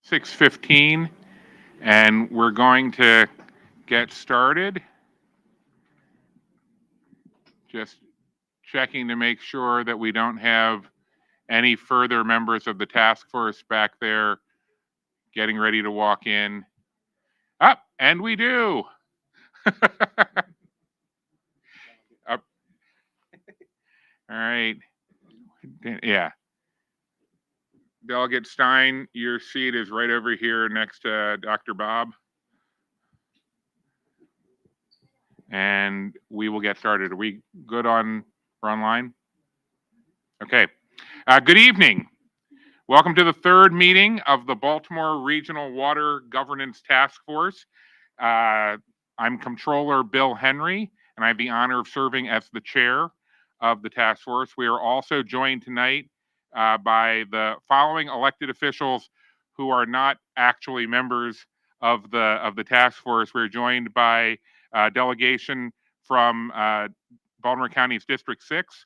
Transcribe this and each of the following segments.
6:15, and we're going to get started. Just checking to make sure that we don't have any further members of the task force back there getting ready to walk in. Up, and we do. Up. All right. Yeah. Delegate Stein, your seat is right over here next to Dr. Bob. And we will get started. Are we good we're online? Okay. Good evening. Welcome to the third meeting of the Baltimore Regional Water Governance Task Force. I'm Comptroller Bill Henry, and I have the honor of serving as the chair of the task force. We are also joined tonight by the following elected officials who are not actually members of the task force. We're joined by a delegation from Baltimore County's District 6.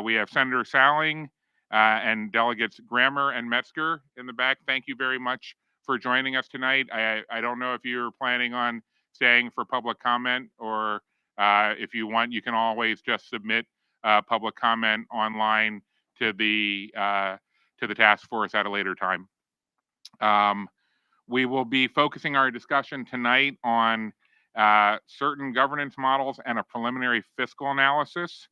We have Senator Salling and delegates Grammer and Metzger in the back. Thank you very much for joining us tonight. I don't know if you're planning on staying for public comment, or if you want, you can always just submit public comment online to the task force at a later time. We will be focusing our discussion tonight on certain governance models and a preliminary fiscal analysis.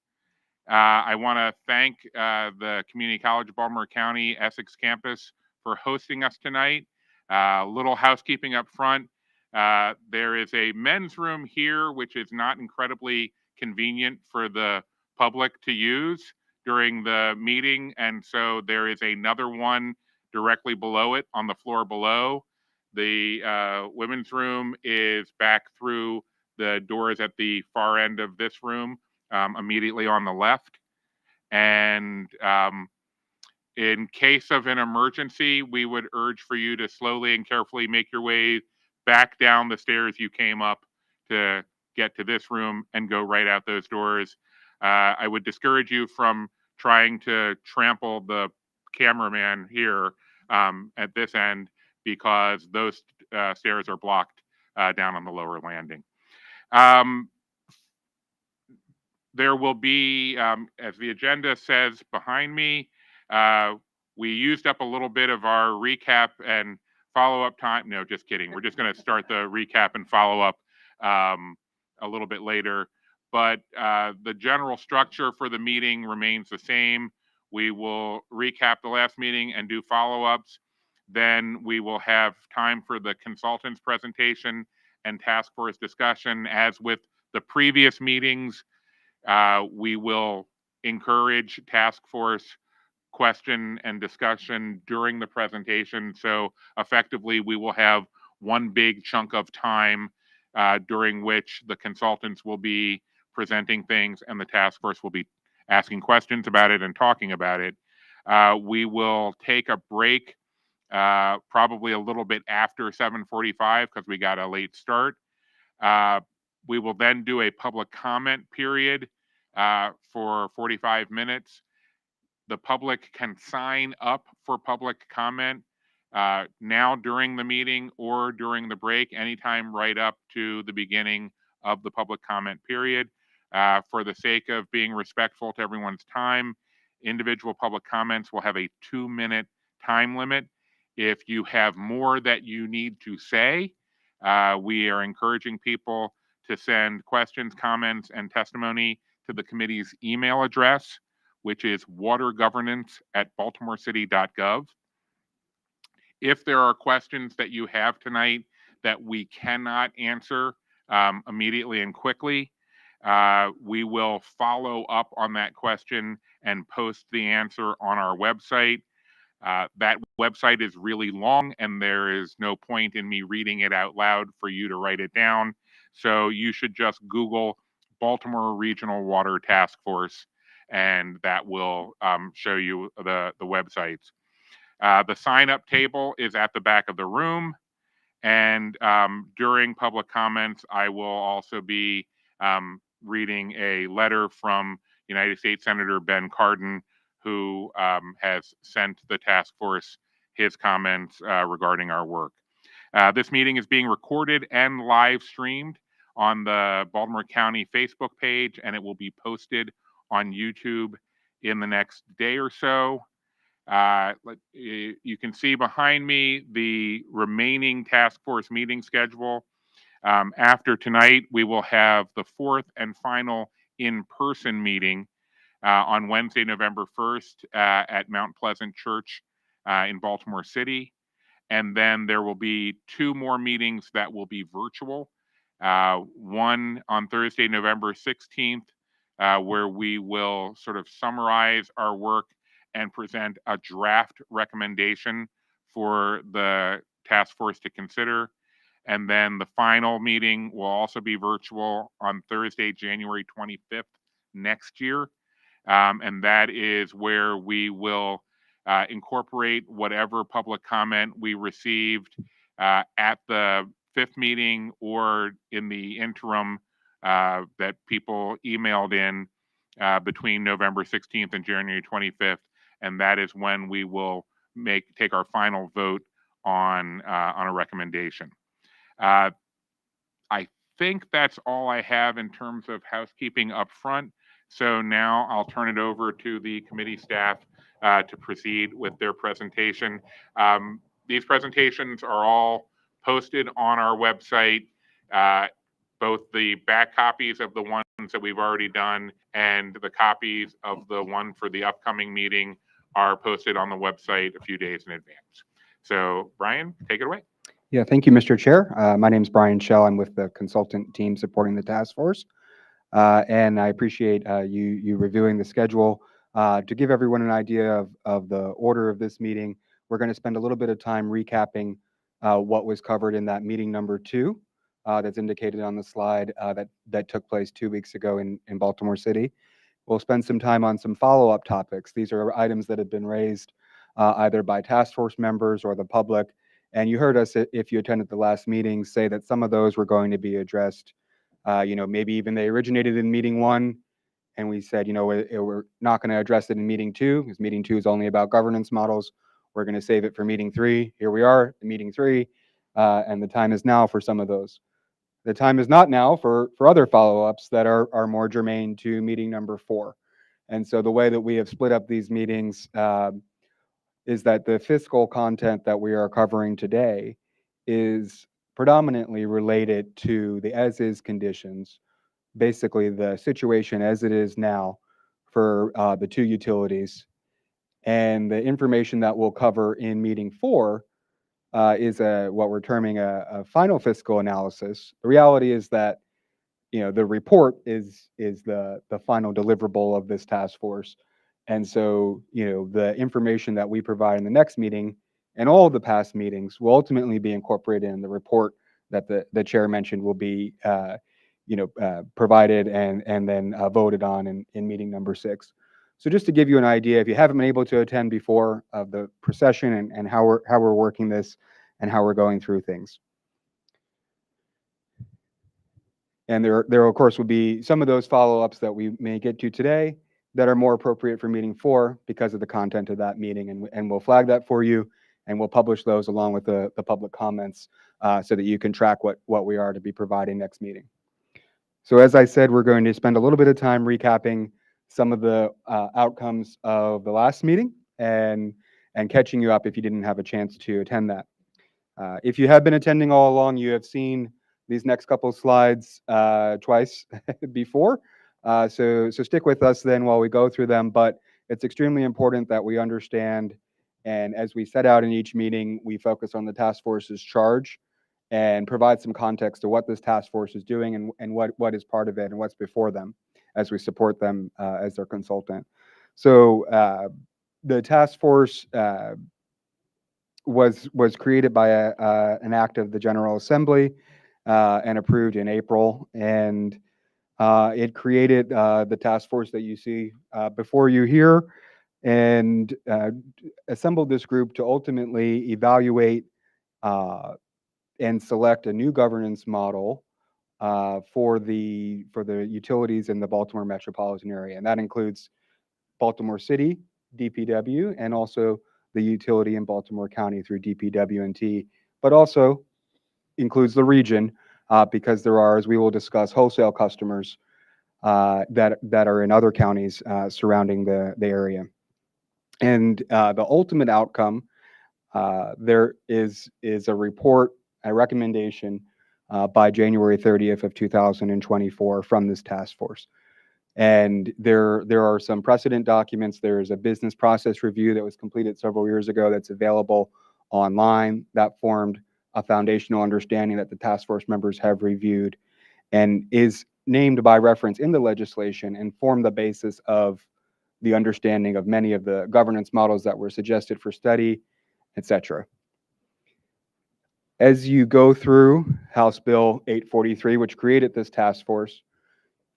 I want to thank the Community College of Baltimore County Essex campus for hosting us tonight. Little housekeeping up front. There is a men's room here, which is not incredibly convenient for the public to use during the meeting. And so there is another one directly below it on the floor below. The women's room is back through the doors at the far end of this room, immediately on the left. And in case of an emergency, we would urge for you to slowly and carefully make your way back down the stairs you came up to get to this room and go right out those doors. I would discourage you from trying to trample the cameraman here at this end, because those stairs are blocked down on the lower landing. There will be, as the agenda says behind me, we used up a little bit of our recap and follow-up time. No, just kidding. We're just going to start the recap and follow-up a little bit later. But the general structure for the meeting remains the same. We will recap the last meeting and do follow-ups. Then we will have time for the consultant's presentation and task force discussion. As with the previous meetings, we will encourage task force question and discussion during the presentation. So effectively, we will have one big chunk of time during which the consultants will be presenting things and the task force will be asking questions about it and talking about it. We will take a break probably a little bit after 7:45 because we got a late start. We will then do a public comment period for 45 minutes. The public can sign up for public comment now during the meeting or during the break, anytime right up to the beginning of the public comment period. For the sake of being respectful to everyone's time, individual public comments will have a 2-minute time limit. If you have more that you need to say, we are encouraging people to send questions, comments, and testimony to the committee's email address, which is watergovernance@baltimorecity.gov. If there are questions that you have tonight that we cannot answer immediately and quickly, we will follow up on that question and post the answer on our website. That website is really long, and there is no point in me reading it out loud for you to write it down. So you should just Google Baltimore Regional Water Task Force, and that will show you the websites. The sign-up table is at the back of the room, and during public comments, I will also be reading a letter from United States Senator Ben Cardin, who has sent the task force his comments regarding our work. This meeting is being recorded and live streamed on the Baltimore County Facebook page, and it will be posted on YouTube in the next day or so. You can see behind me the remaining task force meeting schedule. After tonight, we will have the fourth and final in-person meeting on Wednesday, November 1st at Mount Pleasant Church in Baltimore City. And then there will be 2 more meetings that will be virtual. One on Thursday, November 16th, where we will sort of summarize our work and present a draft recommendation for the task force to consider. And then the final meeting will also be virtual on Thursday, January 25th next year. And that is where we will incorporate whatever public comment we received at the 5th meeting or in the interim that people emailed in between November 16th and January 25th. And that is when we will take our final vote on a recommendation. I think that's all I have in terms of housekeeping up front. So now I'll turn it over to the committee staff to proceed with their presentation. These presentations are all posted on our website, both the back copies of the ones that we've already done and the copies of the one for the upcoming meeting are posted on the website a few days in advance. So Brian, take it away. Yeah, thank you, Mr. Chair. My name is Brian Schell. I'm with the consultant team supporting the task force. And I appreciate you reviewing the schedule. To give everyone an idea of the order of this meeting, we're going to spend a little bit of time recapping what was covered in that meeting number 2 that's indicated on the slide that took place 2 weeks ago in Baltimore City. We'll spend some time on some follow-up topics. These are items that have been raised either by task force members or the public. And you heard us, if you attended the last meeting, say that some of those were going to be addressed. Maybe even they originated in meeting 1, and we said, we're not going to address it in meeting 2, because meeting 2 is only about governance models. We're going to save it for meeting 3. Here we are, in meeting 3, and the time is now for some of those. The time is not now for other follow-ups that are more germane to meeting number 4. And so the way that we have split up these meetings is that the fiscal content that we are covering today is predominantly related to the as-is conditions, basically the situation as it is now for the 2 utilities. And the information that we'll cover in meeting 4 is what we're terming a final fiscal analysis. The reality is that the report is the final deliverable of this task force. And so, the information that we provide in the next meeting and all of the past meetings will ultimately be incorporated in the report that the chair mentioned will be, provided and then voted on in meeting number 6. So just to give you an idea, if you haven't been able to attend before of the procession and how we're working this and how we're going through things. And there of course will be some of those follow-ups that we may get to today that are more appropriate for meeting 4 because of the content of that meeting, and we'll flag that for you, and we'll publish those along with the public comments so that you can track what we are to be providing next meeting. So as I said, we're going to spend a little bit of time recapping some of the outcomes of the last meeting and catching you up if you didn't have a chance to attend that. If you have been attending all along, you have seen these next couple of slides twice before. So stick with us then while we go through them, but it's extremely important that we understand, and as we set out in each meeting, we focus on the task force's charge and provide some context to what this task force is doing and what is part of it and what's before them as we support them as their consultant. So the task force was created by an act of the General Assembly and approved in April, and it created the task force that you see before you here, and assembled this group to ultimately evaluate and select a new governance model for the utilities in the Baltimore metropolitan area, and that includes Baltimore City, DPW, and also the utility in Baltimore County through DPW&T, but also includes the region because there are, as we will discuss, wholesale customers that are in other counties surrounding the area. And the ultimate outcome, there is a report, a recommendation by January 30th of 2024 from this task force. And there are some precedent documents. There's a business process review that was completed several years ago that's available online that formed a foundational understanding that the task force members have reviewed and is named by reference in the legislation and form the basis of the understanding of many of the governance models that were suggested for study, etc. As you go through House Bill 843, which created this task force,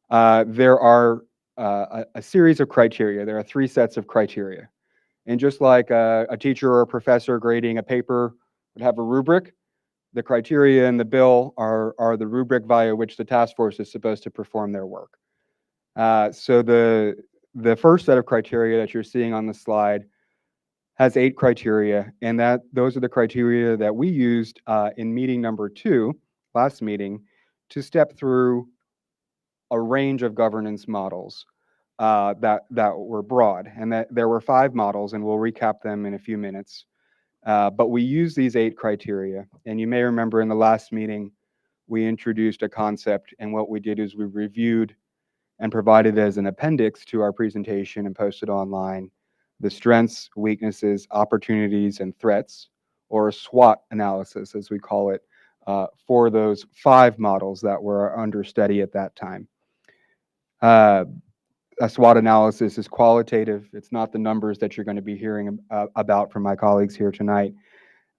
there are a series of criteria. There are 3 sets of criteria. And just like a teacher or a professor grading a paper would have a rubric, the criteria in the bill are the rubric via which the task force is supposed to perform their work. So the first set of criteria that you're seeing on the slide has 8 criteria, and those are the criteria that we used in meeting number 2, last meeting, to step through a range of governance models that were broad, and that there were 5 models, and we'll recap them in a few minutes. But we use these 8 criteria, and you may remember in the last meeting, we introduced a concept, and what we did is we reviewed and provided as an appendix to our presentation and posted online the strengths, weaknesses, opportunities, and threats, or a SWOT analysis, as we call it, for those 5 models that were under study at that time. A SWOT analysis is qualitative. It's not the numbers that you're going to be hearing about from my colleagues here tonight.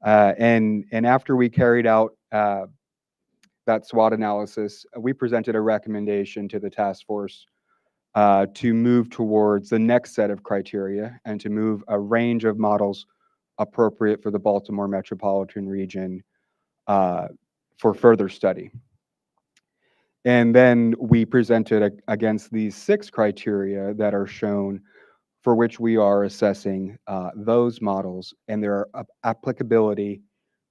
And after we carried out that SWOT analysis, we presented a recommendation to the task force to move towards the next set of criteria and to move a range of models appropriate for the Baltimore metropolitan region for further study. And then we presented against these 6 criteria that are shown for which we are assessing those models and their applicability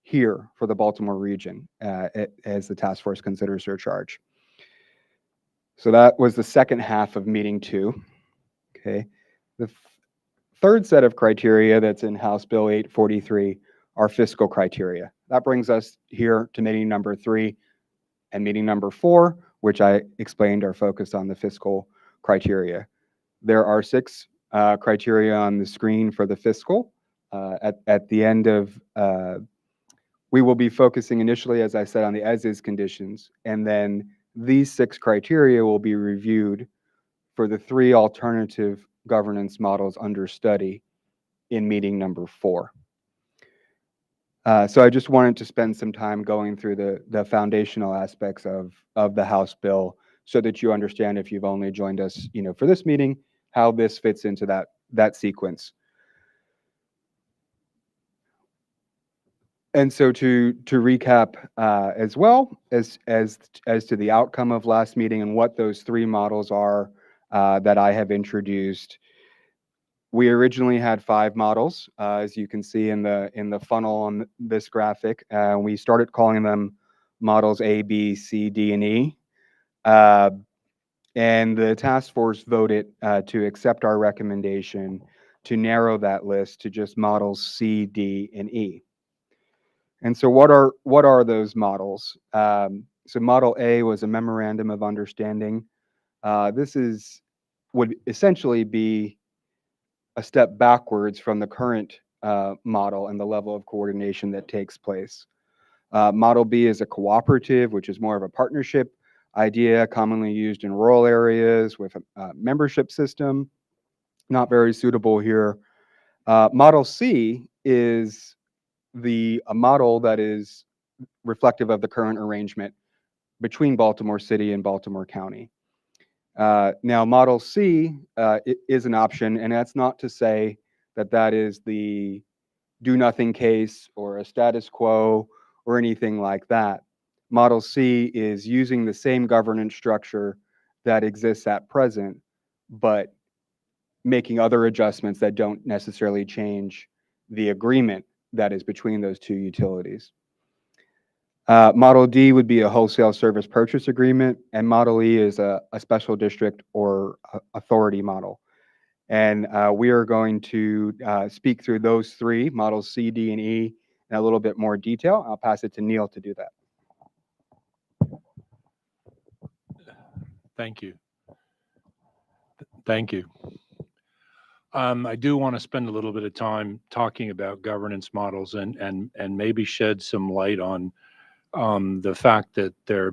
here for the Baltimore region as the task force considers their charge. So that was the second half of meeting 2. Okay. The third set of criteria that's in House Bill 843 are fiscal criteria. That brings us here to meeting number 3 and meeting number 4, which I explained are focused on the fiscal criteria. There are 6 criteria on the screen for the fiscal. At the end of, we will be focusing initially, as I said, on the as-is conditions, and then these 6 criteria will be reviewed for the 3 alternative governance models under study in meeting number 4. So I just wanted to spend some time going through the foundational aspects of the House bill so that you understand, if you've only joined us, for this meeting, how this fits into that sequence. And so to recap as well as to the outcome of last meeting and what those 3 models are that I have introduced. We originally had 5 models, as you can see in the funnel on this graphic. We started calling them models A, B, C, D, and E. And the task force voted to accept our recommendation to narrow that list to just models C, D, and E. And so what are those models? So model A was a memorandum of understanding. This would essentially be a step backwards from the current model and the level of coordination that takes place. Model B is a cooperative, which is more of a partnership idea commonly used in rural areas with a membership system. Not very suitable here. Model C is a model that is reflective of the current arrangement between Baltimore City and Baltimore County. Now, Model C is an option, and that's not to say that is the do-nothing case or a status quo or anything like that. Model C is using the same governance structure that exists at present, but making other adjustments that don't necessarily change the agreement that is between those two utilities. Model D would be a wholesale service purchase agreement, and Model E is a special district or authority model. And we are going to speak through those three, models C, D, and E, in a little bit more detail. I'll pass it to Neil to do that. Thank you. Thank you. I do want to spend a little bit of time talking about governance models and maybe shed some light on the fact that there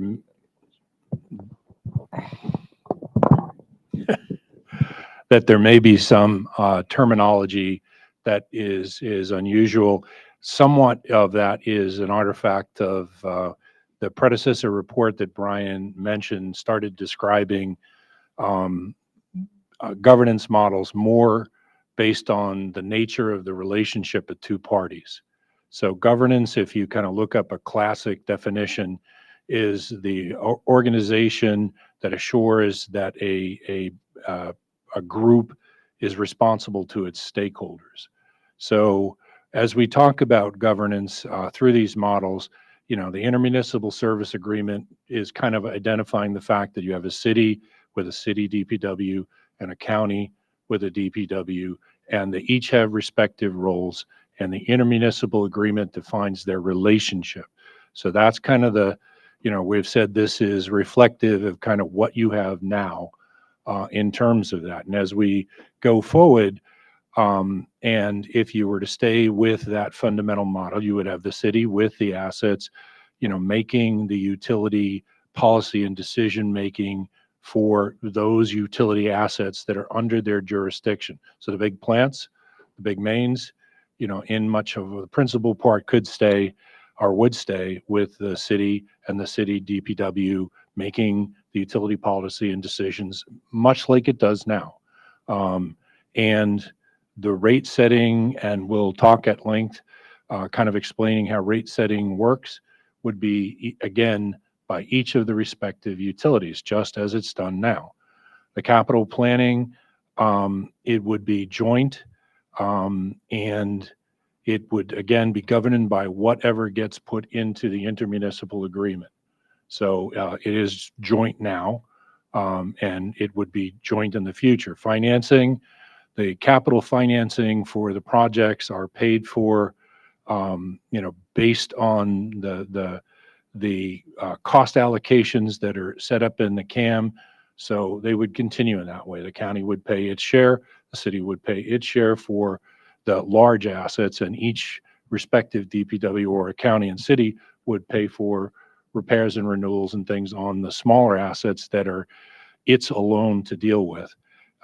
may be some terminology that is unusual. Somewhat of that is an artifact of the predecessor report that Brian mentioned, started describing governance models more based on the nature of the relationship of two parties. So governance, if you kind of look up a classic definition, is the organization that assures that a group is responsible to its stakeholders. So as we talk about governance through these models, the intermunicipal service agreement is kind of identifying the fact that you have a city with a city DPW and a county with a DPW, and they each have respective roles, and the intermunicipal agreement defines their relationship. So that's kind of we've said this is reflective of kind of what you have now in terms of that. And as we go forward, and if you were to stay with that fundamental model, you would have the city with the assets, making the utility policy and decision-making for those utility assets that are under their jurisdiction. So the big plants, the big mains, in much of the principal part could stay or would stay with the city and the city DPW making the utility policy and decisions, much like it does now. And the rate setting, and we'll talk at length, kind of explaining how rate setting works, would be, again, by each of the respective utilities, just as it's done now. The capital planning, it would be joint, and it would, again, be governed by whatever gets put into the intermunicipal agreement. So it is joint now, and it would be joint in the future. Financing, the capital financing for the projects are paid for, based on the cost allocations that are set up in the CAM. So they would continue in that way. The county would pay its share, the city would pay its share for the large assets, and each respective DPW or a county and city would pay for repairs and renewals and things on the smaller assets that are its alone to deal with.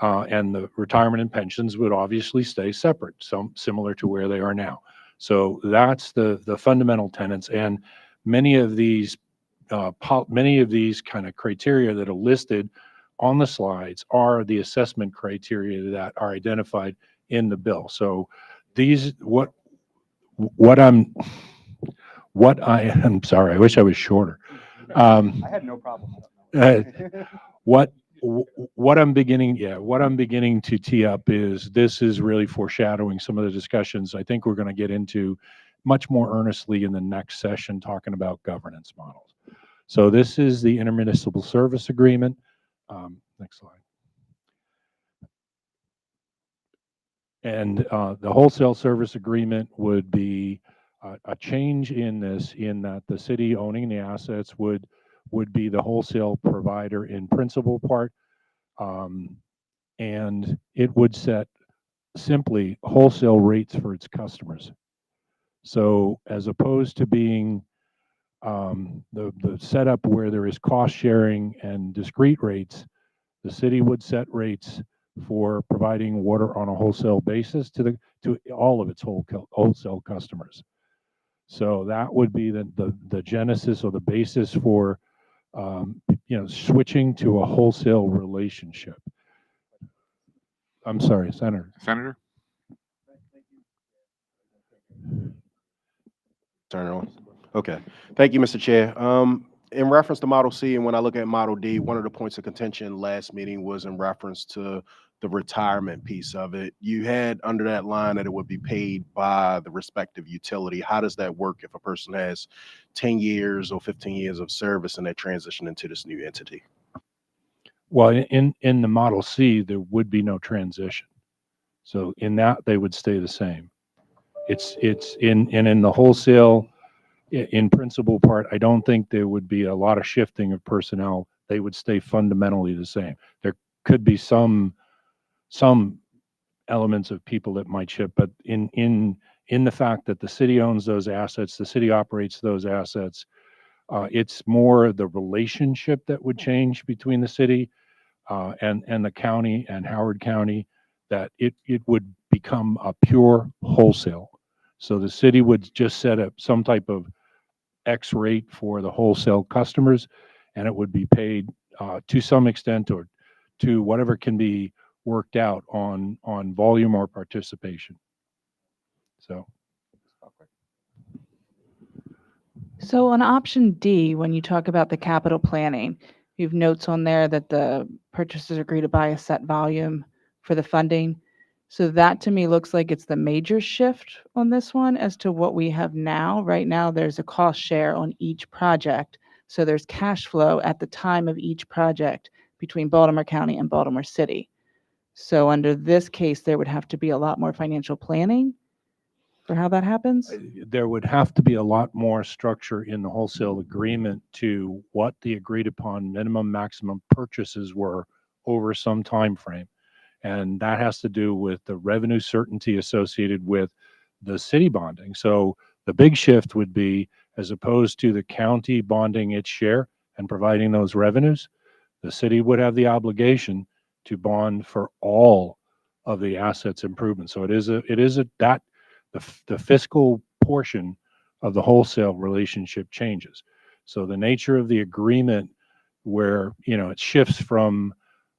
And the retirement and pensions would obviously stay separate, similar to where they are now. So that's the fundamental tenets, and many of these kind of criteria that are listed on the slides are the assessment criteria that are identified in the bill. So these I'm sorry, I wish I was shorter. I had no problem. What I'm beginning to tee up is this is really foreshadowing some of the discussions I think we're going to get into much more earnestly in the next session, talking about governance models. So this is the intermunicipal service agreement. Next slide. And the wholesale service agreement would be a change in this, in that the city owning the assets would be the wholesale provider in principal part, and it would set simply wholesale rates for its customers. So as opposed to being the setup where there is cost sharing and discrete rates, the city would set rates for providing water on a wholesale basis to all of its wholesale customers. So that would be the genesis or the basis for switching to a wholesale relationship. I'm sorry, Senator. Senator? Turn it on. Okay. Thank you, Mr. Chair. In reference to Model C, and when I look at Model D, one of the points of contention last meeting was in reference to the retirement piece of it. You had under that line that it would be paid by the respective utility. How does that work if a person has 10 years or 15 years of service and they transition into this new entity? Well, in the Model C, there would be no transition. So in that, they would stay the same. It's in the wholesale, in principal part, I don't think there would be a lot of shifting of personnel. They would stay fundamentally the same. There could be some elements of people that might shift, but in the fact that the city owns those assets, the city operates those assets, it's more the relationship that would change between the city and the county and Howard County, that it would become a pure wholesale. So the city would just set up some type of X rate for the wholesale customers, and it would be paid to some extent or to whatever can be worked out on volume or participation. So. So on option D, when you talk about the capital planning, you have notes on there that the purchasers agree to buy a set volume for the funding. So that to me looks like it's the major shift on this one as to what we have now. Right now, there's a cost share on each project. So there's cash flow at the time of each project between Baltimore County and Baltimore City. So under this case, there would have to be a lot more financial planning for how that happens. There would have to be a lot more structure in the wholesale agreement to what the agreed upon minimum maximum purchases were over some time frame. And that has to do with the revenue certainty associated with the city bonding. So the big shift would be, as opposed to the county bonding its share and providing those revenues, the city would have the obligation to bond for all of the assets improvements. So the fiscal portion of the wholesale relationship changes. So the nature of the agreement, where it shifts from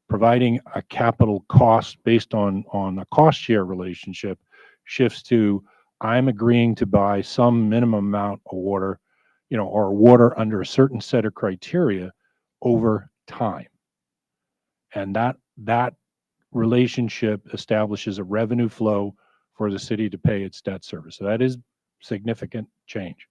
providing a capital cost based on a cost share relationship, shifts to I'm agreeing to buy some minimum amount of water, or water under a certain set of criteria over time. And that relationship establishes a revenue flow for the city to pay its debt service. So that is significant change.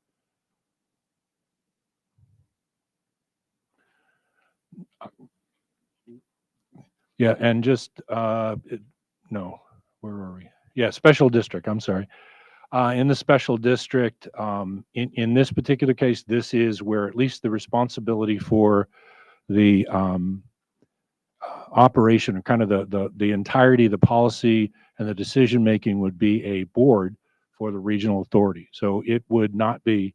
Yeah, and just, no, where are we? Yeah, special district, I'm sorry. In the special district, in this particular case, this is where at least the responsibility for the operation, or kind of the entirety of the policy and the decision making, would be a board for the regional authority. So it would not be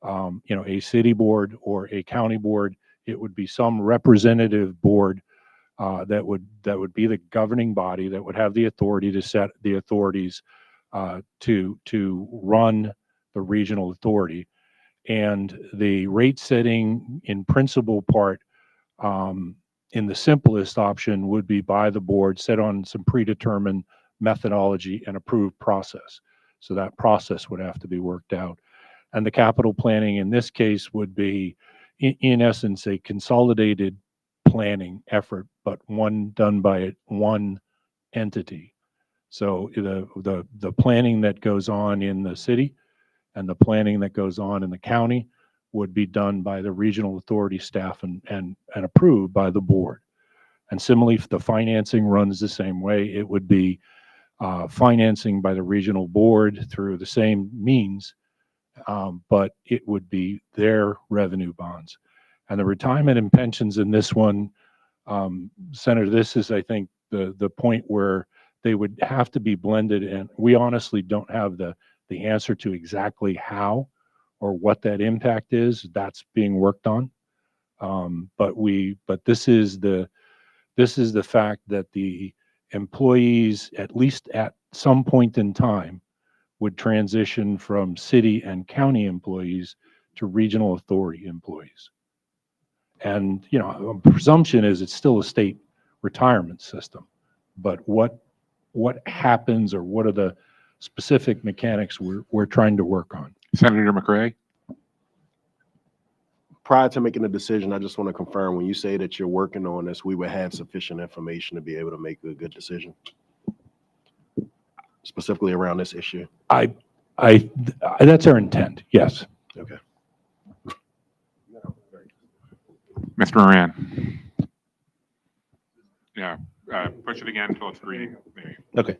a city board or a county board. It would be some representative board that would be the governing body that would have the authority to set the authorities to run the regional authority. And the rate setting in principal part, in the simplest option, would be by the board, set on some predetermined methodology and approved process. So that process would have to be worked out. And the capital planning in this case would be, in essence, a consolidated planning effort, but one done by one entity. So the planning that goes on in the city and the planning that goes on in the county would be done by the regional authority staff and approved by the board. And similarly, if the financing runs the same way, it would be financing by the regional board through the same means, but it would be their revenue bonds. And the retirement and pensions in this one, Senator, this is, I think, the point where they would have to be blended, and we honestly don't have the answer to exactly how or what that impact is. That's being worked on. But this is the fact that the employees, at least at some point in time, would transition from city and county employees to regional authority employees. And, presumption is it's still a state retirement system, but what happens, or what are the specific mechanics we're trying to work on? Senator McRae? prior to making a decision, I just want to confirm, when you say that you're working on this, we would have sufficient information to be able to make a good decision, specifically around this issue. That's our intent. Yes. Okay. Mr. Moran. Yeah, push it again until it's green. There you go.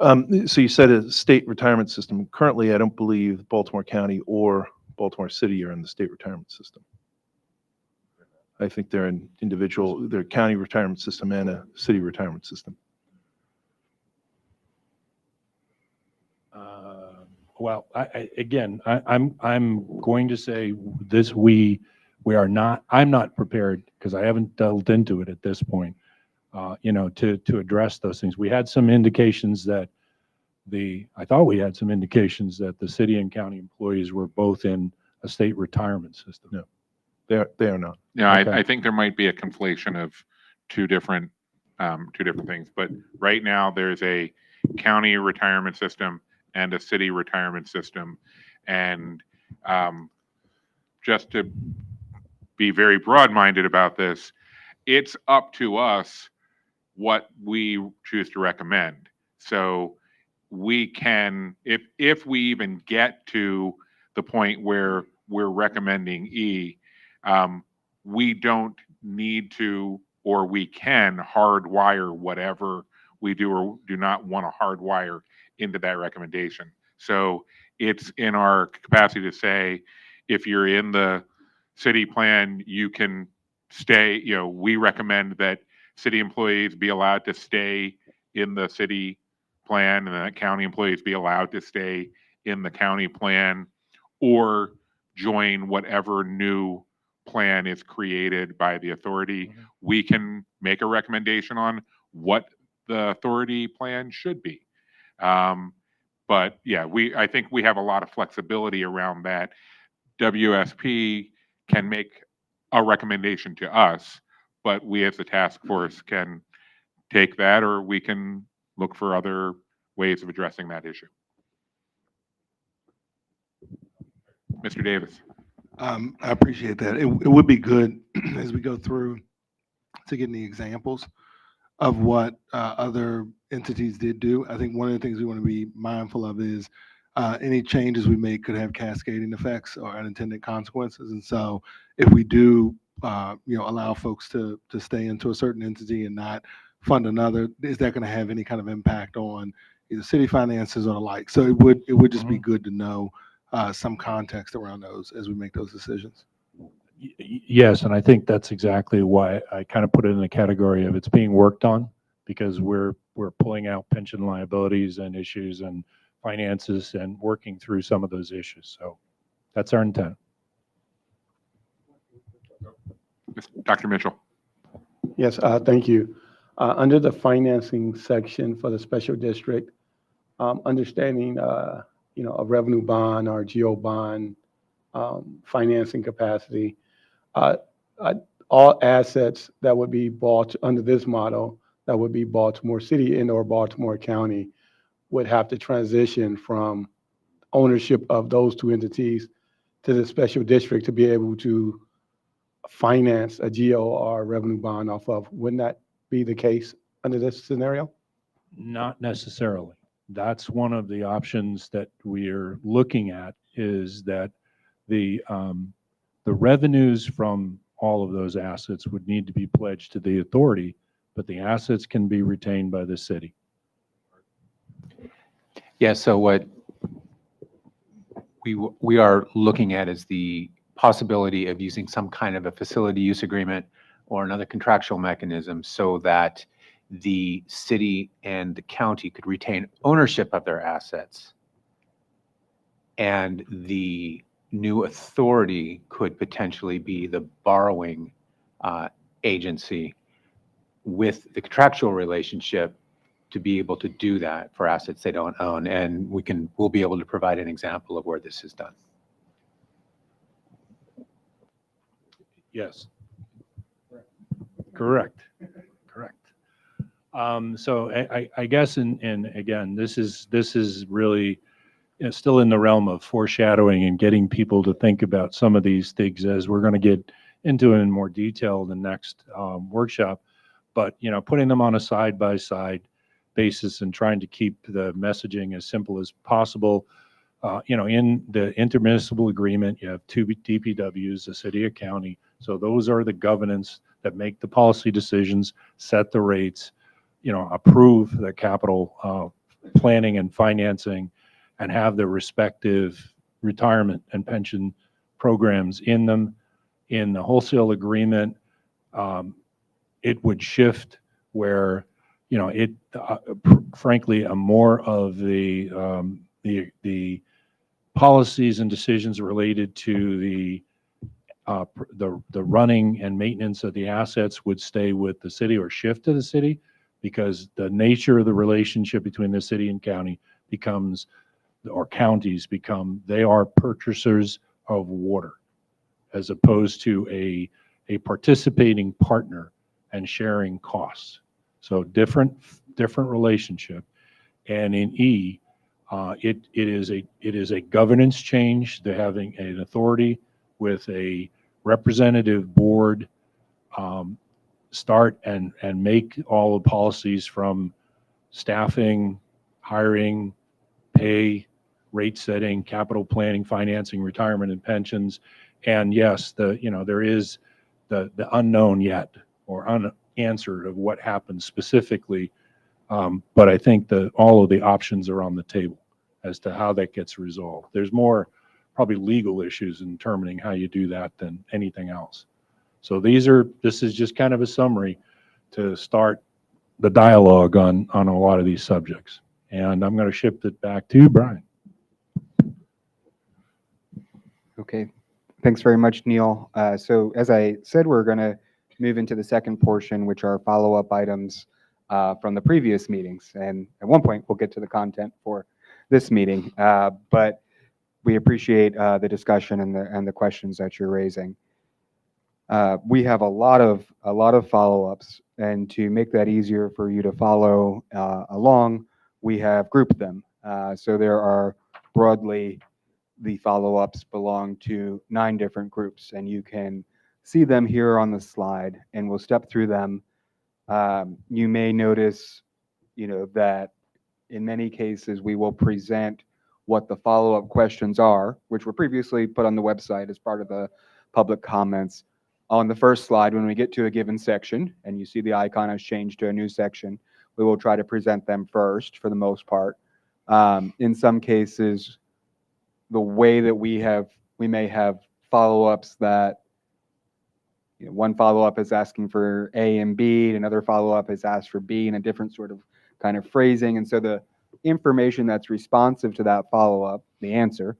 Okay. So you said a state retirement system. Currently, I don't believe Baltimore County or Baltimore City are in the state retirement system. I think they're an individual, they're a county retirement system and a city retirement system. Well, I'm going to say this, we are not, I'm not prepared, because I haven't delved into it at this point, to address those things. We had some indications that I thought we had some indications that the city and county employees were both in a state retirement system. No. They are not. Yeah, Okay. I think there might be a conflation of two different things. But right now, there's a county retirement system and a city retirement system. And just to be very broad-minded about this, it's up to us what we choose to recommend. So we can, if we even get to the point where we're recommending E, we don't need to, or we can hardwire whatever we do or do not want to hardwire into that recommendation. So it's in our capacity to say, if you're in the city plan, you can stay, we recommend that city employees be allowed to stay in the city plan and that county employees be allowed to stay in the county plan or join whatever new plan is created by the authority. Mhm. We can make a recommendation on what the authority plan should be. But yeah, I think we have a lot of flexibility around that. WSP can make a recommendation to us, but we as the task force can take that, or we can look for other ways of addressing that issue. Mr. Davis. I appreciate that. It would be good as we go through to get any examples of what other entities did do. I think one of the things we want to be mindful of is any changes we make could have cascading effects or unintended consequences. And so if we do, allow folks to stay into a certain entity and not fund another, is that going to have any kind of impact on either city finances or the like? So it would just be good to know some context around those as we make those decisions. Yes, and I think that's exactly why I kind of put it in the category of it's being worked on, because we're pulling out pension liabilities and issues and finances and working through some of those issues. So that's our intent. Dr. Mitchell. Yes, thank you. Under the financing section for the special district, understanding, a revenue bond or GO bond financing capacity, all assets that would be bought under this model, that would be Baltimore City and or Baltimore County, would have to transition from ownership of those two entities to the special district to be able to finance a GO or revenue bond off of. Wouldn't that be the case under this scenario? Not necessarily. That's one of the options that we're looking at, is that the revenues from all of those assets would need to be pledged to the authority, but the assets can be retained by the city. Yeah, so what we are looking at is the possibility of using some kind of a facility use agreement or another contractual mechanism so that the city and the county could retain ownership of their assets, and the new authority could potentially be the borrowing agency with the contractual relationship to be able to do that for assets they don't own. And we'll be able to provide an example of where this is done. Yes. Correct. So I guess, and again, this is really, it's still in the realm of foreshadowing and getting people to think about some of these things as we're going to get into it in more detail in the next workshop. But, putting them on a side-by-side basis and trying to keep the messaging as simple as possible. In the intermunicipal agreement, you have two DPWs, the city or county. So those are the governance that make the policy decisions, set the rates, approve the capital planning and financing, and have the respective retirement and pension programs in them. In the wholesale agreement, it would shift where, frankly, a more of the policies and decisions related to the running and maintenance of the assets would stay with the city or shift to the city, because the nature of the relationship between the city and county becomes, or counties become, they are purchasers of water as opposed to a participating partner and sharing costs. So different relationship. And in E, it is a governance change. They're having an authority with a representative board start and make all the policies from staffing, hiring, pay, rate setting, capital planning, financing, retirement and pensions. And yes, there is the unknown yet, or unanswered, of what happens specifically. But I think that all of the options are on the table as to how that gets resolved. There's more probably legal issues in determining how you do that than anything else. So this is just kind of a summary to start the dialogue on a lot of these subjects. And I'm going to shift it back to Brian. Okay, thanks very much, Neil. So as I said, we're going to move into the second portion, which are follow-up items from the previous meetings. And at one point, we'll get to the content for this meeting. But we appreciate the discussion and the questions that you're raising. We have a lot of follow-ups, and to make that easier for you to follow along, we have grouped them. So there are broadly, the follow-ups belong to 9 different groups, and you can see them here on the slide, and we'll step through them. You may notice, that in many cases we will present what the follow-up questions are, which were previously put on the website as part of the public comments. On the first slide, when we get to a given section, and you see the icon has changed to a new section, we will try to present them first for the most part. In some cases, the way that we may have follow-ups that, one follow-up is asking for A and B, another follow-up is asked for B in a different sort of kind of phrasing. And so the information that's responsive to that follow-up, the answer,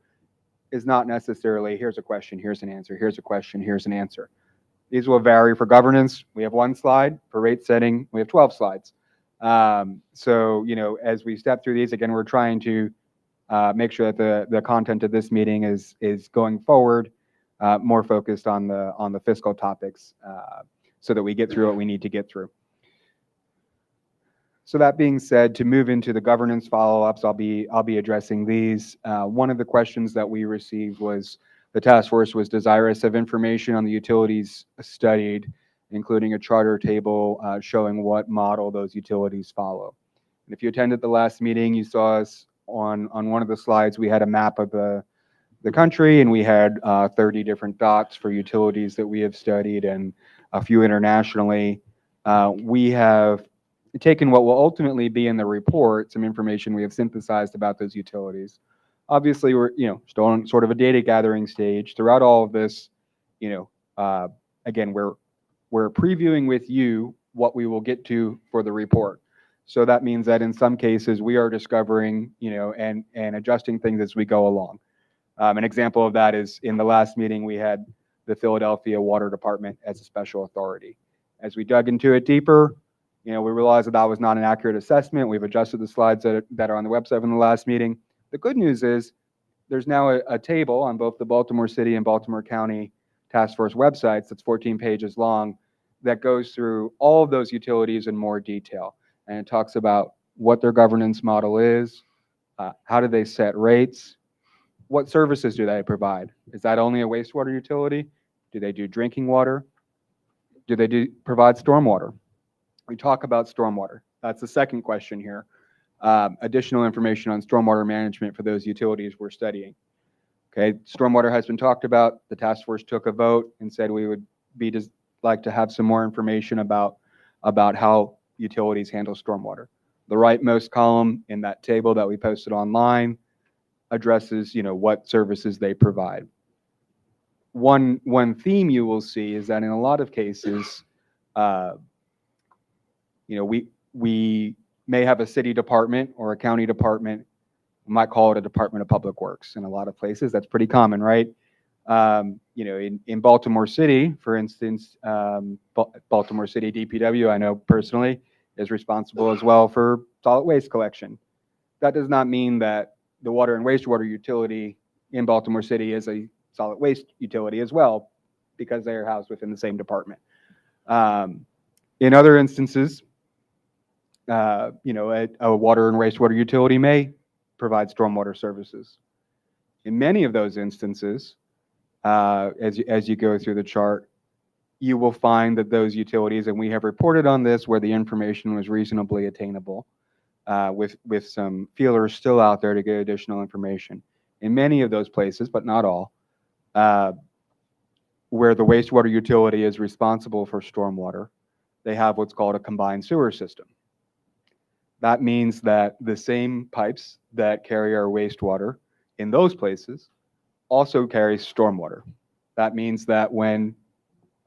is not necessarily, here's a question, here's an answer, here's a question, here's an answer. These will vary. For governance, we have 1 slide. For rate setting, we have 12 slides. So, as we step through these, again, we're trying to make sure that the content of this meeting is going forward more focused on the fiscal topics, so that we get through what we need to get through. So that being said, to move into the governance follow-ups, I'll be addressing these. One of the questions that we received was, the task force was desirous of information on the utilities studied, including a charter table showing what model those utilities follow. And if you attended the last meeting, you saw us on one of the slides, we had a map of the country, and we had 30 different dots for utilities that we have studied, and a few internationally. We have taken what will ultimately be in the report, some information we have synthesized about those utilities. Obviously, we're still on sort of a data gathering stage. Throughout all of this, again, we're previewing with you what we will get to for the report. So that means that in some cases we are discovering, and adjusting things as we go along. An example of that is, in the last meeting we had the Philadelphia Water Department as a special authority. As we dug into it deeper, we realized that was not an accurate assessment. We've adjusted the slides that are on the website from the last meeting. The good news is there's now a table on both the Baltimore City and Baltimore County Task Force websites that's 14 pages long that goes through all of those utilities in more detail. And it talks about what their governance model is, how do they set rates, what services do they provide? Is that only a wastewater utility? Do they do drinking water? Do they provide stormwater? We talk about stormwater. That's the second question here. Additional information on stormwater management for those utilities we're studying. Okay, stormwater has been talked about. The task force took a vote and said we would like to have some more information about how utilities handle stormwater. The rightmost column in that table that we posted online addresses, what services they provide. One theme you will see is that in a lot of cases, we may have a city department or a county department. We might call it a Department of Public Works in a lot of places. That's pretty common, right? In Baltimore City, for instance, Baltimore City DPW, I know personally, is responsible as well for solid waste collection. That does not mean that the water and wastewater utility in Baltimore City is a solid waste utility as well, because they are housed within the same department. In other instances, a water and wastewater utility may provide stormwater services. In many of those instances, as you go through the chart, you will find that those utilities, and we have reported on this where the information was reasonably attainable, with some feelers still out there to get additional information. In many of those places, but not all, where the wastewater utility is responsible for stormwater, they have what's called a combined sewer system. That means that the same pipes that carry our wastewater in those places also carry stormwater. That means that when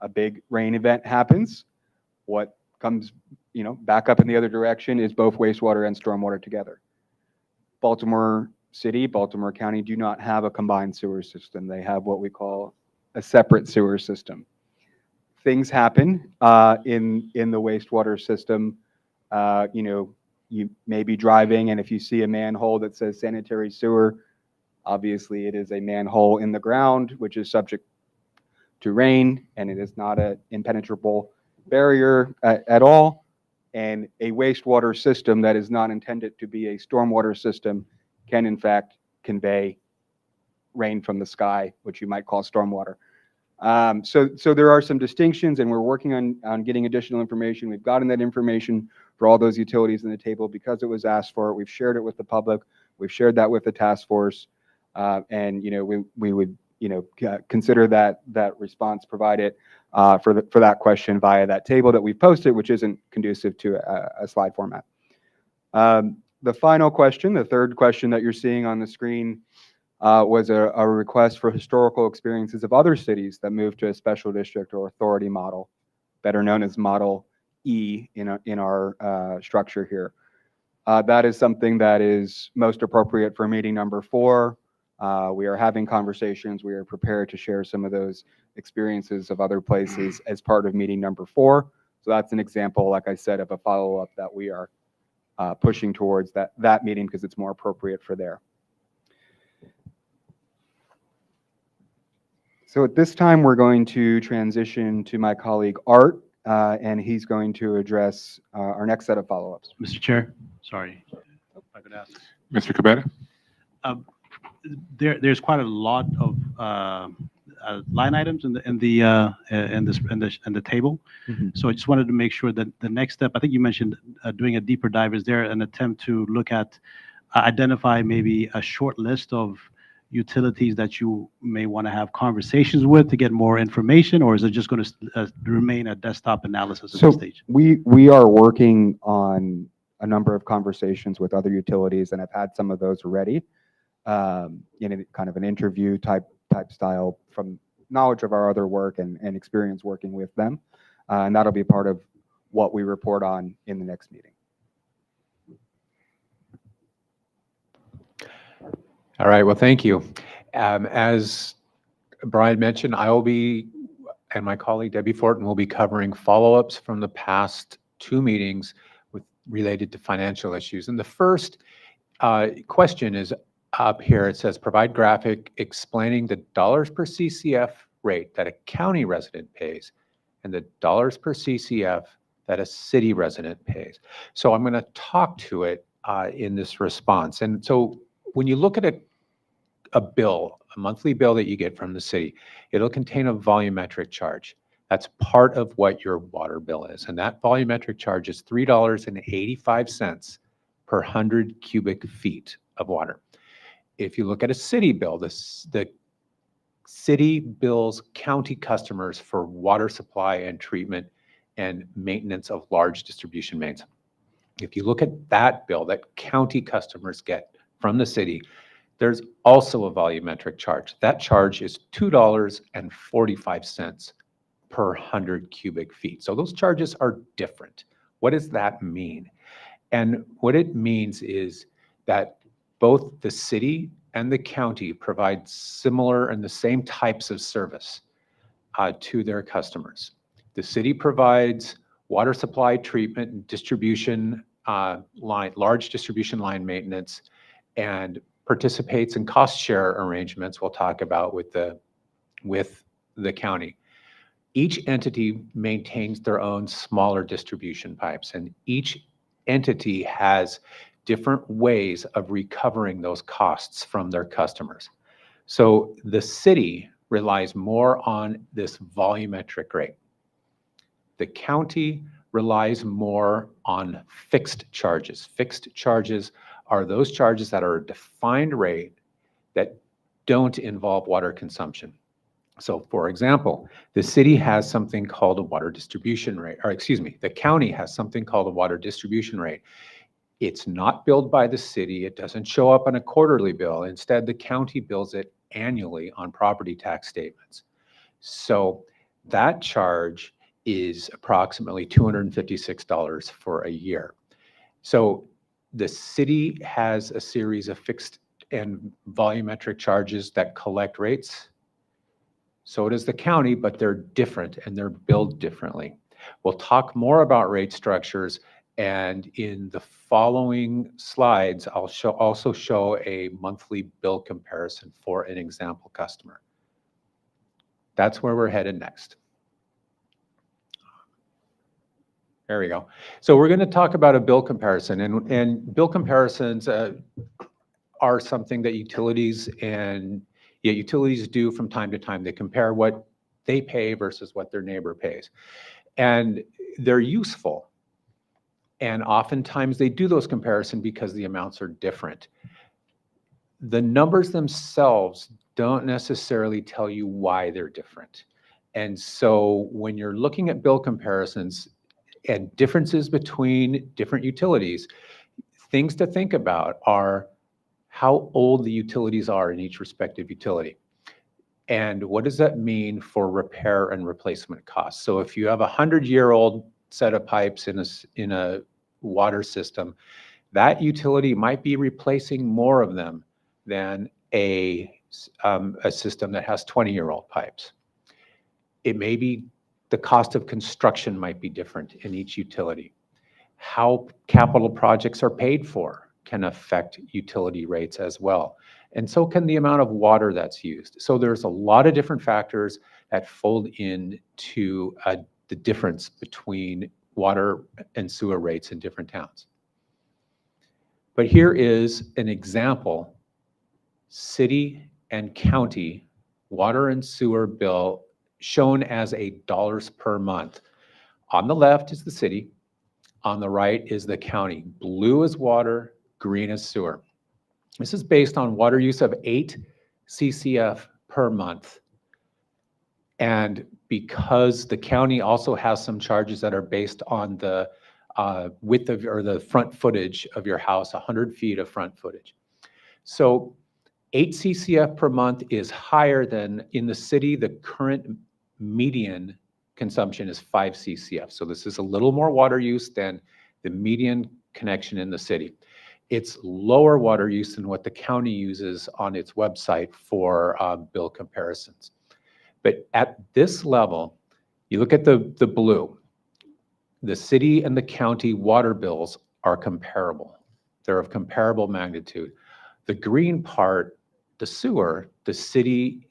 a big rain event happens, what comes back up in the other direction is both wastewater and stormwater together. Baltimore City, Baltimore County do not have a combined sewer system. They have what we call a separate sewer system. Things happen in the wastewater system. You may be driving, and if you see a manhole that says sanitary sewer, obviously it is a manhole in the ground, which is subject to rain, and it is not an impenetrable barrier at all. And a wastewater system that is not intended to be a stormwater system can in fact convey rain from the sky, which you might call stormwater. So there are some distinctions, and we're working on getting additional information. We've gotten that information for all those utilities in the table because it was asked for. We've shared it with the public. We've shared that with the task force, and we would consider that response provided for that question via that table that we've posted, which isn't conducive to a slide format. The final question, the third question that you're seeing on the screen, was a request for historical experiences of other cities that moved to a special district or authority model, better known as Model E in our structure here. That is something that is most appropriate for meeting number 4. We are having conversations. We are prepared to share some of those experiences of other places as part of meeting number 4. So that's an example, like I said, of a follow-up that we are pushing towards that meeting because it's more appropriate for there. So at this time, we're going to transition to my colleague Art, and he's going to address our next set of follow-ups. Mr. Chair, sorry, if I could ask. Mr. Cabetta? There's quite a lot of line items in the table. Mm-hmm. So I just wanted to make sure that the next step, I think you mentioned doing a deeper dive. Is there an attempt to look at identify maybe a short list of utilities that you may want to have conversations with to get more information, or is it just going to remain a desktop analysis at this stage? We are working on a number of conversations with other utilities, and I've had some of those already, in kind of an interview type style from knowledge of our other work and experience working with them. And that'll be part of what we report on in the next meeting. All right, well, thank you. As Brian mentioned, I will be, and my colleague Debbie Fortin will be covering follow-ups from the past 2 meetings related to financial issues. And the first question is up here. It says, provide graphic explaining the dollars per CCF rate that a county resident pays and the dollars per CCF that a city resident pays. So I'm going to talk to it in this response. And so when you look at a bill, a monthly bill that you get from the city. It'll contain a volumetric charge. That's part of what your water bill is. And that volumetric charge is $3.85 per 100 cubic feet of water. If you look at a city bill, the city bills county customers for water supply and treatment and maintenance of large distribution mains. If you look at that bill that county customers get from the city, there's also a volumetric charge. That charge is $2.45 per 100 cubic feet. So those charges are different. What does that mean? And what it means is that both the city and the county provide similar and the same types of service to their customers. The city provides water supply, treatment, and distribution large distribution line maintenance, and participates in cost share arrangements we'll talk about with the county. Each entity maintains their own smaller distribution pipes, and each entity has different ways of recovering those costs from their customers. So the city relies more on this volumetric rate. The county relies more on fixed charges. Fixed charges are those charges that are a defined rate that don't involve water consumption. So for example, the city has something called a water distribution rate, or excuse me, the county has something called a water distribution rate. It's not billed by the city. It doesn't show up on a quarterly bill. Instead, the county bills it annually on property tax statements. So that charge is approximately $256 for a year. So the city has a series of fixed and volumetric charges that collect rates. So does the county, but they're different and they're billed differently. We'll talk more about rate structures, and in the following slides, I'll also show a monthly bill comparison for an example customer. That's where we're headed next. There we go. So we're going to talk about a bill comparison, and bill comparisons are something that utilities do from time to time. They compare what they pay versus what their neighbor pays. And they're useful. And oftentimes they do those comparisons because the amounts are different. The numbers themselves don't necessarily tell you why they're different. And so when you're looking at bill comparisons and differences between different utilities, things to think about are how old the utilities are in each respective utility. And what does that mean for repair and replacement costs? So if you have a 100-year-old set of pipes in a water system, that utility might be replacing more of them than a system that has 20-year-old pipes. It may be the cost of construction might be different in each utility. How capital projects are paid for can affect utility rates as well. And so can the amount of water that's used. So there's a lot of different factors that fold into the difference between water and sewer rates in different towns. But here is an example, city and county water and sewer bill shown as dollars per month. On the left is the city, on the right is the county. Blue is water, green is sewer. This is based on water use of 8 CCF per month. And because the county also has some charges that are based on the width of or the front footage of your house, 100 feet of front footage. So 8 CCF per month is higher than in the city. The current median consumption is 5 CCF. So this is a little more water use than the median connection in the city. It's lower water use than what the county uses on its website for bill comparisons. But at this level, you look at the blue, the city and the county water bills are comparable. They're of comparable magnitude. The green part, the city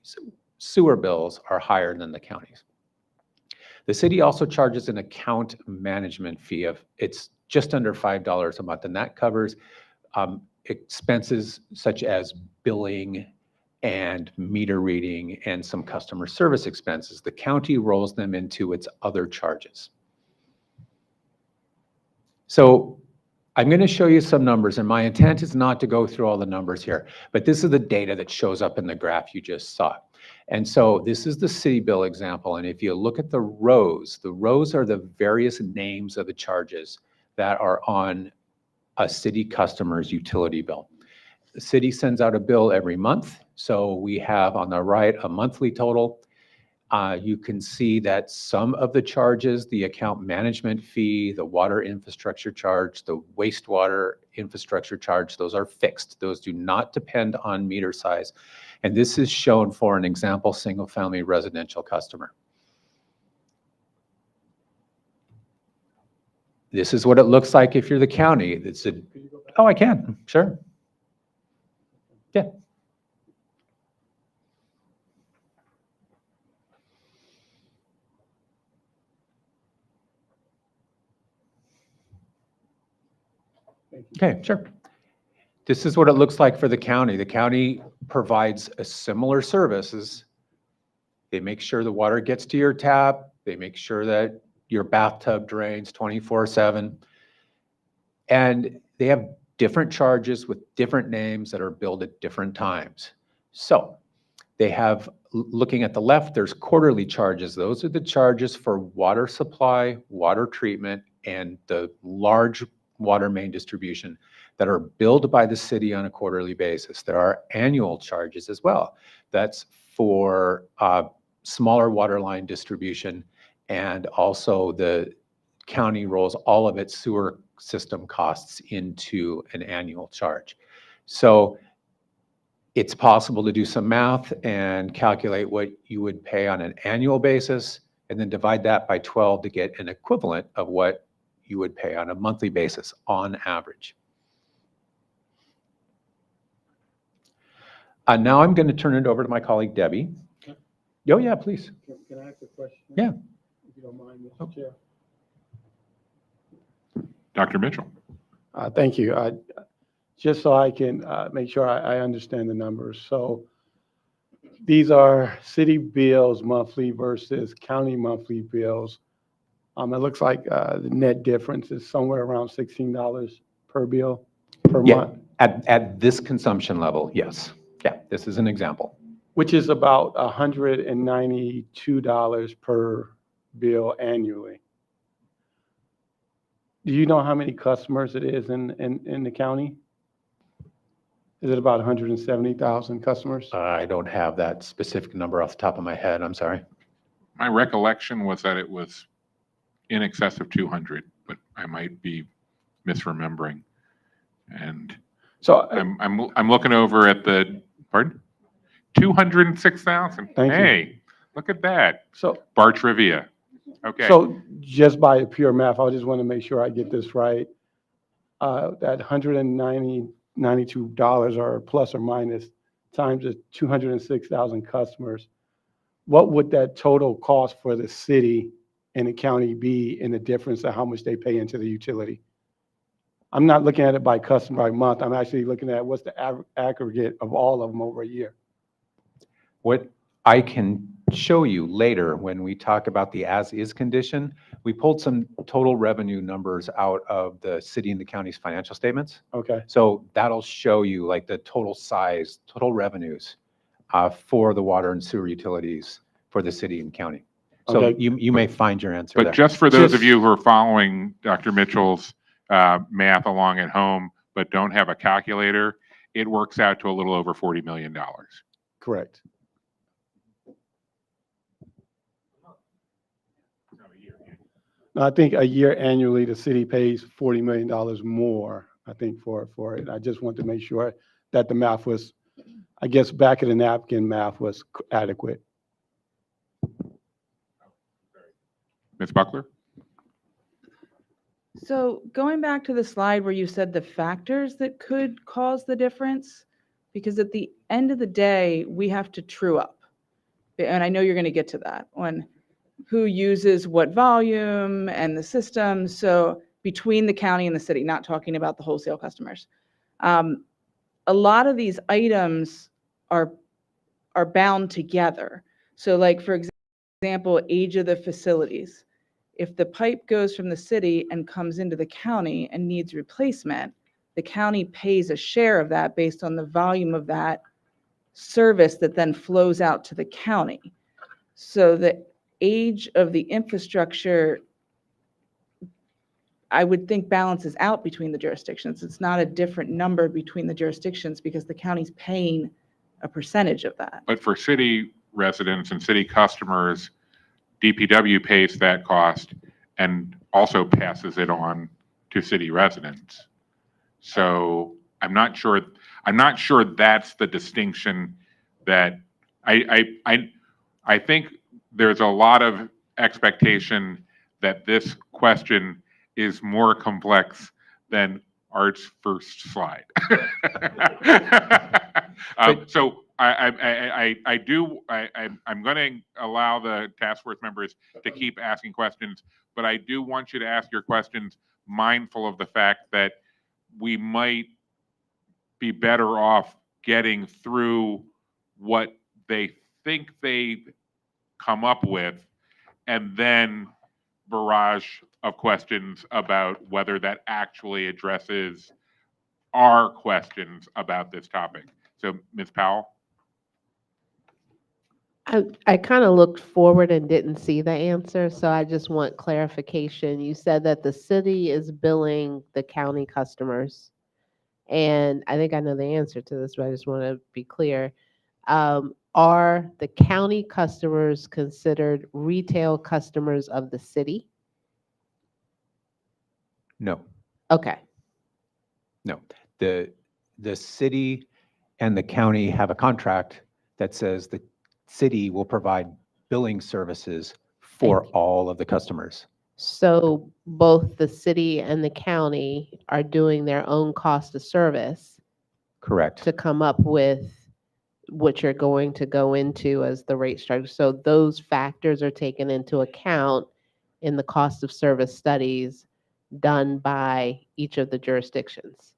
sewer bills are higher than the county's. The city also charges an account management fee it's just under $5 a month, and that covers expenses such as billing and meter reading and some customer service expenses. The county rolls them into its other charges. So I'm going to show you some numbers, and my intent is not to go through all the numbers here, but this is the data that shows up in the graph you just saw. And so this is the city bill example, and if you look at the rows are the various names of the charges that are on a city customer's utility bill. The city sends out a bill every month, so we have on the right a monthly total. You can see that some of the charges, the account management fee, the water infrastructure charge, the wastewater infrastructure charge, those are fixed. Those do not depend on meter size. And this is shown for an example single-family residential customer. This is what it looks like if you're the county. It's a, oh, I can, sure. Yeah. Okay, sure. This is what it looks like for the county. The county provides a similar services. They make sure the water gets to your tap. They make sure that your bathtub drains 24/7. And they have different charges with different names that are billed at different times. So they have, looking at the left, there's quarterly charges. Those are the charges for water supply, water treatment, and the large water main distribution that are billed by the city on a quarterly basis. There are annual charges as well. That's for smaller water line distribution, and also the county rolls all of its sewer system costs into an annual charge. So it's possible to do some math and calculate what you would pay on an annual basis, and then divide that by 12 to get an equivalent of what you would pay on a monthly basis on average. Now I'm going to turn it over to my colleague, Debbie. Oh, yeah, please. Can I ask a question? Yeah. If you don't mind, Mr. Chair. Dr. Mitchell. Thank you. Just so I can make sure I understand the numbers. So these are city bills monthly versus county monthly bills. It looks like the net difference is somewhere around $16 per bill per month. At this consumption level, yes. Yeah, this is an example. Which is about $192 per bill annually. Do you know how many customers it is in the county? Is it about 170,000 customers? I don't have that specific number off the top of my head. I'm sorry. My recollection was that it was in excess of 200, but I might be misremembering. And So I'm looking over at the, pardon? 206,000. Thank you. Hey, look at that. So Bar trivia. Okay. So just by pure math, I just want to make sure I get this right. That $192 or plus or minus times the 206,000 customers, what would that total cost for the city and the county be in the difference of how much they pay into the utility? I'm not looking at it by customer by month. I'm actually looking at what's the aggregate of all of them over a year. What I can show you later when we talk about the as-is condition, we pulled some total revenue numbers out of the city and the county's financial statements. Okay. So that'll show you like the total size, total revenues for the water and sewer utilities for the city and county. So Okay. you may find your answer But there. just for those of you who are following Dr. Mitchell's math along at home, but don't have a calculator, it works out to a little over $40 million. Correct. I think a year annually, the city pays $40 million more, I think, for it. I just want to make sure that the math was, I guess, back of the napkin math was adequate. Ms. Buckler? So going back to the slide where you said the factors that could cause the difference, because at the end of the day, we have to true up. And I know you're going to get to that on who uses what volume and the system. So between the county and the city, not talking about the wholesale customers. A lot of these items are are bound together. So like, for example, age of the facilities. If the pipe goes from the city and comes into the county and needs replacement, the county pays a share of that based on the volume of that service that then flows out to the county. So the age of the infrastructure, I would think, balances out between the jurisdictions. It's not a different number between the jurisdictions because the county's paying a percentage of that. But for city residents and city customers, DPW pays that cost and also passes it on to city residents. So I'm not sure that's the distinction that I think there's a lot of expectation that this question is more complex than Art's first slide. So I'm going to allow the task force members to keep asking questions, but I do want you to ask your questions mindful of the fact that we might be better off getting through what they think they've come up with and then barrage of questions about whether that actually addresses our questions about this topic. So, Ms. Powell? I kind of looked forward and didn't see the answer, so I just want clarification. You said that the city is billing the county customers, and I think I know the answer to this, but I just want to be clear. Are the county customers considered retail customers of the city? No, Okay. no. The city and the county have a contract that says the city will provide billing services for Thank you. all of the customers. So both the city and the county are doing their own cost of service Correct. to come up with what you're going to go into as the rate structure. So those factors are taken into account in the cost of service studies done by each of the jurisdictions.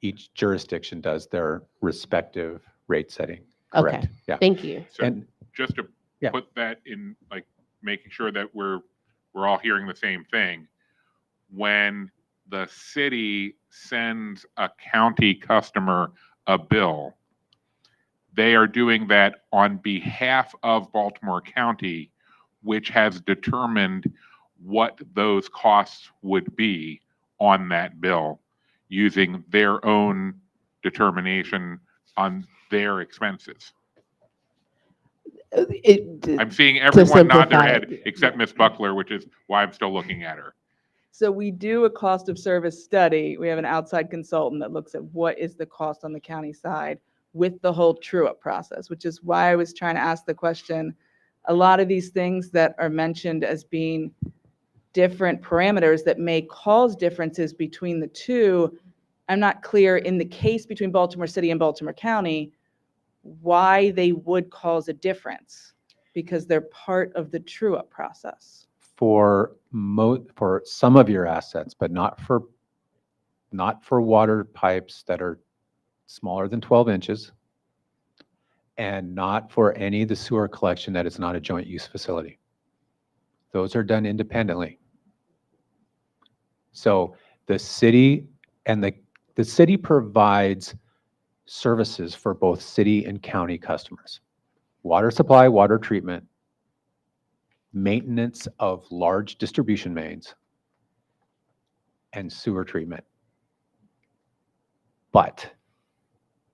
Each jurisdiction does their respective rate setting. Okay. Correct. Yeah. Thank you. So And just to yeah. put that in, like, making sure that we're all hearing the same thing. When the city sends a county customer a bill, they are doing that on behalf of Baltimore County, which has determined what those costs would be on that bill using their own determination on their expenses. I'm seeing everyone nod their simplify head it, except Ms. Buckler, which is why I'm still looking at her. So we do a cost of service study. We have an outside consultant that looks at what is the cost on the county side with the whole true-up process, which is why I was trying to ask the question. A lot of these things that are mentioned as being different parameters that may cause differences between the two, I'm not clear in the case between Baltimore City and Baltimore County why they would cause a difference, because they're part of the true-up process. for some of your assets, but not for water pipes that are smaller than 12 inches, and not for any of the sewer collection that is not a joint use facility. Those are done independently. So the city and the city provides services for both city and county customers. Water supply, water treatment, maintenance of large distribution mains, and sewer treatment. But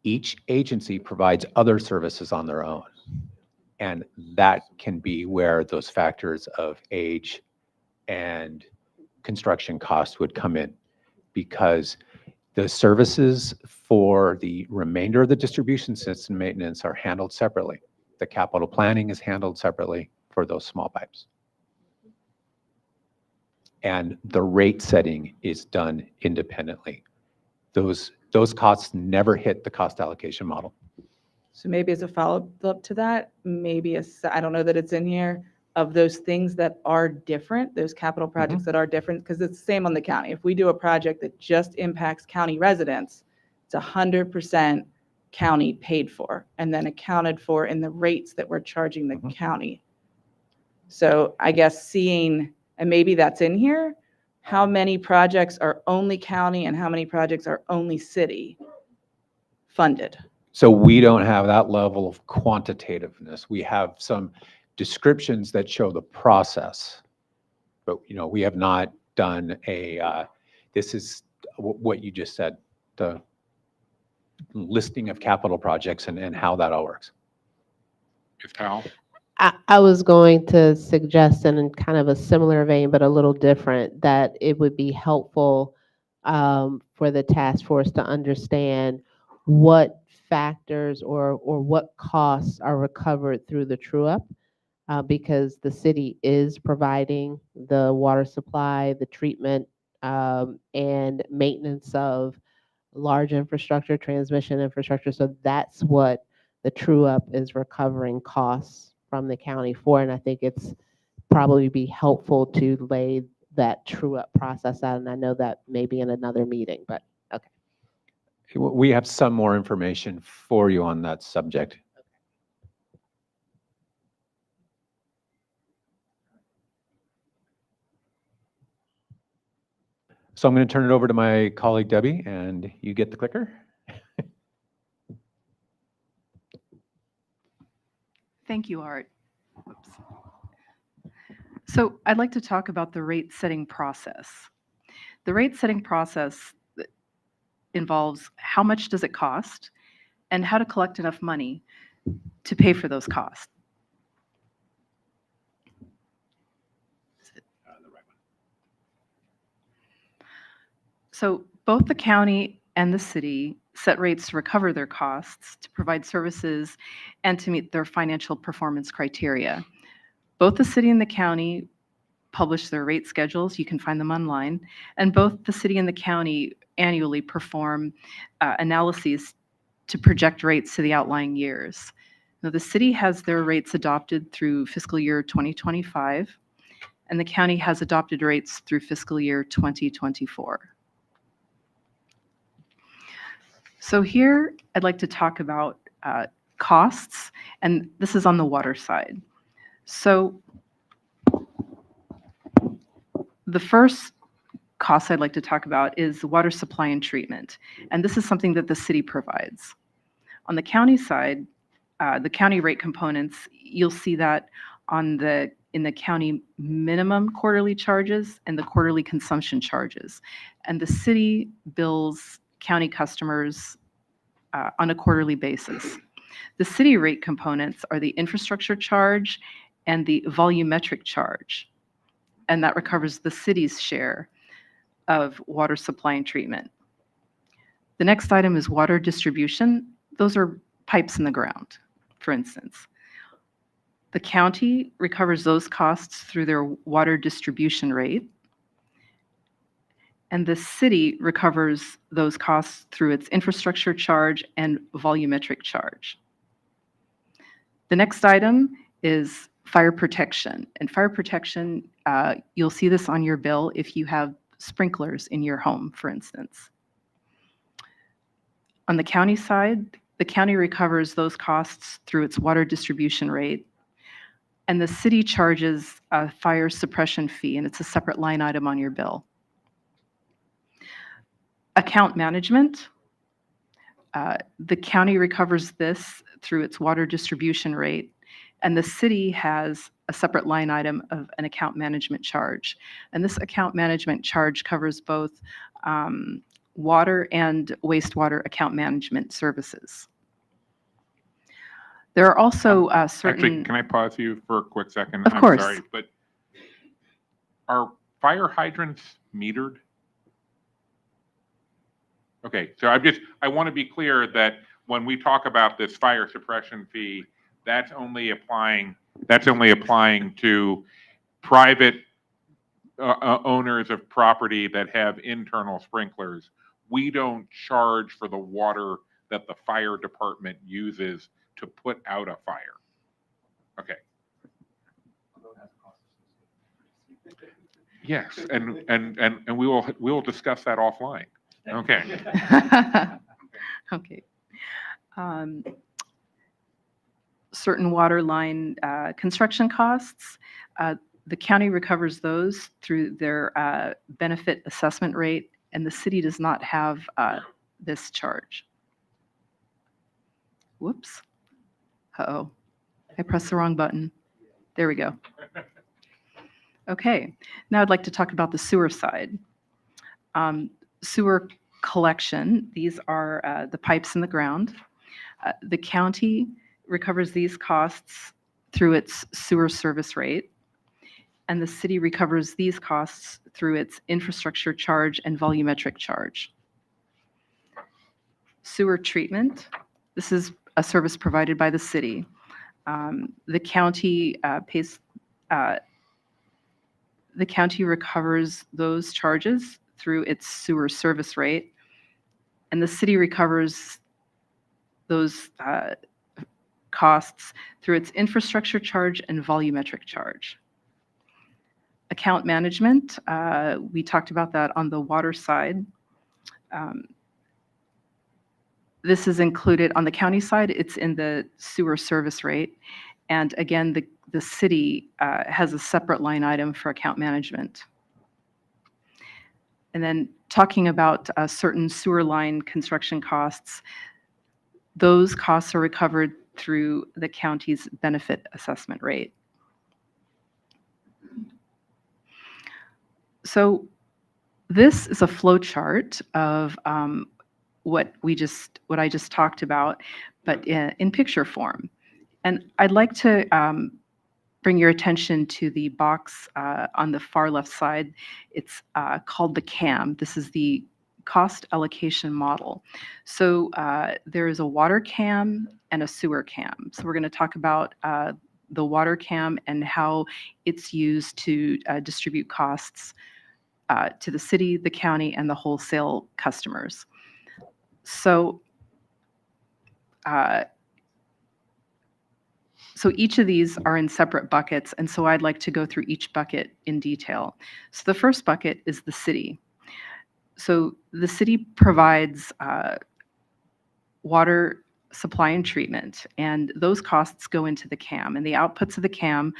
each agency provides other services on their own. And that can be where those factors of age and construction cost would come in, because the services for the remainder of the distribution system maintenance are handled separately. The capital planning is handled separately for those small pipes. And the rate setting is done independently. Those costs never hit the cost allocation model. So maybe as a follow-up to that, maybe I don't know that it's in here, of those things that are different, those capital projects that are different, because it's the same on the county. If we do a project that just impacts county residents, it's 100% county paid for and then accounted for in the rates that we're charging the county. So I guess seeing, and maybe that's in here, how many projects are only county and how many projects are only city funded? So we don't have that level of quantitativeness. We have some descriptions that show the process, but we have not done this is what you just said, the listing of capital projects and how that all works. Ms. Powell? I was going to suggest in kind of a similar vein, but a little different, that it would be helpful for the task force to understand what factors or what costs are recovered through the true-up, because the city is providing the water supply, the treatment, and maintenance of large infrastructure, transmission infrastructure. So that's what the true-up is recovering costs from the county for. And I think it's probably be helpful to lay that true-up process out. And I know that may be in another meeting, but okay. We have some more information for you on that subject. So I'm going to turn it over to my colleague Debbie, and you get the clicker. Thank you, Art. Oops. So I'd like to talk about the rate setting process. The rate setting process involves how much does it cost and how to collect enough money to pay for those costs. So both the county and the city set rates to recover their costs, to provide services, and to meet their financial performance criteria. Both the city and the county publish their rate schedules. You can find them online. And both the city and the county annually perform analyses to project rates to the outlying years. Now, the city has their rates adopted through fiscal year 2025, and the county has adopted rates through fiscal year 2024. So here, I'd like to talk about costs, and this is on the water side. So the first cost I'd like to talk about is water supply and treatment, and this is something that the city provides. On the county side, the county rate components, you'll see that in the county minimum quarterly charges and the quarterly consumption charges, and the city bills county customers on a quarterly basis. The city rate components are the infrastructure charge and the volumetric charge, and that recovers the city's share of water supply and treatment. The next item is water distribution. Those are pipes in the ground, for instance. The county recovers those costs through their water distribution rate, and the city recovers those costs through its infrastructure charge and volumetric charge. The next item is fire protection. And fire protection, you'll see this on your bill if you have sprinklers in your home, for instance. On the county side, the county recovers those costs through its water distribution rate, and the city charges a fire suppression fee, and it's a separate line item on your bill. Account management, the county recovers this through its water distribution rate, and the city has a separate line item of an account management charge. And this account management charge covers both water and wastewater account management services. There are also certain... Actually, can I pause you for a quick second? Of course. I'm sorry, but are fire hydrants metered? Okay, so I want to be clear that when we talk about this fire suppression fee, that's only applying to private owners of property that have internal sprinklers. We don't charge for the water that the fire department uses to put out a fire. Okay. Yes, and we will discuss that offline. Okay. Okay. Um, Certain water line construction costs, the county recovers those through their benefit assessment rate, and the city does not have this charge. Whoops. Uh-oh. I pressed the wrong button. There we go. Okay, now I'd like to talk about the sewer side. Sewer collection, these are the pipes in the ground. The county recovers these costs through its sewer service rate, and the city recovers these costs through its infrastructure charge and volumetric charge. Sewer treatment, this is a service provided by the city. The county the county recovers those charges through its sewer service rate, and the city recovers those costs through its infrastructure charge and volumetric charge. Account management, we talked about that on the water side. This is included on the county side, it's in the sewer service rate. And again, the city has a separate line item for account management. And then talking about certain sewer line construction costs, those costs are recovered through the county's benefit assessment rate. So this is a flow chart of what I just talked about, but in picture form. And I'd like to bring your attention to the box on the far left side. It's called the CAM. This is the cost allocation model. So there is a water CAM and a sewer CAM. So we're going to talk about the water CAM and how it's used to distribute costs to the city, the county, and the wholesale customers. So so each of these are in separate buckets, and so I'd like to go through each bucket in detail. So the first bucket is the city. So the city provides water supply and treatment, and those costs go into the CAM, and the outputs of the CAM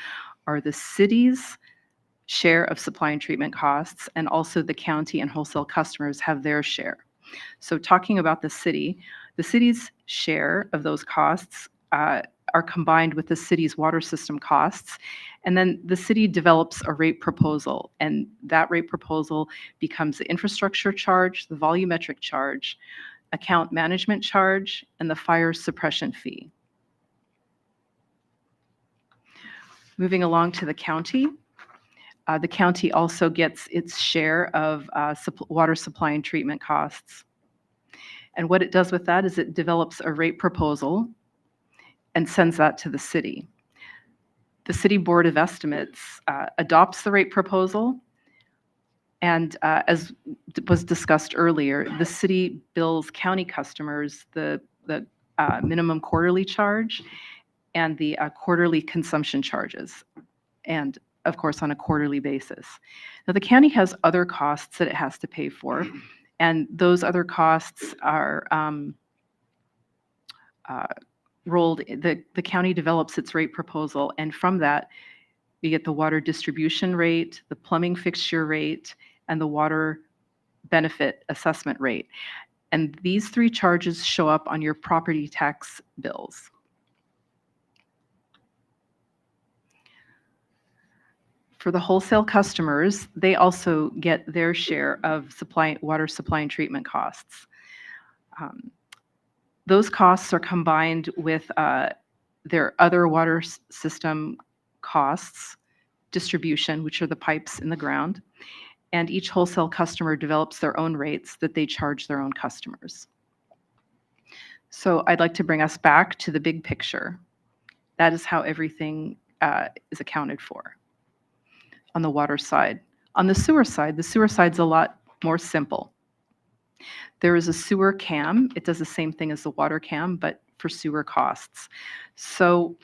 are the city's share of supply and treatment costs, and also the county and wholesale customers have their share. So talking about the city's share of those costs are combined with the city's water system costs, and then the city develops a rate proposal, and that rate proposal becomes the infrastructure charge, the volumetric charge, account management charge, and the fire suppression fee. Moving along to the county. The county also gets its share of water supply and treatment costs. And what it does with that is it develops a rate proposal and sends that to the city. The City Board of Estimates adopts the rate proposal, and as was discussed earlier, the city bills county customers the minimum quarterly charge and the quarterly consumption charges, and of course on a quarterly basis. Now the county has other costs that it has to pay for, and those other costs are the county develops its rate proposal, and from that you get the water distribution rate, the plumbing fixture rate, and the water benefit assessment rate. And these three charges show up on your property tax bills. For the wholesale customers, they also get their share of water supply and treatment costs. Those costs are combined with their other water system costs, distribution, which are the pipes in the ground, and each wholesale customer develops their own rates that they charge their own customers. So I'd like to bring us back to the big picture. That is how everything is accounted for on the water side. On the sewer side's a lot more simple. There is a sewer CAM. It does the same thing as the water CAM, but for sewer costs. So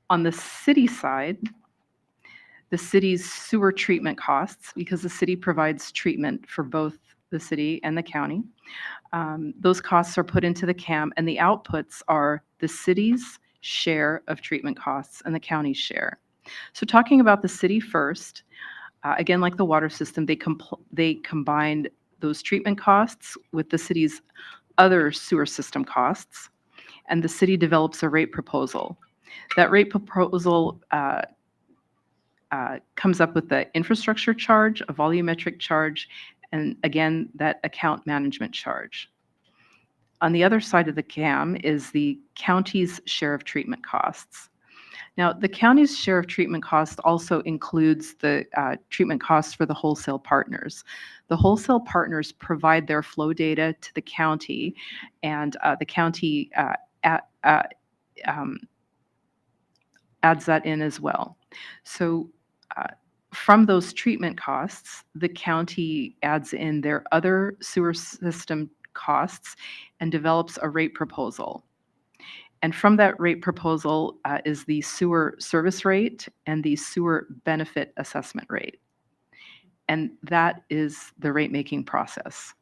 on the city side, the city's sewer treatment costs, because the city provides treatment for both the city and the county. Those costs are put into the CAM, and the outputs are the city's share of treatment costs and the county's share. So talking about the city first, again, like the water system, they combined those treatment costs with the city's other sewer system costs, and the city develops a rate proposal. That rate proposal comes up with the infrastructure charge, a volumetric charge, and again, that account management charge. On the other side of the CAM is the county's share of treatment costs. Now, the county's share of treatment costs also includes the treatment costs for the wholesale partners. The wholesale partners provide their flow data to the county, and the county adds that in as well. So from those treatment costs, the county adds in their other sewer system costs and develops a rate proposal. And from that rate proposal is the sewer service rate and the sewer benefit assessment rate. And that is the rate-making process.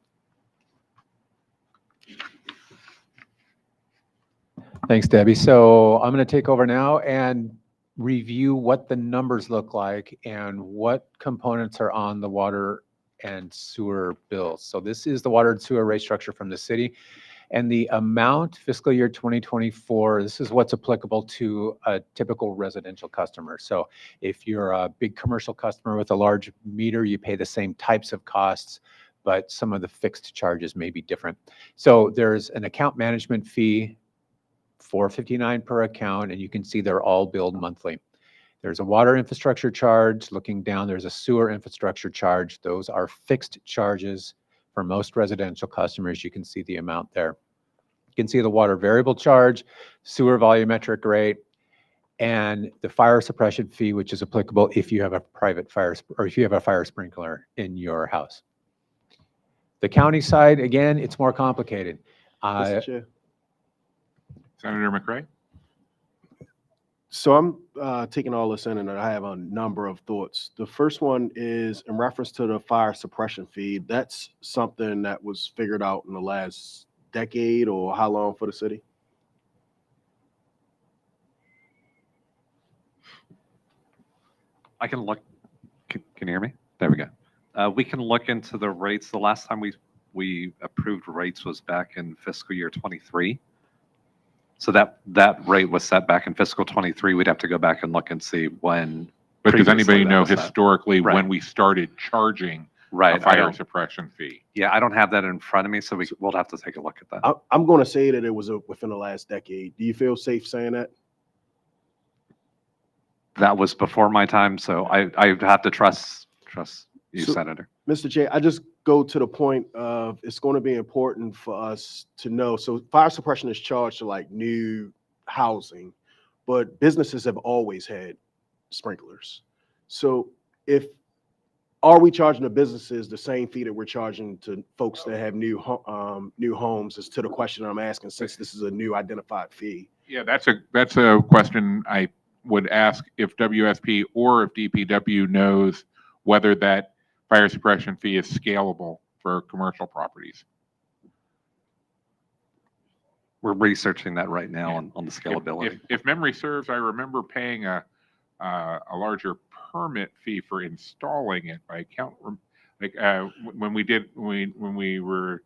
Thanks, Debbie. So I'm going to take over now and review what the numbers look like and what components are on the water and sewer bills. So this is the water and sewer rate structure from the city. And the amount fiscal year 2024, this is what's applicable to a typical residential customer. So if you're a big commercial customer with a large meter, you pay the same types of costs, but some of the fixed charges may be different. So there's an account management fee, $4.59 per account, and you can see they're all billed monthly. There's a water infrastructure charge. Looking down, there's a sewer infrastructure charge. Those are fixed charges for most residential customers. You can see the amount there. You can see the water variable charge, sewer volumetric rate, and the fire suppression fee, which is applicable if you have a private fire or if you have a fire sprinkler in your house. The county side, again, it's more complicated. Mr. Chair. Senator McRae? So I'm taking all this in, and I have a number of thoughts. The first one is in reference to the fire suppression fee. That's something that was figured out in the last decade, or how long for the city? I can look. Can you hear me? There we go. We can look into the rates. The last time we approved rates was back in fiscal year 23. So that rate was set back in fiscal 23. We'd have to go back and look and see when. But does anybody know that was set. historically Right. when we started charging a Right. I fire don't- suppression fee? Yeah, I don't have that in front of me, so we'll have to take a look at that. I'm going to say that it was within the last decade. Do you feel safe saying that? That was before my time, so I have to trust you, So- Senator. Mr. Chair, I just go to the point of it's going to be important for us to know. So fire suppression is charged to like new housing, but businesses have always had sprinklers. So are we charging the businesses the same fee that we're charging to folks that have new homes? Is to the question I'm asking, since this is a new identified fee. Yeah, that's a question I would ask if WSP or if DPW knows whether that fire suppression fee is scalable for commercial properties. We're researching that right now on the scalability. If memory serves, I remember paying a larger permit fee for installing it. I count like when we were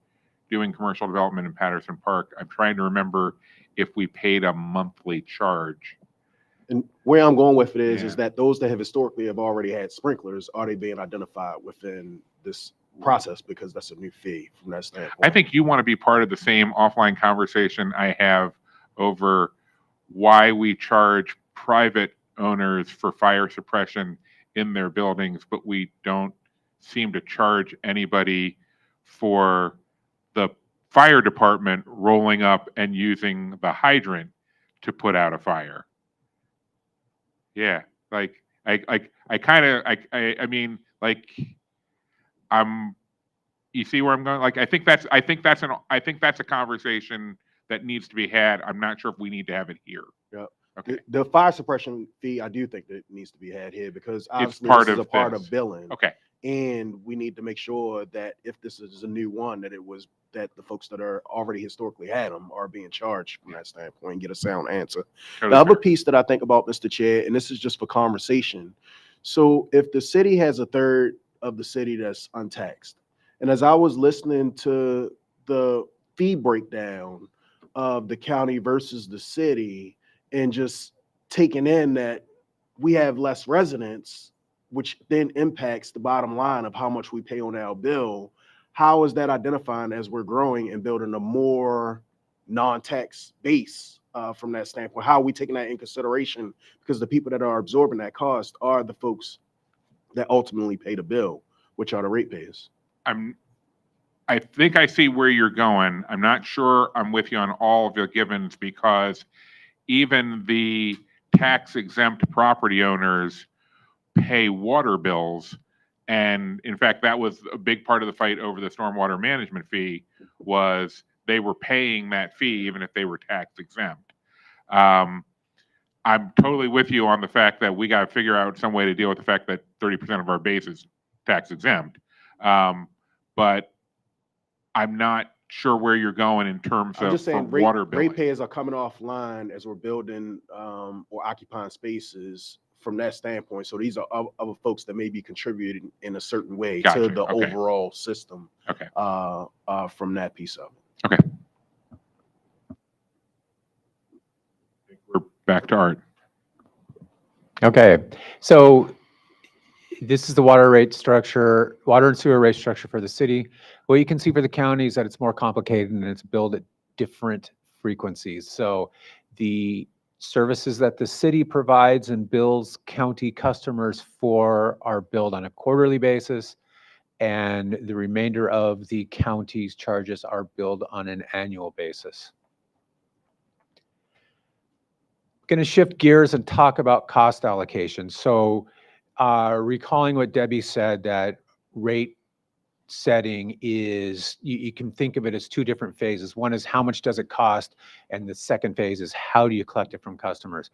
doing commercial development in Patterson Park. I'm trying to remember if we paid a monthly charge. And where I'm going with it is Yeah. that those that have historically have already had sprinklers, are they being identified within this process, because that's a new fee from that standpoint? I think you want to be part of the same offline conversation I have over why we charge private owners for fire suppression in their buildings, but we don't seem to charge anybody for the fire department rolling up and using the hydrant to put out a fire. Yeah, like I mean, like you see where I'm going? Like I think that's a conversation that needs to be had. I'm not sure if we need to have it here. Yeah. Okay. The fire suppression fee, I do think that it needs to be had here, because obviously part this is of a part this. of billing. Okay. and we need to make sure that if this is a new one, that the folks that are already historically had them are being charged from that standpoint and get a sound answer. Totally The other fair. piece that I think about, Mr. Chair, and this is just for conversation. So if the city has a third of the city that's untaxed, and as I was listening to the fee breakdown of the county versus the city, and just taking in that we have less residents, which then impacts the bottom line of how much we pay on our bill. How is that identifying as we're growing and building a more non-tax base from that standpoint? How are we taking that in consideration? Because the people that are absorbing that cost are the folks that ultimately pay the bill, which are the ratepayers. I think I see where you're going. I'm not sure I'm with you on all of your givens, because even the tax exempt property owners pay water bills. And in fact, that was a big part of the fight over the stormwater management fee, was they were paying that fee even if they were tax exempt. I'm totally with you on the fact that we got to figure out some way to deal with the fact that 30% of our base is tax exempt. But I'm not sure where you're going in terms I'm of just saying water billing. ratepayers are coming offline as we're building or occupying spaces from that standpoint. So these are other folks that may be contributing in a certain way Gotcha. to the Okay. overall system Okay. From that piece of it. Okay. We're back to Art. Okay, so this is the water rate structure, water and sewer rate structure for the city. What you can see for the county is that it's more complicated and it's billed at different frequencies. So the services that the city provides and bills county customers for are billed on a quarterly basis, and the remainder of the county's charges are billed on an annual basis. Going to shift gears and talk about cost allocation. So recalling what Debbie said, that rate setting is, you can think of it as two different phases. One is how much does it cost? And the second phase is how do you collect it from customers?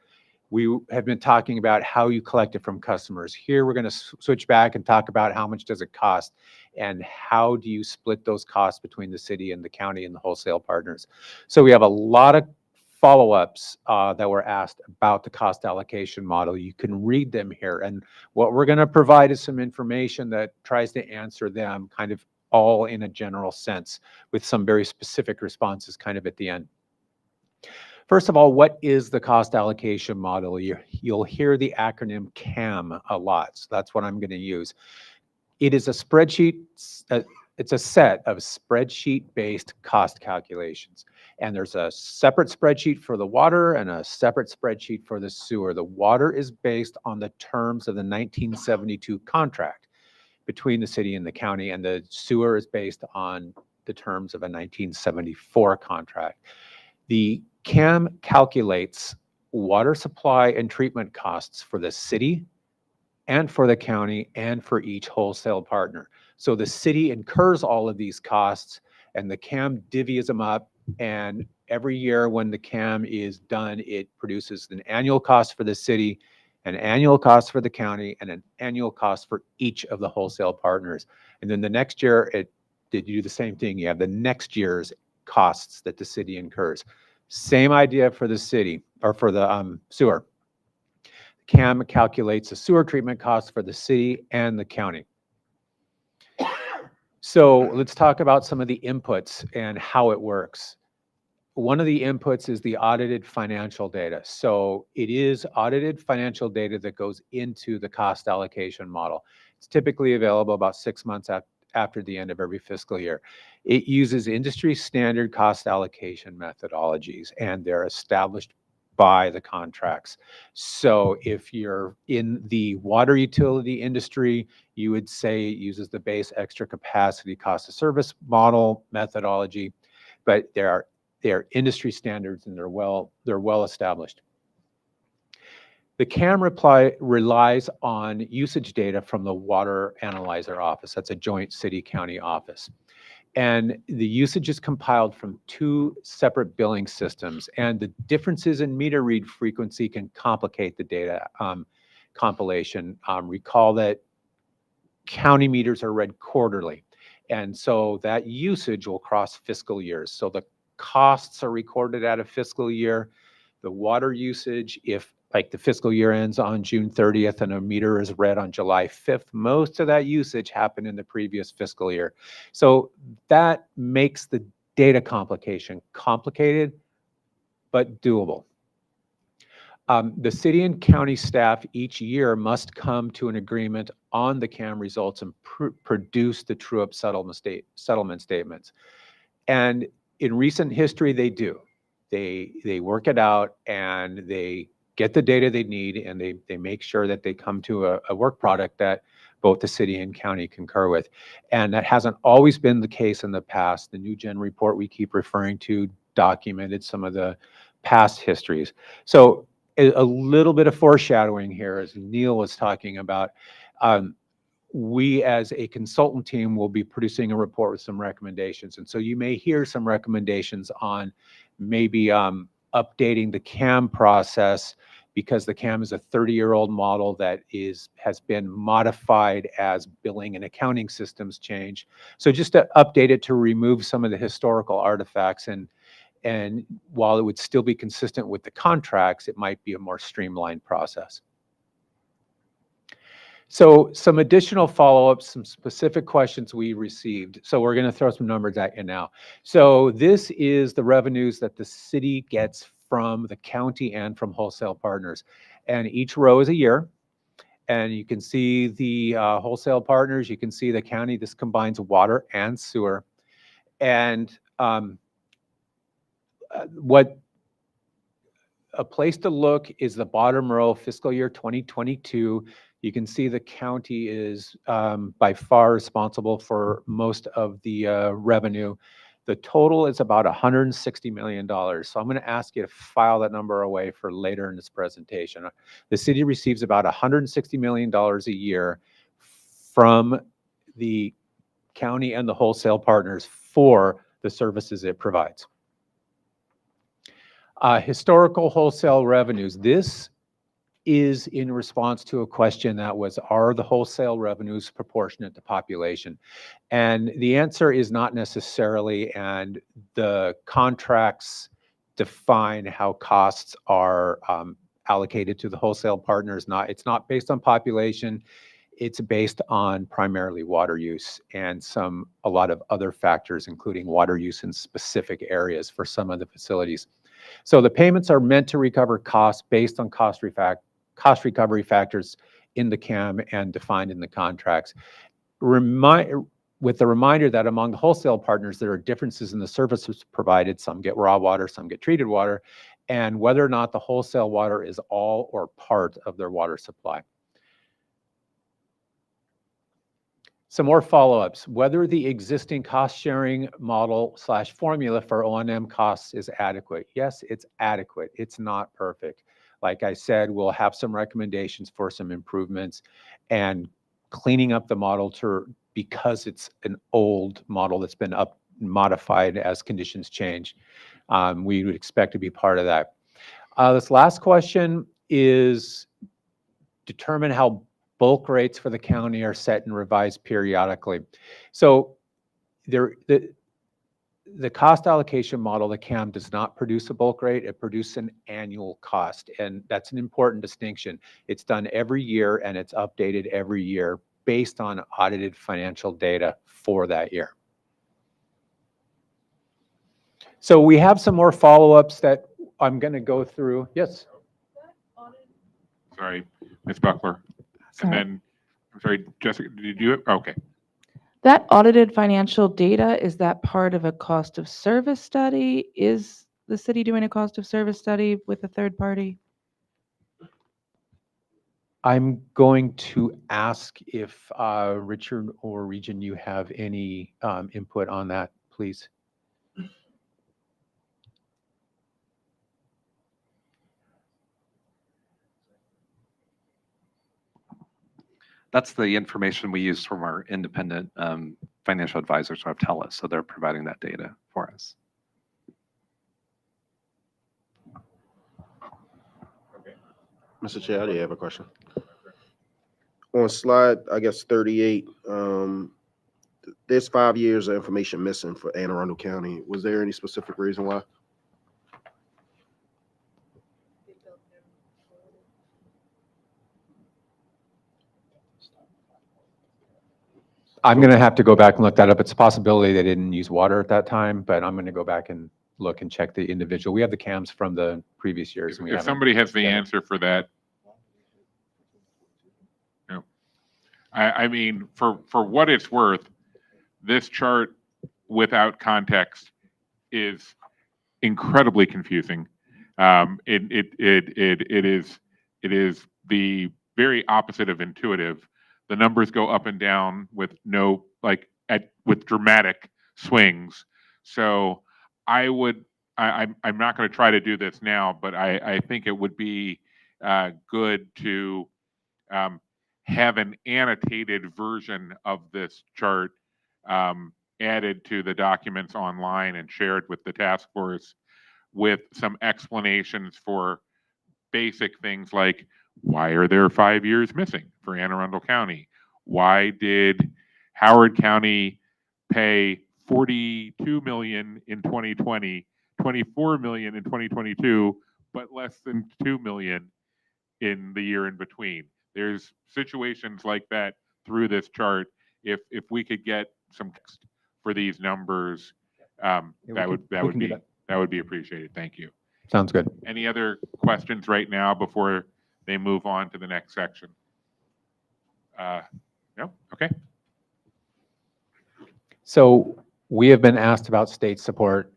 We have been talking about how you collect it from customers. Here, we're going to switch back and talk about how much does it cost and how do you split those costs between the city and the county and the wholesale partners. So we have a lot of follow-ups that were asked about the cost allocation model. You can read them here. And what we're going to provide is some information that tries to answer them kind of all in a general sense with some very specific responses kind of at the end. First of all, what is the cost allocation model? You'll hear the acronym CAM a lot, so that's what I'm going to use. It is a spreadsheet, it's a set of spreadsheet-based cost calculations. And there's a separate spreadsheet for the water and a separate spreadsheet for the sewer. The water is based on the terms of the 1972 contract between the city and the county, and the sewer is based on the terms of a 1974 contract. The CAM calculates water supply and treatment costs for the city and for the county and for each wholesale partner. So the city incurs all of these costs and the CAM divvies them up, and every year when the CAM is done, it produces an annual cost for the city, an annual cost for the county, and an annual cost for each of the wholesale partners. And then the next year, you do the same thing. You have the next year's costs that the city incurs. Same idea for the city, or for the sewer. CAM calculates the sewer treatment costs for the city and the county. So let's talk about some of the inputs and how it works. One of the inputs is the audited financial data. So it is audited financial data that goes into the cost allocation model. It's typically available about 6 months after the end of every fiscal year. It uses industry standard cost allocation methodologies, and they're established by the contracts. So if you're in the water utility industry, you would say it uses the base extra capacity cost of service model methodology, but they're industry standards and they're well established. The CAM relies on usage data from the Water Analyzer Office. That's a joint city-county office. And the usage is compiled from 2 separate billing systems. And the differences in meter read frequency can complicate the data compilation. Recall that county meters are read quarterly. And so that usage will cross fiscal years. So the costs are recorded at a fiscal year. The water usage, if like the fiscal year ends on June 30th and a meter is read on July 5th, most of that usage happened in the previous fiscal year. So that makes the data complication complicated, but doable. The city and county staff each year must come to an agreement on the CAM results and produce the true-up settlement statements. And in recent history, they do. They work it out and they get the data they need, and they make sure that they come to a work product that both the city and county concur with. And that hasn't always been the case in the past. The New Gen report we keep referring to documented some of the past histories. So a little bit of foreshadowing here, as Neil was talking about. We as a consultant team will be producing a report with some recommendations. And so you may hear some recommendations on maybe updating the CAM process, because the CAM is a 30-year-old model that has been modified as billing and accounting systems change. So just to update it to remove some of the historical artifacts, and while it would still be consistent with the contracts, it might be a more streamlined process. So some additional follow-ups, some specific questions we received. So we're going to throw some numbers at you now. So this is the revenues that the city gets from the county and from wholesale partners. And each row is a year. And you can see the wholesale partners, you can see the county. This combines water and sewer. And what a place to look is the bottom row, fiscal year 2022. You can see the county is by far responsible for most of the revenue. The total is about $160 million. So I'm going to ask you to file that number away for later in this presentation. The city receives about $160 million a year from the county and the wholesale partners for the services it provides. Historical wholesale revenues. This is in response to a question that was, are the wholesale revenues proportionate to population? And the answer is not necessarily, and the contracts define how costs are allocated to the wholesale partners. It's not based on population. It's based on primarily water use and a lot of other factors, including water use in specific areas for some of the facilities. So the payments are meant to recover costs based on cost recovery factors in the CAM and defined in the contracts. With the reminder that among the wholesale partners, there are differences in the services provided. Some get raw water, some get treated water, and whether or not the wholesale water is all or part of their water supply. Some more follow-ups. Whether the existing cost-sharing model/formula for O&M costs is adequate. Yes, it's adequate. It's not perfect. Like I said, we'll have some recommendations for some improvements and cleaning up the model because it's an old model that's been modified as conditions change. We would expect to be part of that. This last question is determine how bulk rates for the county are set and revised periodically. So the cost allocation model, the CAM, does not produce a bulk rate. It produces an annual cost, and that's an important distinction. It's done every year, and it's updated every year based on audited financial data for that year. So we have some more follow-ups that I'm going to go through. Yes? Sorry, Ms. Buckler. And then, I'm sorry, Jessica, did you do it? Okay. That audited financial data, is that part of a cost of service study? Is the city doing a cost of service study with a third party? I'm going to ask if Richard or Region, you have any input on that, please. That's the information we use from our independent financial advisors who have TELUS, so they're providing that data for us. Mr. Chair, I do have a question. On slide, I guess 38, there's 5 years of information missing for Anne Arundel County. Was there any specific reason why? I'm going to have to go back and look that up. It's a possibility they didn't use water at that time, but I'm going to go back and look and check the individual. We have the cams from the previous years. and we If haven't- somebody has the Yeah. answer for that. No. I mean, for what it's worth, this chart without context is incredibly confusing. It is the very opposite of intuitive. The numbers go up and down with with dramatic swings. So I'm not going to try to do this now, but I think it would be good to have an annotated version of this chart added to the documents online and shared with the task force with some explanations for basic things like, why are there 5 years missing for Anne Arundel County? Why did Howard County pay $42 million in 2020, $24 million in 2022, but less than $2 million in the year in between? There's situations like that through this chart. If we could get some text for these numbers, that would be appreciated. Thank you. Sounds good. Any other questions right now before they move on to the next section? No? Okay. So we have been asked about state support,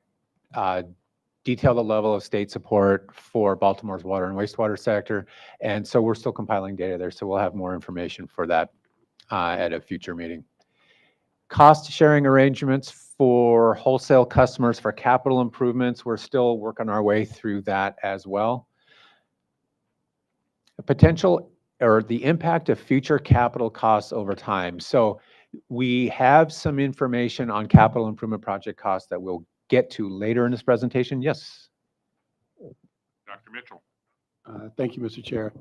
detail the level of state support for Baltimore's water and wastewater sector. And so we're still compiling data there. So we'll have more information for that at a future meeting. Cost sharing arrangements for wholesale customers for capital improvements. We're still working our way through that as well. The potential or the impact of future capital costs over time. So we have some information on capital improvement project costs that we'll get to later in this presentation. Yes. Dr. Mitchell. Thank you, Mr. Chair.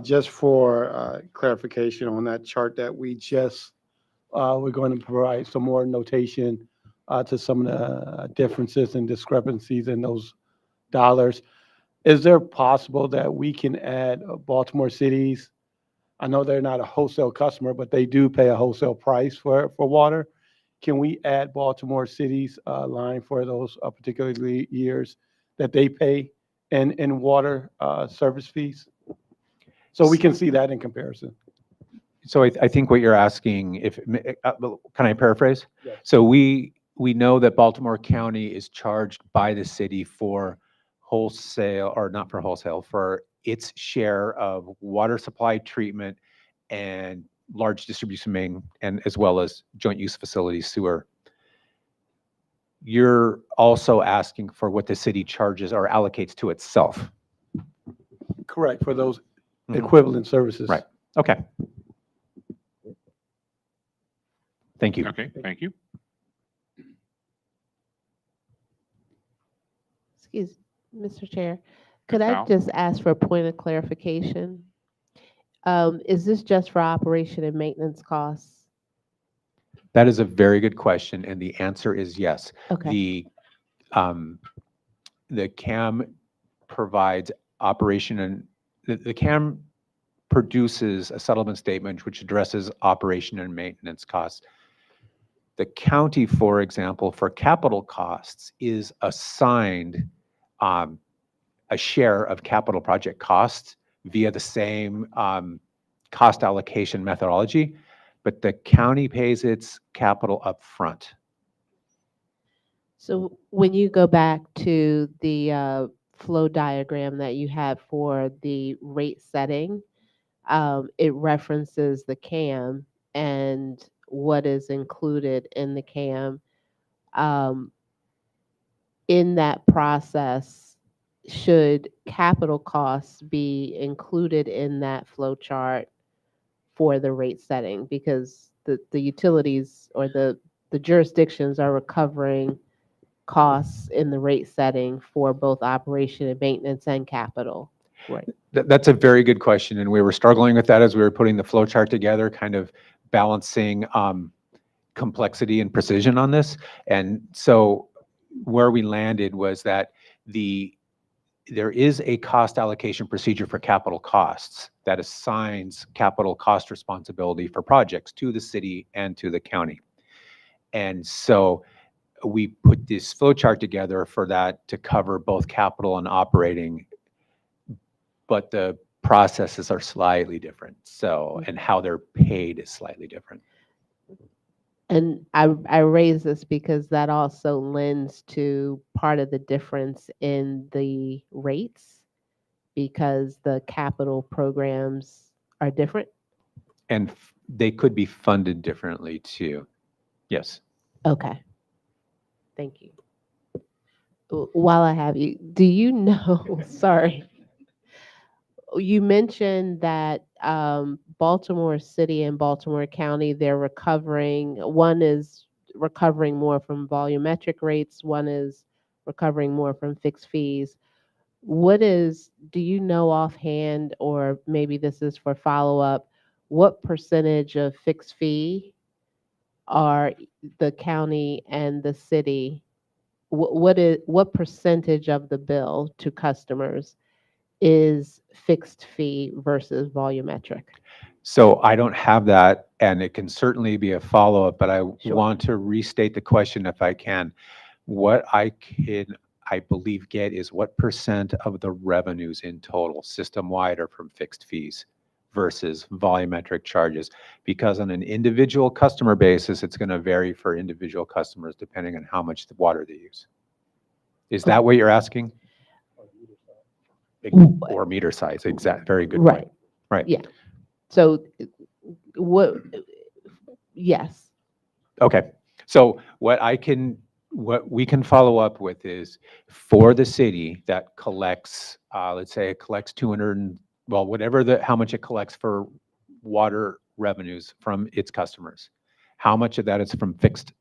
Just for clarification on that chart that we just, we're going to provide some more notation to some of the differences and discrepancies in those dollars. Is there possible that we can add Baltimore City's? I know they're not a wholesale customer, but they do pay a wholesale price for water. Can we add Baltimore City's line for those particularly years that they pay in water service fees? So we can see that in comparison. So I think what you're asking, can I paraphrase? Yes. So we know that Baltimore County is charged by the city for wholesale, or not for wholesale, for its share of water supply treatment and large distribution main, and as well as joint use facilities, sewer. You're also asking for what the city charges or allocates to itself. Correct, for those equivalent services. Right. Okay. Thank you. Okay, thank you. Excuse, Mr. Chair, could Ms. I Powell? just ask for a point of clarification? Is this just for operation and maintenance costs? That is a very good question, and the answer is yes. Okay. The CAM provides operation and the CAM produces a settlement statement which addresses operation and maintenance costs. The county, for example, for capital costs is assigned a share of capital project costs via the same cost allocation methodology, but the county pays its capital up front. So when you go back to the flow diagram that you have for the rate setting, it references the CAM and what is included in the CAM. In that process, should capital costs be included in that flow chart for the rate setting? Because the utilities or the jurisdictions are recovering costs in the rate setting for both operation and maintenance and capital. Right. That's a very good question, and we were struggling with that as we were putting the flow chart together, kind of balancing complexity and precision on this. And so where we landed was that there is a cost allocation procedure for capital costs that assigns capital cost responsibility for projects to the city and to the county. And so we put this flow chart together for that to cover both capital and operating, but the processes are slightly different. So, and how they're paid is slightly different. And I raise this because that also lends to part of the difference in the rates, because the capital programs are different. And they could be funded differently too. Yes. Okay. Thank you. While I have you, do you know, sorry, you mentioned that Baltimore City and Baltimore County, they're recovering, one is recovering more from volumetric rates, one is recovering more from fixed fees. Do you know offhand, or maybe this is for follow-up, what percentage of fixed fee are the county and the city? What percentage of the bill to customers is fixed fee versus volumetric? So I don't have that, and it can certainly be a follow-up, but I Sure. want to restate the question if I can. What I believe, get is what percent of the revenues in total system-wide are from fixed fees versus volumetric charges? Because on an individual customer basis, it's going to vary for individual customers depending on how much water they use. Is that what you're asking? Or meter size, exact, very good point. Right. Yeah. So yes. Okay. So what we can follow up with is, for the city that collects, let's say it collects 200, how much it collects for water revenues from its customers. How much of that is from fixed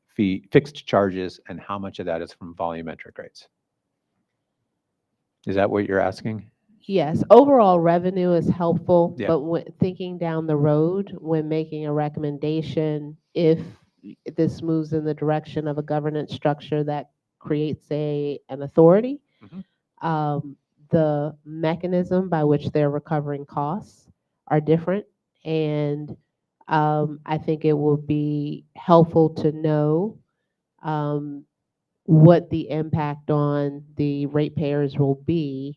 charges, and how much of that is from volumetric rates? Is that what you're asking? Yes, overall revenue is helpful, Yeah. but when thinking down the road, when making a recommendation, if this moves in the direction of a governance structure that creates an authority, the mechanism by which they're recovering costs are different. And I think it will be helpful to know what the impact on the ratepayers will be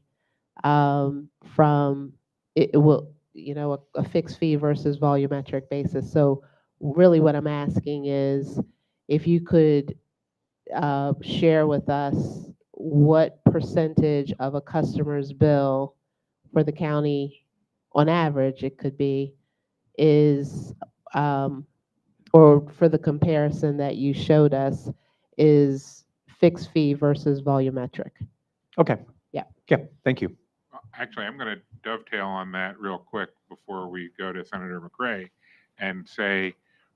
from it will, a fixed fee versus volumetric basis. So really what I'm asking is if you could share with us what percentage of a customer's bill for the county, on average, it could be, is, or for the comparison that you showed us, is fixed fee versus volumetric. Okay. Yeah. Yeah, thank you. Actually, I'm going to dovetail on that real quick before we go to Senator McRae and say,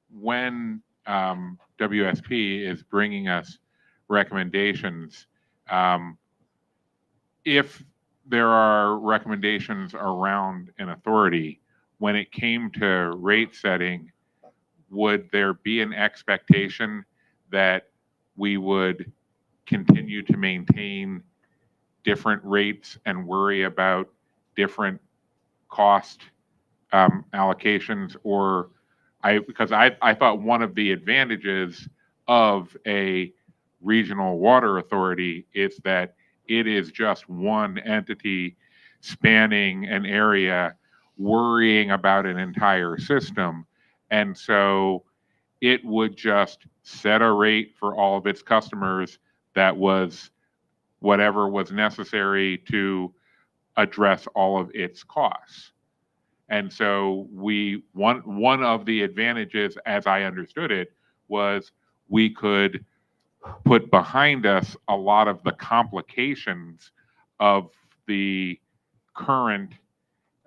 when WSP is bringing us recommendations, if there are recommendations around an authority, when it came to rate setting, would there be an expectation that we would continue to maintain different rates and worry about different cost allocations? Or because I thought one of the advantages of a regional water authority is that it is just one entity spanning an area, worrying about an entire system. And so it would just set a rate for all of its customers that was whatever was necessary to address all of its costs. And so one of the advantages, as I understood it, was we could put behind us a lot of the complications of the current,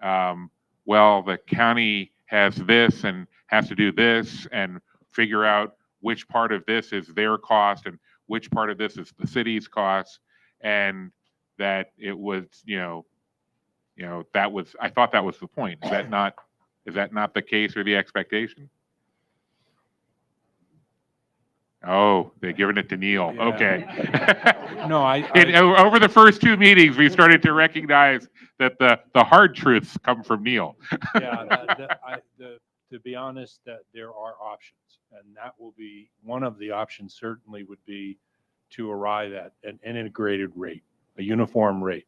the county has this and has to do this, and figure out which part of this is their cost and which part of this is the city's cost, and that it was, you know, I thought that was the point. Is that not the case or the expectation? Oh, they're giving it to Neil. Yeah. Okay. No, Over the first two meetings, we started to recognize that the hard truths come from Neil. yeah, to be honest, that there are options, and that will be one of the options. Certainly, would be to arrive at an integrated rate, a uniform rate,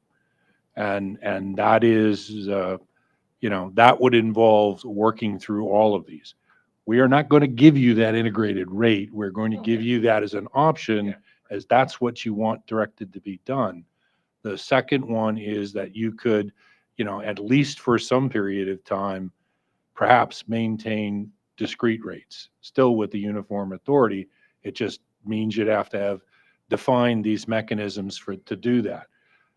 and that is, you know, that would involve working through all of these. We are not going to give you that integrated rate. We're going to give you that as an option, as that's what you want directed to be done. The second one is that you could, you know, at least for some period of time, perhaps maintain discrete rates, still with the uniform authority. It just means you'd have to have defined these mechanisms to do that.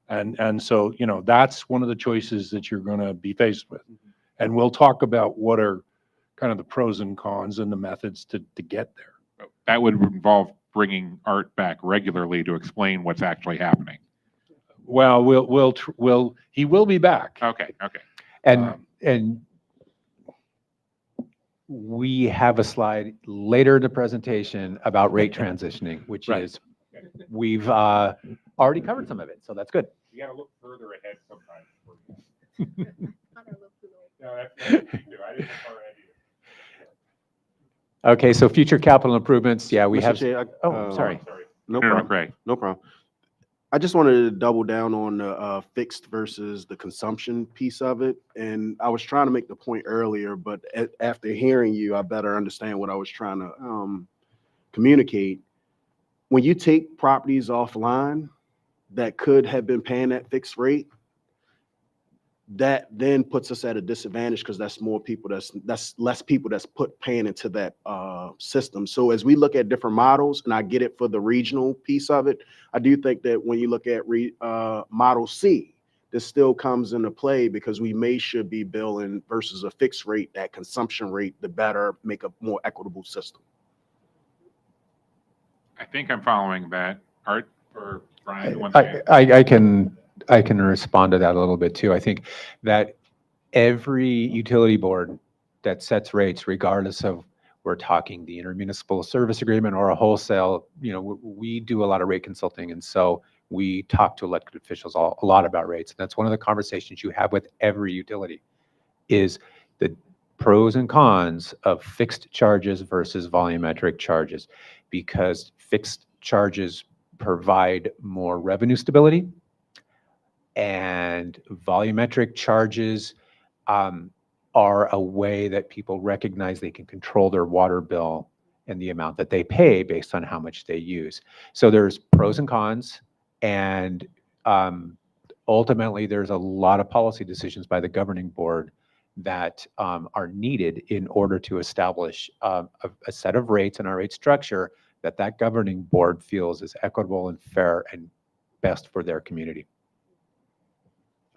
And so, you know, that's one of the choices that you're going to be faced with. And we'll talk about what are kind of the pros and cons and the methods to get there. That would involve bringing Art back regularly to explain what's actually happening. Well, he will be back. Okay. And we have a slide later in the presentation about rate transitioning, which Right. is, we've already covered some of it, so that's good. You got to look further ahead sometimes. No, that's what you do. I didn't look far ahead either. Okay, so future capital improvements, yeah, we Mr. have. Chair, Sorry. No No, problem. Craig. No problem. I just wanted to double down on the fixed versus the consumption piece of it. And I was trying to make the point earlier, but after hearing you, I better understand what I was trying to communicate. When you take properties offline that could have been paying that fixed rate, that then puts us at a disadvantage because that's more people, that's less people that's paying into that system. So as we look at different models, and I get it for the regional piece of it, I do think that when you look at model C, this still comes into play because we should be billing versus a fixed rate, that consumption rate, the better make a more equitable system. I think I'm following that. Art or Brian? I can respond to that a little bit too. I think that every utility board that sets rates, regardless of we're talking the intermunicipal service agreement or a wholesale, you know, we do a lot of rate consulting, and so we talk to elected officials a lot about rates. And that's one of the conversations you have with every utility, is the pros and cons of fixed charges versus volumetric charges, because fixed charges provide more revenue stability, and volumetric charges are a way that people recognize they can control their water bill and the amount that they pay based on how much they use. So there's pros and cons, and ultimately there's a lot of policy decisions by the governing board that are needed in order to establish a set of rates and our rate structure that governing board feels is equitable and fair and best for their community.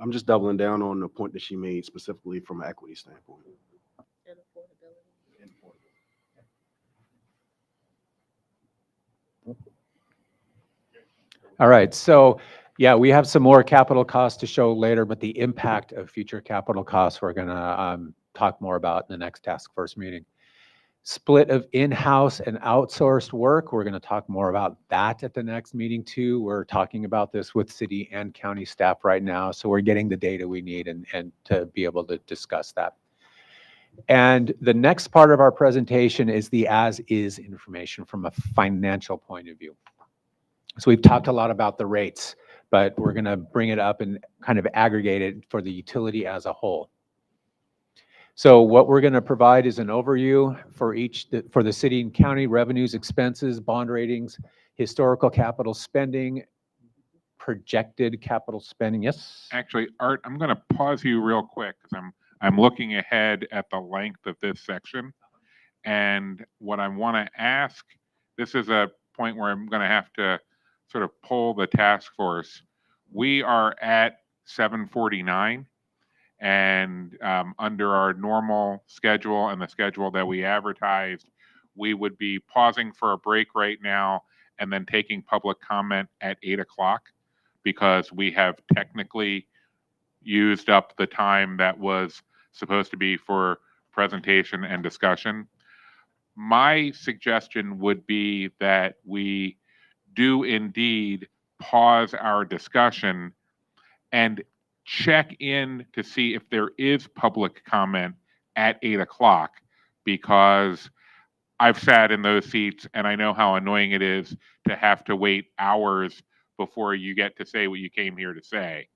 I'm just doubling down on the point that she made specifically from an equity standpoint. And affordability. All right, so yeah, we have some more capital costs to show later, but the impact of future capital costs we're gonna talk more about in the next task force meeting. Split of in-house and outsourced work, we're gonna talk more about that at the next meeting too. We're talking about this with city and county staff right now, so we're getting the data we need and to be able to discuss that. And the next part of our presentation is the as-is information from a financial point of view. So we've talked a lot about the rates, but we're going to bring it up and kind of aggregate it for the utility as a whole. So what we're going to provide is an overview for the city and county revenues, expenses, bond ratings, historical capital spending, projected capital spending. Yes? Actually, Art, I'm going to pause you real quick because I'm looking ahead at the length of this section. And what I want to ask, this is a point where I'm going to have to sort of pull the task force. We are at 7:49, and under our normal schedule and the schedule that we advertised, we would be pausing for a break right now and then taking public comment at 8 o'clock, because we have technically used up the time that was supposed to be for presentation and discussion. My suggestion would be that we do indeed pause our discussion and check in to see if there is public comment at 8 o'clock, because I've sat in those seats and I know how annoying it is to have to wait hours before you get to say what you came here to say.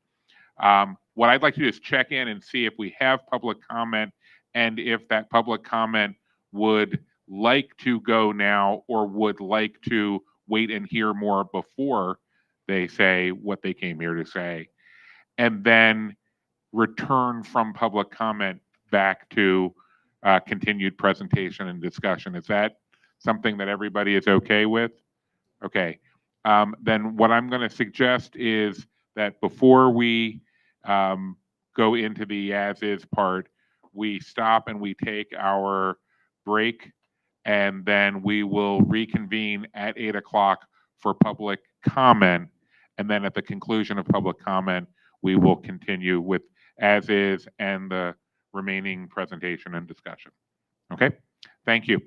What I'd like to do is check in and see if we have public comment, and if that public comment would like to go now or would like to wait and hear more before they say what they came here to say, and then return from public comment back to continued presentation and discussion. Is that something that everybody is okay with? Okay. Then what I'm going to suggest is that before we go into the as-is part, we stop and we take our break, and then we will reconvene at 8 o'clock for public comment. And then at the conclusion of public comment, we will continue with as-is and the remaining presentation and discussion. Okay? Thank you.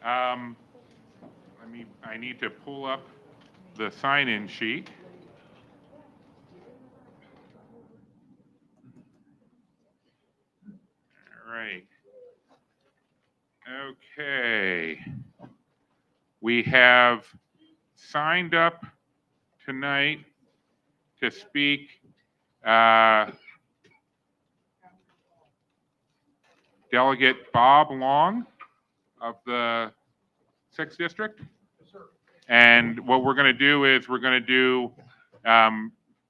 I need to pull up the sign-in sheet. All right. Okay. We have signed up tonight to speak Delegate Bob Long of the 6th District. And what we're going to do is we're going to do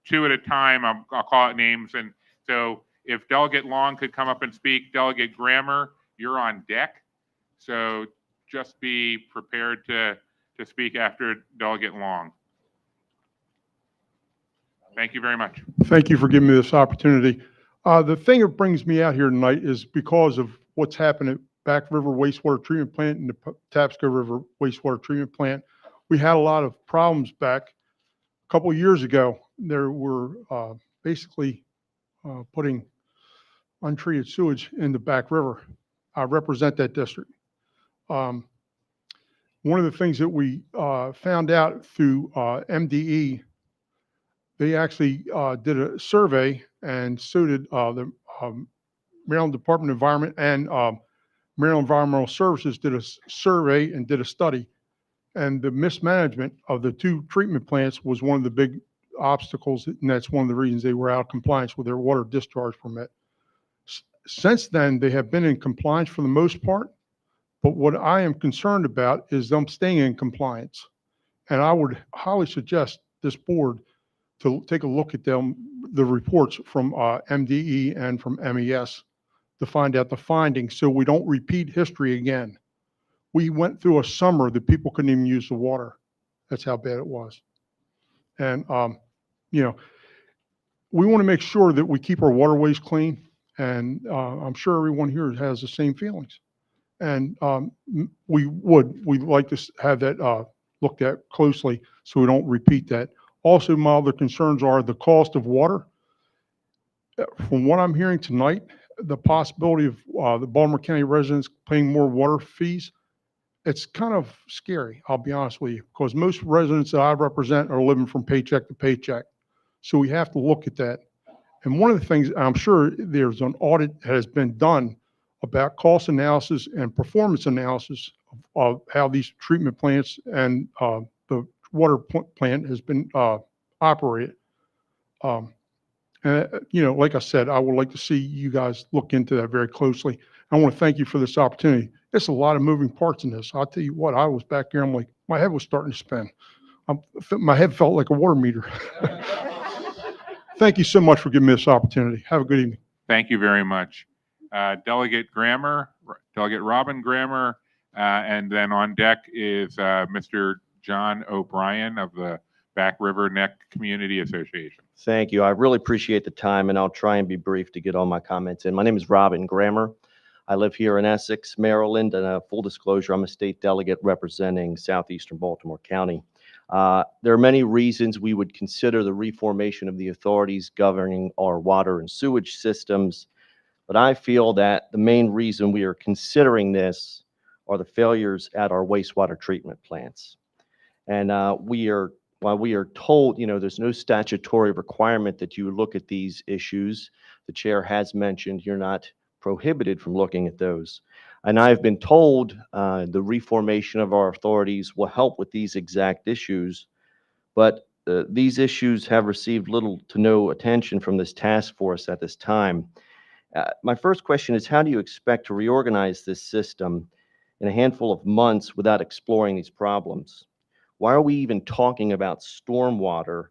two at a time. I'll call it names. And so if Delegate Long could come up and speak, Delegate Grammer, you're on deck. So just be prepared to speak after Delegate Long. Thank you very much. Thank you for giving me this opportunity. The thing that brings me out here tonight is because of what's happened at Back River Wastewater Treatment Plant and the Tapsco River Wastewater Treatment Plant. We had a lot of problems back a couple of years ago. There were basically putting untreated sewage in the Back River. I represent that district. One of the things that we found out through MDE, they actually did a survey, and so did the Maryland Department of Environment and Maryland Environmental Services did a survey and did a study. And the mismanagement of the two treatment plants was one of the big obstacles, and that's one of the reasons they were out of compliance with their water discharge permit. Since then, they have been in compliance for the most part, but what I am concerned about is them staying in compliance. And I would highly suggest this board to take a look at the reports from MDE and from MES to find out the findings so we don't repeat history again. We went through a summer that people couldn't even use the water. That's how bad it was. And, you know, we want to make sure that we keep our waterways clean. And I'm sure everyone here has the same feelings. And we'd like to have that looked at closely so we don't repeat that. Also, my other concerns are the cost of water. From what I'm hearing tonight, the possibility of the Baltimore County residents paying more water fees, it's kind of scary, I'll be honest with you, because most residents that I represent are living from paycheck to paycheck. So we have to look at that. And one of the things, I'm sure there's an audit that has been done about cost analysis and performance analysis of how these treatment plants and the water plant has been operated. You know, like I said, I would like to see you guys look into that very closely. I want to thank you for this opportunity. It's a lot of moving parts in this. I'll tell you what, I was back here, I'm like, my head was starting to spin. My head felt like a water meter. Thank you so much for giving me this opportunity. Have a good evening. Thank you very much. Delegate Grammer, Delegate Robin Grammer, and then on deck is Mr. John O'Brien of the Back River Neck Community Association. Thank you. I really appreciate the time, and I'll try and be brief to get all my comments in. My name is Robin Grammer. I live here in Essex, Maryland, and full disclosure, I'm a state delegate representing southeastern Baltimore County. There are many reasons we would consider the reformation of the authorities governing our water and sewage systems, but I feel that the main reason we are considering this are the failures at our wastewater treatment plants. And while we are told, you know, there's no statutory requirement that you look at these issues, the chair has mentioned you're not prohibited from looking at those. And I've been told the reformation of our authorities will help with these exact issues, but these issues have received little to no attention from this task force at this time. My first question is, how do you expect to reorganize this system in a handful of months without exploring these problems? Why are we even talking about stormwater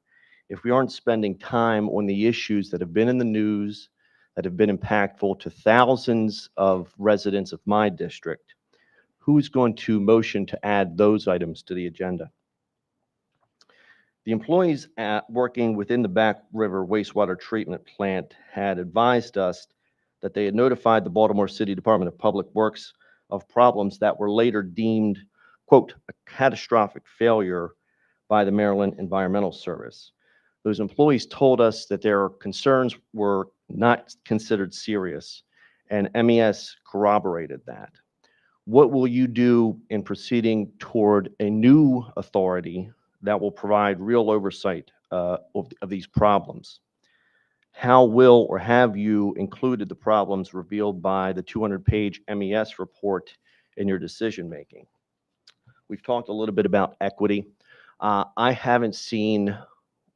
if we aren't spending time on the issues that have been in the news, that have been impactful to thousands of residents of my district? Who's going to motion to add those items to the agenda? The employees working within the Back River Wastewater Treatment Plant had advised us that they had notified the Baltimore City Department of Public Works of problems that were later deemed, quote, a catastrophic failure by the Maryland Environmental Service. Those employees told us that their concerns were not considered serious, and MES corroborated that. What will you do in proceeding toward a new authority that will provide real oversight of these problems? How will or have you included the problems revealed by the 200-page MES report in your decision-making? We've talked a little bit about equity. I haven't seen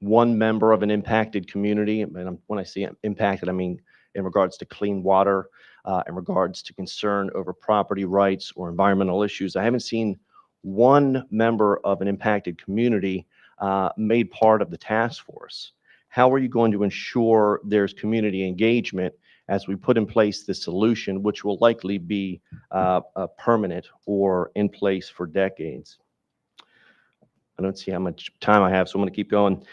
one member of an impacted community, and when I say impacted, I mean in regards to clean water, in regards to concern over property rights or environmental issues. I haven't seen one member of an impacted community made part of the task force. How are you going to ensure there's community engagement as we put in place this solution, which will likely be permanent or in place for decades? I don't see how much time I have, so I'm going to keep going.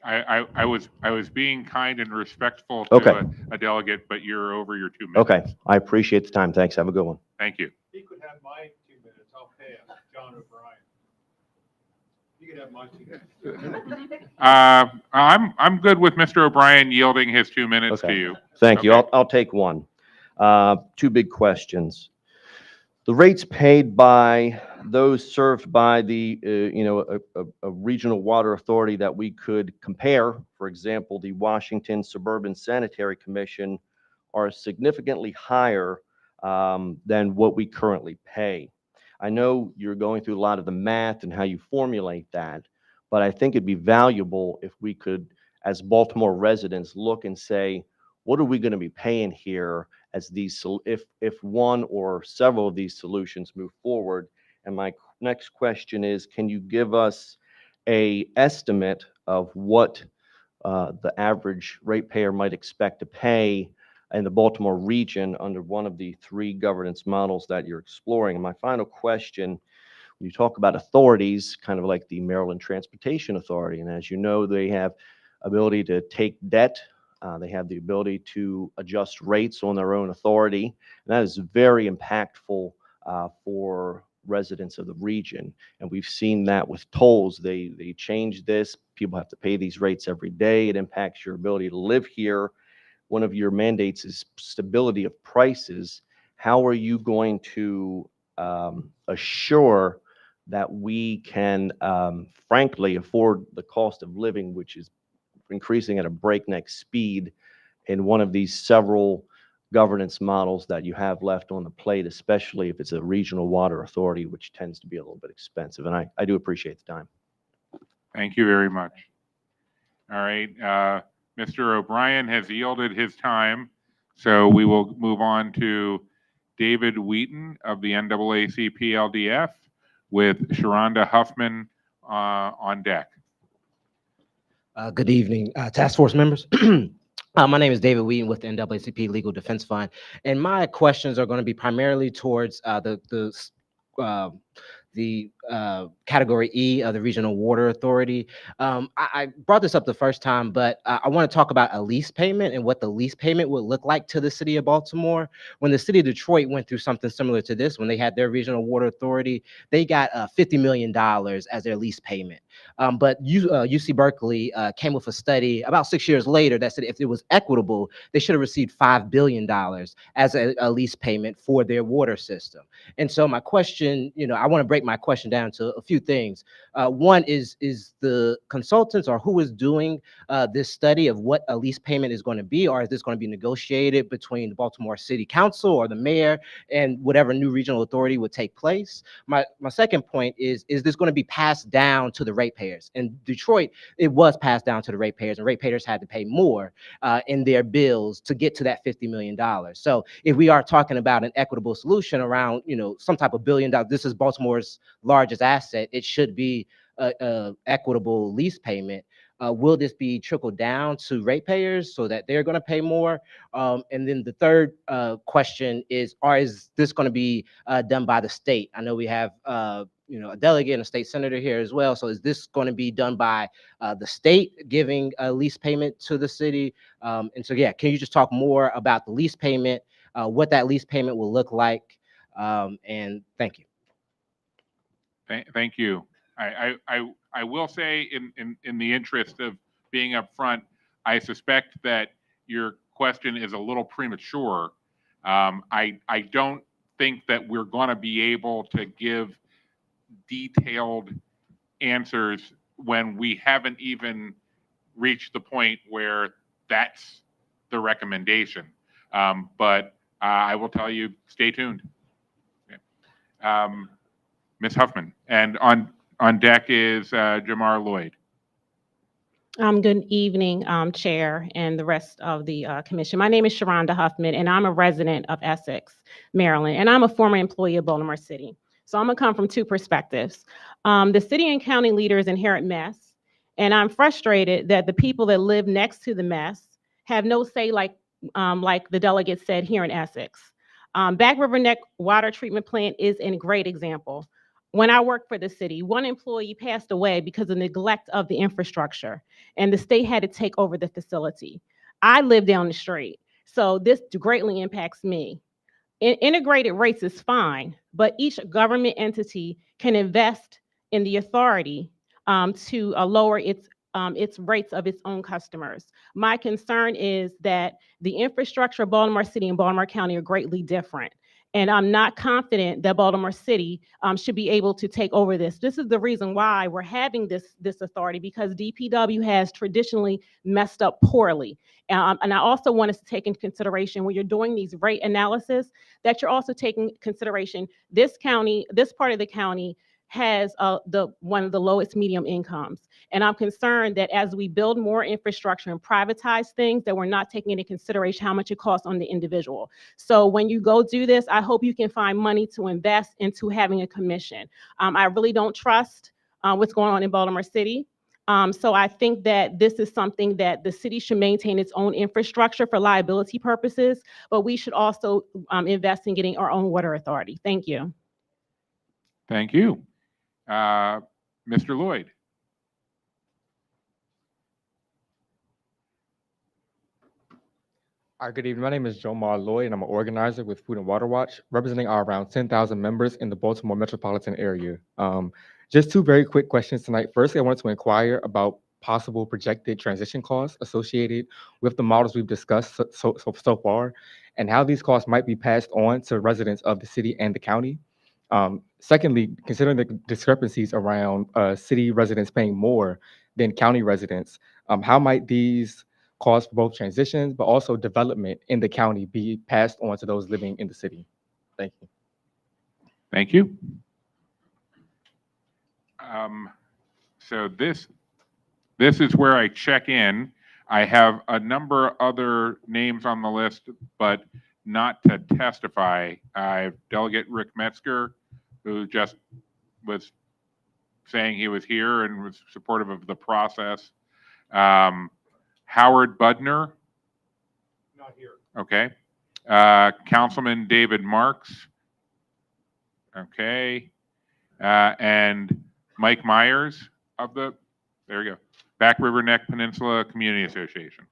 I was being kind and respectful Okay. to a delegate, but you're over your 2 minutes. Okay, I appreciate the time. Thanks. Have a good one. Thank you. He could have my 2 minutes. I'll pass. John O'Brien. You could have my 2 minutes. I'm good with Mr. O'Brien yielding his 2 minutes to Okay. you. Thank you. Okay. I'll take one. Two big questions. The rates paid by those served by the, a regional water authority that we could compare, for example, the Washington Suburban Sanitary Commission, are significantly higher than what we currently pay. I know you're going through a lot of the math and how you formulate that, but I think it'd be valuable if we could, as Baltimore residents, look and say, what are we going to be paying here as these, if one or several of these solutions move forward? And my next question is, can you give us a estimate of what the average ratepayer might expect to pay in the Baltimore region under one of the three governance models that you're exploring? And my final question, when you talk about authorities, kind of like the Maryland Transportation Authority, and as you know, they have ability to take debt. They have the ability to adjust rates on their own authority. And that is very impactful for residents of the region. And we've seen that with tolls. They change this. People have to pay these rates every day. It impacts your ability to live here. One of your mandates is stability of prices. How are you going to assure that we can, frankly, afford the cost of living, which is increasing at a breakneck speed in one of these several governance models that you have left on the plate, especially if it's a regional water authority, which tends to be a little bit expensive? And I do appreciate the time. Thank you very much. All right. Mr. O'Brien has yielded his time, so we will move on to David Wheaton of the NAACP LDF with Sharonda Huffman on deck. Good evening, task force members. My name is David Wheaton with the NAACP Legal Defense Fund, and my questions are going to be primarily towards the category E of the Regional Water Authority. I brought this up the first time, but I want to talk about a lease payment and what the lease payment would look like to the city of Baltimore. When the city of Detroit went through something similar to this, when they had their Regional Water Authority, they got $50 million as their lease payment. But UC Berkeley came with a study about 6 years later that said if it was equitable, they should have received $5 billion as a lease payment for their water system. And so my question, I want to break my question down to a few things. One is the consultants or who is doing this study of what a lease payment is going to be, or is this going to be negotiated between the Baltimore City Council or the mayor and whatever new regional authority would take place? My second point is this going to be passed down to the ratepayers? In Detroit, it was passed down to the ratepayers, and ratepayers had to pay more in their bills to get to that $50 million. So if we are talking about an equitable solution around, some type of $1 billion, this is Baltimore's largest asset, it should be a equitable lease payment. Will this be trickled down to ratepayers so that they're going to pay more? And then the third question is this going to be done by the state? I know we have a delegate and a state senator here as well. So is this going to be done by the state giving a lease payment to the city? And so, yeah, can you just talk more about the lease payment, what that lease payment will look like? And thank you. Thank you. I will say in the interest of being upfront, I suspect that your question is a little premature. I don't think that we're going to be able to give detailed answers when we haven't even reached the point where that's the recommendation. But I will tell you, stay tuned. Ms. Huffman, and on deck is Jamar Lloyd. Good evening, Chair and the rest of the commission. My name is Sharonda Huffman, and I'm a resident of Essex, Maryland, and I'm a former employee of Baltimore City. So I'm gonna come from two perspectives. The city and county leaders inherit mess, and I'm frustrated that the people that live next to the mess have no say, like the delegate said here in Essex. Back River Neck Water Treatment Plant is a great example. When I worked for the city, one employee passed away because of neglect of the infrastructure, and the state had to take over the facility. I live down the street, so this greatly impacts me. Integrated rates is fine, but each government entity can invest in the authority to lower its rates of its own customers. My concern is that the infrastructure of Baltimore City and Baltimore County are greatly different. And I'm not confident that Baltimore City should be able to take over this. This is the reason why we're having this authority, because DPW has traditionally messed up poorly. And I also want us to take into consideration when you're doing these rate analysis, that you're also taking consideration this part of the county has one of the lowest medium incomes. And I'm concerned that as we build more infrastructure and privatize things, that we're not taking into consideration how much it costs on the individual. So when you go do this, I hope you can find money to invest into having a commission. I really don't trust what's going on in Baltimore City. So I think that this is something that the city should maintain its own infrastructure for liability purposes, but we should also invest in getting our own water authority. Thank you. Thank you. Mr. Lloyd. Hi, good evening. My name is Jomar Lloyd, and I'm an organizer with Food and Water Watch, representing our around 10,000 members in the Baltimore metropolitan area. Just two very quick questions tonight. Firstly, I wanted to inquire about possible projected transition costs associated with the models we've discussed so far, and how these costs might be passed on to residents of the city and the county. Secondly, considering the discrepancies around city residents paying more than county residents, how might these costs for both transitions but also development in the county be passed on to those living in the city? Thank you. Thank you. So this is where I check in. I have a number of other names on the list, but not to testify. I have Delegate Rick Metzger, who just was saying he was here and was supportive of the process. Howard Budner. Not here. Okay. Councilman David Marks. Okay. And Mike Myers of the, there you go, Back River Neck Peninsula Community Association.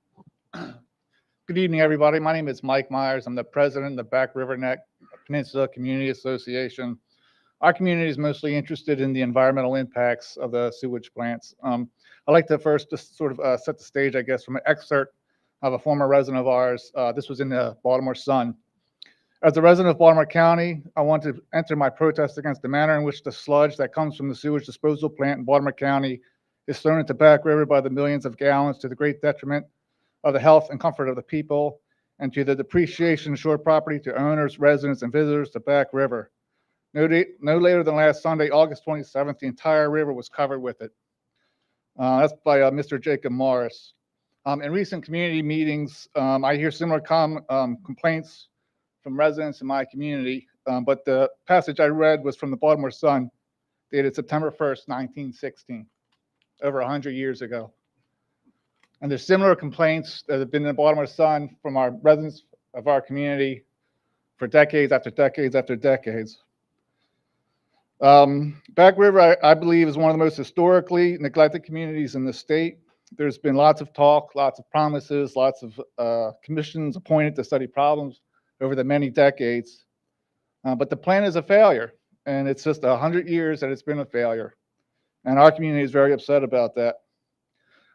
Good evening, everybody. My name is Mike Myers. I'm the president of the Back River Neck Peninsula Community Association. Our community is mostly interested in the environmental impacts of the sewage plants. I'd like to first just sort of set the stage, I guess, from an excerpt of a former resident of ours. This was in the Baltimore Sun. As a resident of Baltimore County, I want to enter my protest against the manner in which the sludge that comes from the sewage disposal plant in Baltimore County is thrown into Back River by the millions of gallons, to the great detriment of the health and comfort of the people, and to the depreciation of shore property to owners, residents, and visitors to Back River. No later than last Sunday, August 27th, the entire river was covered with it. That's by Mr. Jacob Morris. In recent community meetings, I hear similar complaints from residents in my community, but the passage I read was from the Baltimore Sun, dated September 1st, 1916, over 100 years ago. And there's similar complaints that have been in the Baltimore Sun from our residents of our community for decades after decades after decades. Back River, I believe, is one of the most historically neglected communities in the state. There's been lots of talk, lots of promises, lots of commissions appointed to study problems over the many decades. But the plan is a failure, and it's just 100 years that it's been a failure. And our community is very upset about that.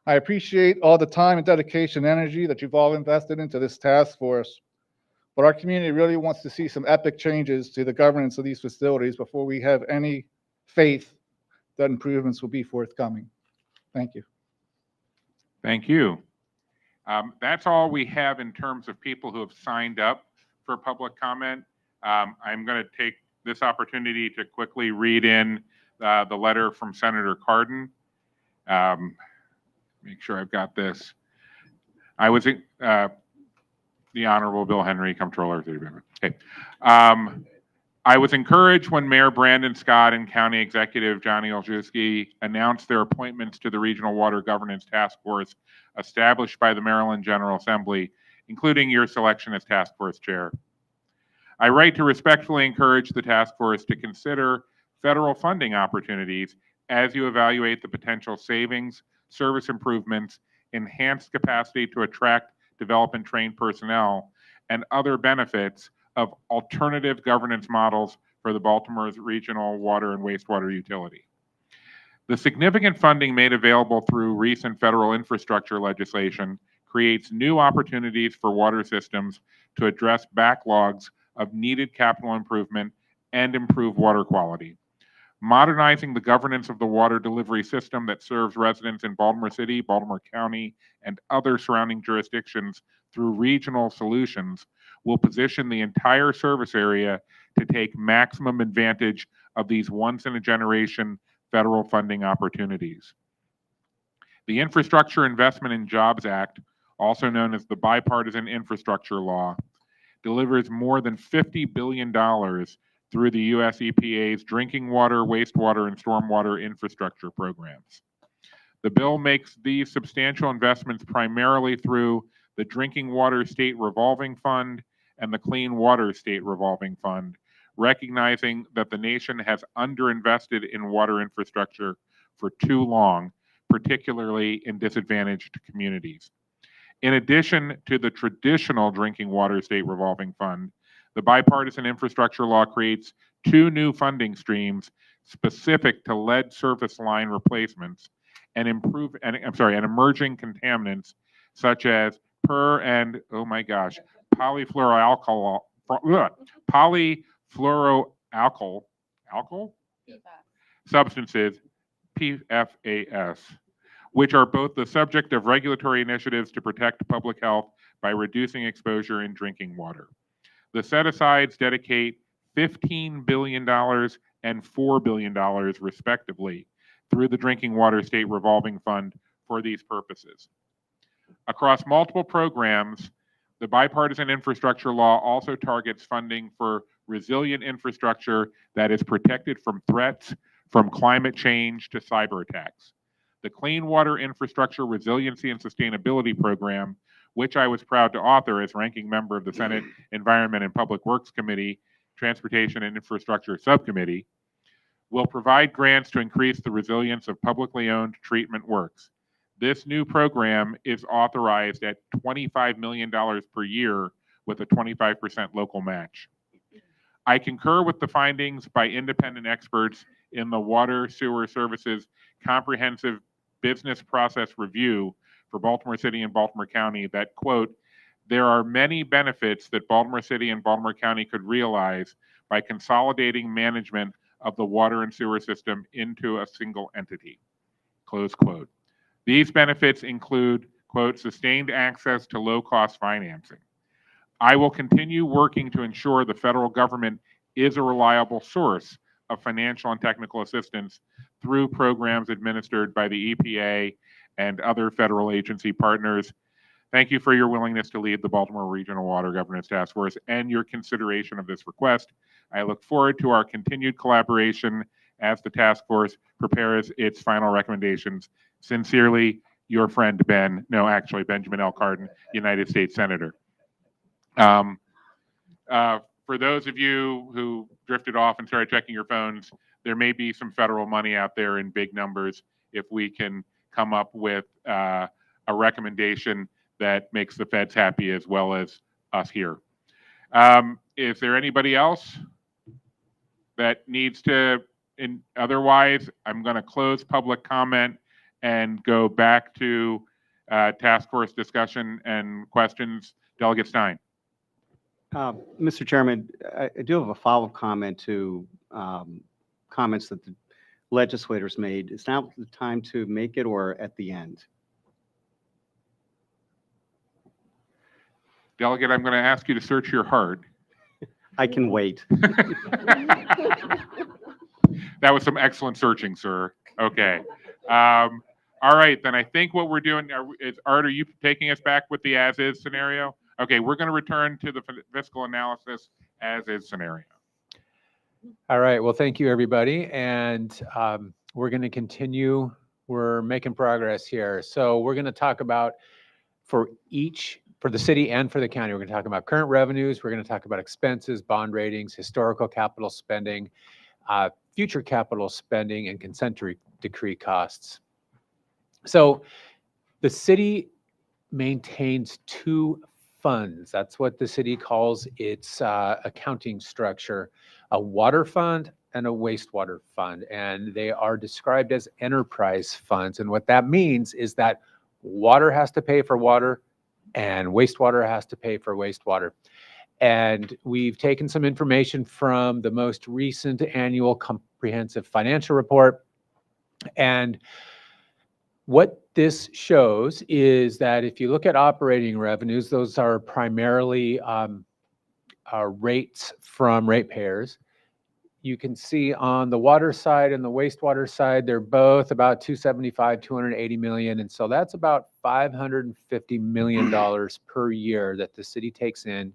I appreciate all the time and dedication and energy that you've all invested into this task force. But our community really wants to see some epic changes to the governance of these facilities before we have any faith that improvements will be forthcoming. Thank you. Thank you. That's all we have in terms of people who have signed up for public comment. I'm going to take this opportunity to quickly read in the letter from Senator Cardin. Make sure I've got this. I was the Honorable Bill Henry, Comptroller. Okay. I was encouraged when Mayor Brandon Scott and County Executive Johnny Olszewski announced their appointments to the Regional Water Governance Task Force established by the Maryland General Assembly, including your selection as Task Force Chair. I write to respectfully encourage the task force to consider federal funding opportunities as you evaluate the potential savings, service improvements, enhanced capacity to attract, develop, and train personnel, and other benefits of alternative governance models for the Baltimore's regional water and wastewater utility. The significant funding made available through recent federal infrastructure legislation creates new opportunities for water systems to address backlogs of needed capital improvement and improve water quality. Modernizing the governance of the water delivery system that serves residents in Baltimore City, Baltimore County, and other surrounding jurisdictions through regional solutions will position the entire service area to take maximum advantage of these once-in-a-generation federal funding opportunities. The Infrastructure Investment and Jobs Act, also known as the Bipartisan Infrastructure Law, delivers more than $50 billion through the U.S. EPA's drinking water, wastewater, and stormwater infrastructure programs. The bill makes these substantial investments primarily through the Drinking Water State Revolving Fund and the Clean Water State Revolving Fund, recognizing that the nation has underinvested in water infrastructure for too long, particularly in disadvantaged communities. In addition to the traditional Drinking Water State Revolving Fund, the Bipartisan Infrastructure Law creates two new funding streams specific to lead surface line replacements and emerging contaminants such as polyfluoroalkyl substances, PFAS, which are both the subject of regulatory initiatives to protect public health by reducing exposure in drinking water. The set-asides dedicate $15 billion and $4 billion, respectively, through the Drinking Water State Revolving Fund for these purposes. Across multiple programs, the Bipartisan Infrastructure Law also targets funding for resilient infrastructure that is protected from threats from climate change to cyber attacks. The Clean Water Infrastructure Resiliency and Sustainability Program, which I was proud to author as ranking member of the Senate Environment and Public Works Committee, Transportation and Infrastructure Subcommittee, will provide grants to increase the resilience of publicly owned treatment works. This new program is authorized at $25 million per year with a 25% local match. I concur with the findings by independent experts in the Water Sewer Services Comprehensive Business Process Review for Baltimore City and Baltimore County that, quote, there are many benefits that Baltimore City and Baltimore County could realize by consolidating management of the water and sewer system into a single entity, close quote. These benefits include, quote, sustained access to low-cost financing. I will continue working to ensure the federal government is a reliable source of financial and technical assistance through programs administered by the EPA and other federal agency partners. Thank you for your willingness to lead the Baltimore Regional Water Governance Task Force and your consideration of this request. I look forward to our continued collaboration as the task force prepares its final recommendations. Sincerely, your friend Benjamin L. Cardin, United States Senator. For those of you who drifted off and started checking your phones, there may be some federal money out there in big numbers if we can come up with a recommendation that makes the feds happy as well as us here. Is there anybody else that needs to, otherwise, I'm going to close public comment and go back to task force discussion and questions. Delegate Stein. Mr. Chairman, I do have a follow-up comment to comments that the legislators made. Is now the time to make it or at the end? Delegate, I'm going to ask you to search your heart. I can wait. That was some excellent searching, sir. Okay. All right, then I think what we're doing is, Art, are you taking us back with the as-is scenario? Okay, we're going to return to the fiscal analysis as-is scenario. All right. Well, thank you, everybody. And we're going to continue. We're making progress here. So we're going to talk about for the city and for the county, we're going to talk about current revenues. We're going to talk about expenses, bond ratings, historical capital spending, future capital spending, and consent decree costs. So the city maintains two funds. That's what the city calls its accounting structure, a water fund and a wastewater fund. And they are described as enterprise funds. And what that means is that water has to pay for water and wastewater has to pay for wastewater. And we've taken some information from the most recent annual comprehensive financial report. And what this shows is that if you look at operating revenues, those are primarily rates from ratepayers. You can see on the water side and the wastewater side, they're both about 275, 280 million. And so that's about $550 million per year that the city takes in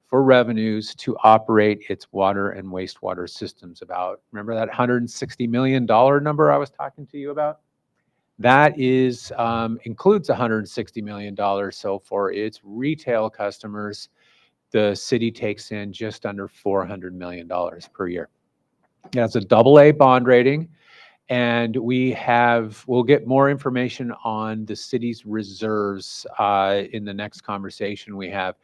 for revenues to operate its water and wastewater systems. Remember that $160 million number I was talking to you about? That is includes $160 million. So for its retail customers, the city takes in just under $400 million per year. That's a AA bond rating. And we'll get more information on the city's reserves in the next conversation we have.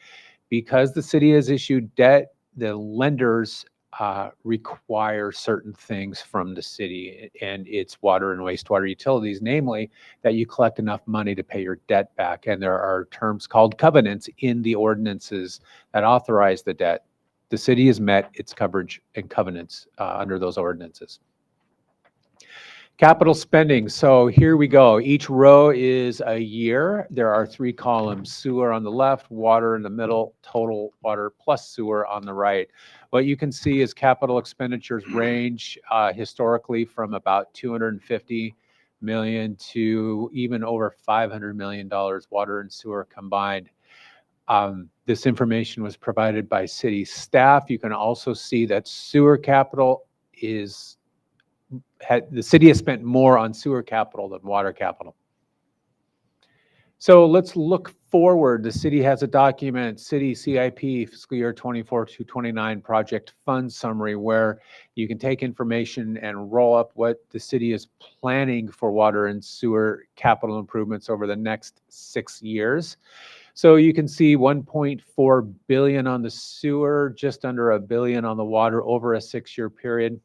Because the city has issued debt, the lenders require certain things from the city and its water and wastewater utilities, namely that you collect enough money to pay your debt back. And there are terms called covenants in the ordinances that authorize the debt. The city has met its coverage and covenants under those ordinances. Capital spending. So here we go. Each row is a year. There are 3 columns: sewer on the left, water in the middle, total water plus sewer on the right. What you can see is capital expenditures range historically from about $250 million to even over $500 million, water and sewer combined. This information was provided by city staff. You can also see that sewer capital the city has spent more on sewer capital than water capital. So let's look forward. The city has a document, City CIP, fiscal year 24 to 29 project fund summary, where you can take information and roll up what the city is planning for water and sewer capital improvements over the next 6 years. So you can see 1.4 billion on the sewer, just under $1 billion on the water over a 6-year period.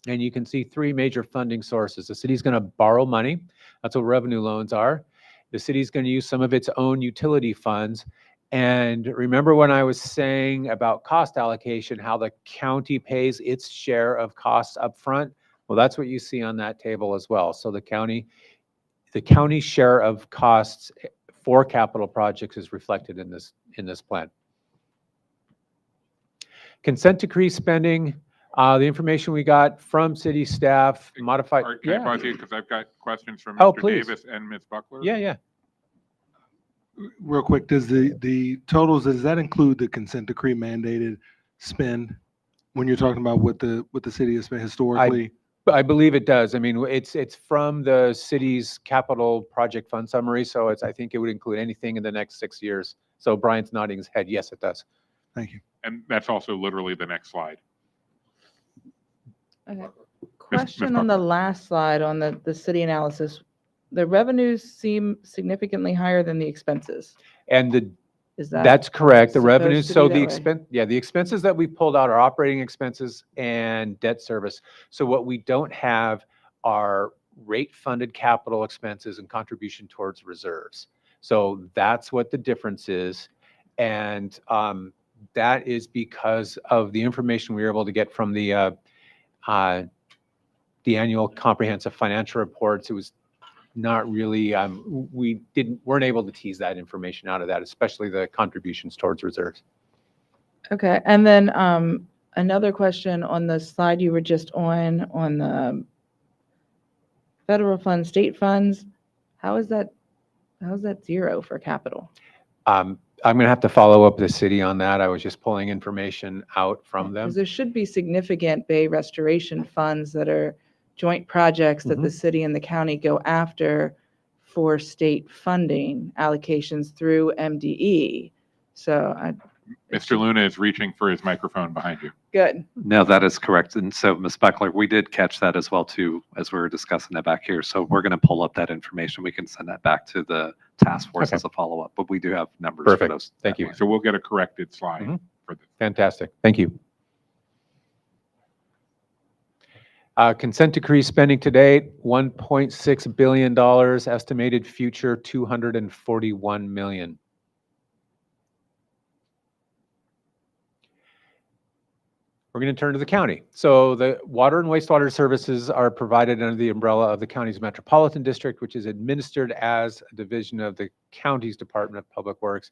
And you can see 3 major funding sources. The city's going to borrow money. That's what revenue loans are. The city's going to use some of its own utility funds. And remember when I was saying about cost allocation, how the county pays its share of costs up front? Well, that's what you see on that table as well. So the county share of costs for capital projects is reflected in this plan. Consent decree spending. The information we got from city staff modified. Art, can I pause you because I've got questions from Oh, Mr. please. Davis and Ms. Buckler? Yeah. Real quick, does the totals, does that include the consent decree mandated spend when you're talking about what the city has spent historically? I believe it does. I mean, it's from the city's capital project fund summary, so I think it would include anything in the next 6 years. So Brian's nodding his head. Yes, it does. Thank you. And that's also literally the next slide. Okay. Question on the last slide on the city analysis. The revenues seem significantly higher than the expenses. And Is that that's correct. The supposed revenues, to so be the that way? the expenses that we pulled out are operating expenses and debt service. So what we don't have are rate-funded capital expenses and contribution towards reserves. So that's what the difference is. And that is because of the information we were able to get from the annual comprehensive financial reports. It was not really, we weren't able to tease that information out of that, especially the contributions towards reserves. Okay, and then another question on the slide you were just on the federal funds, state funds. How is that zero for capital? I'm going to have to follow up the city on that. I was just pulling information out from them. Because there should be significant bay restoration funds that are joint projects that the city and the county go after for state funding allocations through MDE. So Mr. Luna is reaching for his microphone behind you. Good. No, that is correct. And so, Ms. Beckler, we did catch that as well, too, as we were discussing that back here. So we're going to pull up that information. We can send that back to the task force as a follow-up, but we do have numbers for Perfect. those. Thank you. So we'll get a corrected slide for this. Fantastic. Thank you. Consent decree spending to date, $1.6 billion, estimated future $241 million. We're going to turn to the county. So the water and wastewater services are provided under the umbrella of the county's metropolitan district, which is administered as a division of the county's Department of Public Works.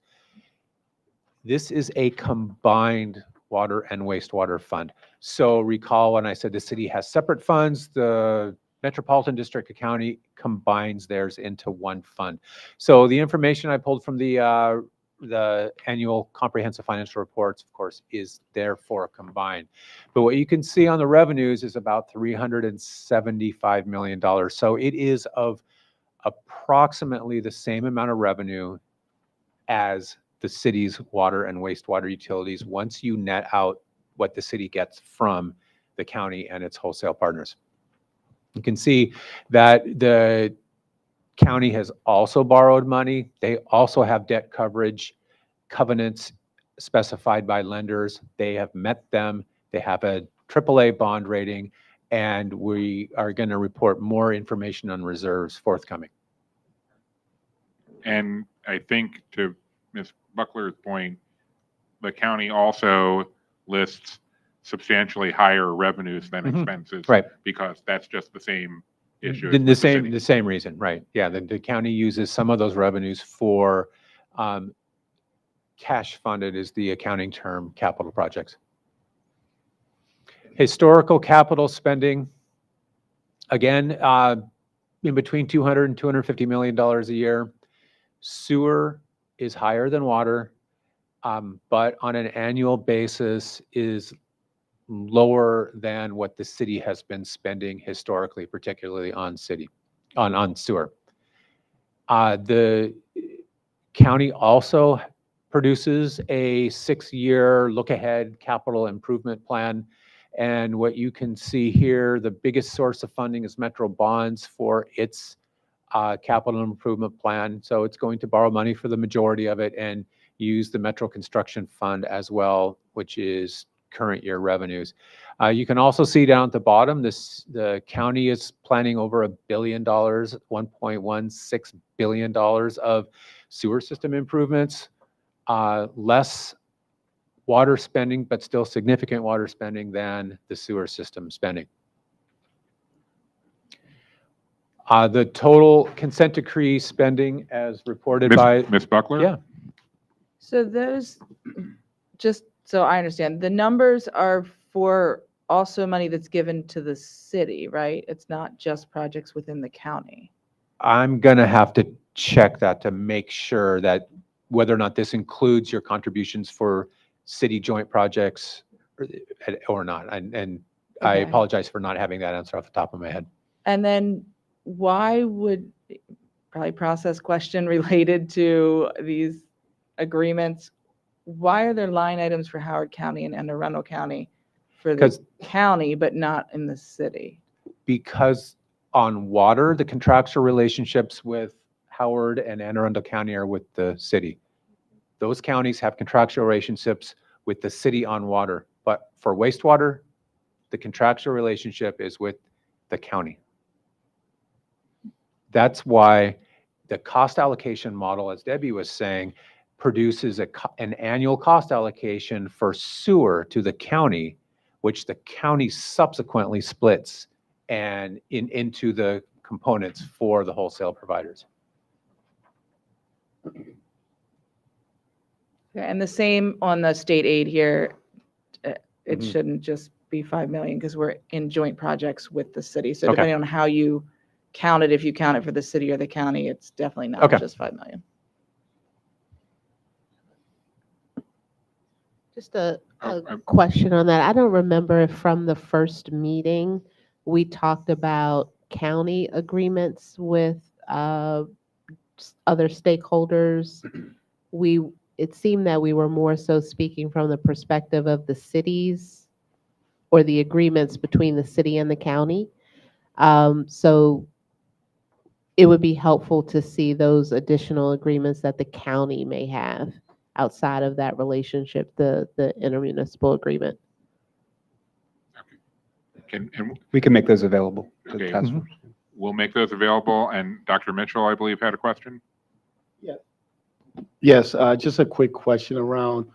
This is a combined water and wastewater fund. So recall when I said the city has separate funds, the metropolitan district of county combines theirs into one fund. So the information I pulled from the annual comprehensive financial reports, of course, is therefore combined. But what you can see on the revenues is about $375 million. So it is of approximately the same amount of revenue as the city's water and wastewater utilities once you net out what the city gets from the county and its wholesale partners. You can see that the county has also borrowed money. They also have debt coverage covenants specified by lenders. They have met them. They have a AAA bond rating, and we are going to report more information on reserves forthcoming. And I think to Ms. Buckler's point, the county also lists substantially higher revenues than expenses, right? Because that's just the same issue. The same reason, right? Yeah, the county uses some of those revenues for cash funded is the accounting term, capital projects. Historical capital spending, again, in between $200 and $250 million a year. Sewer is higher than water, but on an annual basis is lower than what the city has been spending historically, particularly on sewer. The county also produces a 6-year look-ahead capital improvement plan. And what you can see here, the biggest source of funding is Metro bonds for its capital improvement plan. So it's going to borrow money for the majority of it and use the Metro Construction Fund as well, which is current year revenues. You can also see down at the bottom, the county is planning over $1 billion, $1.16 billion of sewer system improvements, less water spending, but still significant water spending than the sewer system spending. The total consent decree spending as reported by Ms. Buckler? Yeah. So those, just so I understand, the numbers are for also money that's given to the city, right? It's not just projects within the county. I'm going to have to check that to make sure that whether or not this includes your contributions for city joint projects or not. And I Okay. apologize for not having that answer off the top of my head. And then why would, probably process question related to these agreements, why are there line items for Howard County and Anne Arundel County for the county, but not in the city? Because on water, the contractual relationships with Howard and Anne Arundel County are with the city. Those counties have contractual relationships with the city on water, but for wastewater, the contractual relationship is with the county. That's why the cost allocation model, as Debbie was saying, produces an annual cost allocation for sewer to the county, which the county subsequently splits and into the components for the wholesale providers. Yeah, and the same on the state aid here. It Mhm. shouldn't just be 5 million because we're in joint projects with the city. So Okay. depending on how you count it, if you count it for the city or the county, it's definitely not Okay. just 5 million. Just a Oh, question on that. I don't remember if from the first meeting, we talked about county agreements with other stakeholders. It seemed that we were more so speaking from the perspective of the cities or the agreements between the city and the county. So it would be helpful to see those additional agreements that the county may have outside of that relationship, the intermunicipal agreement. And We can make those available to the okay, task force. we'll make those available. And Dr. Mitchell, I believe, had a question. Yes, just a quick question around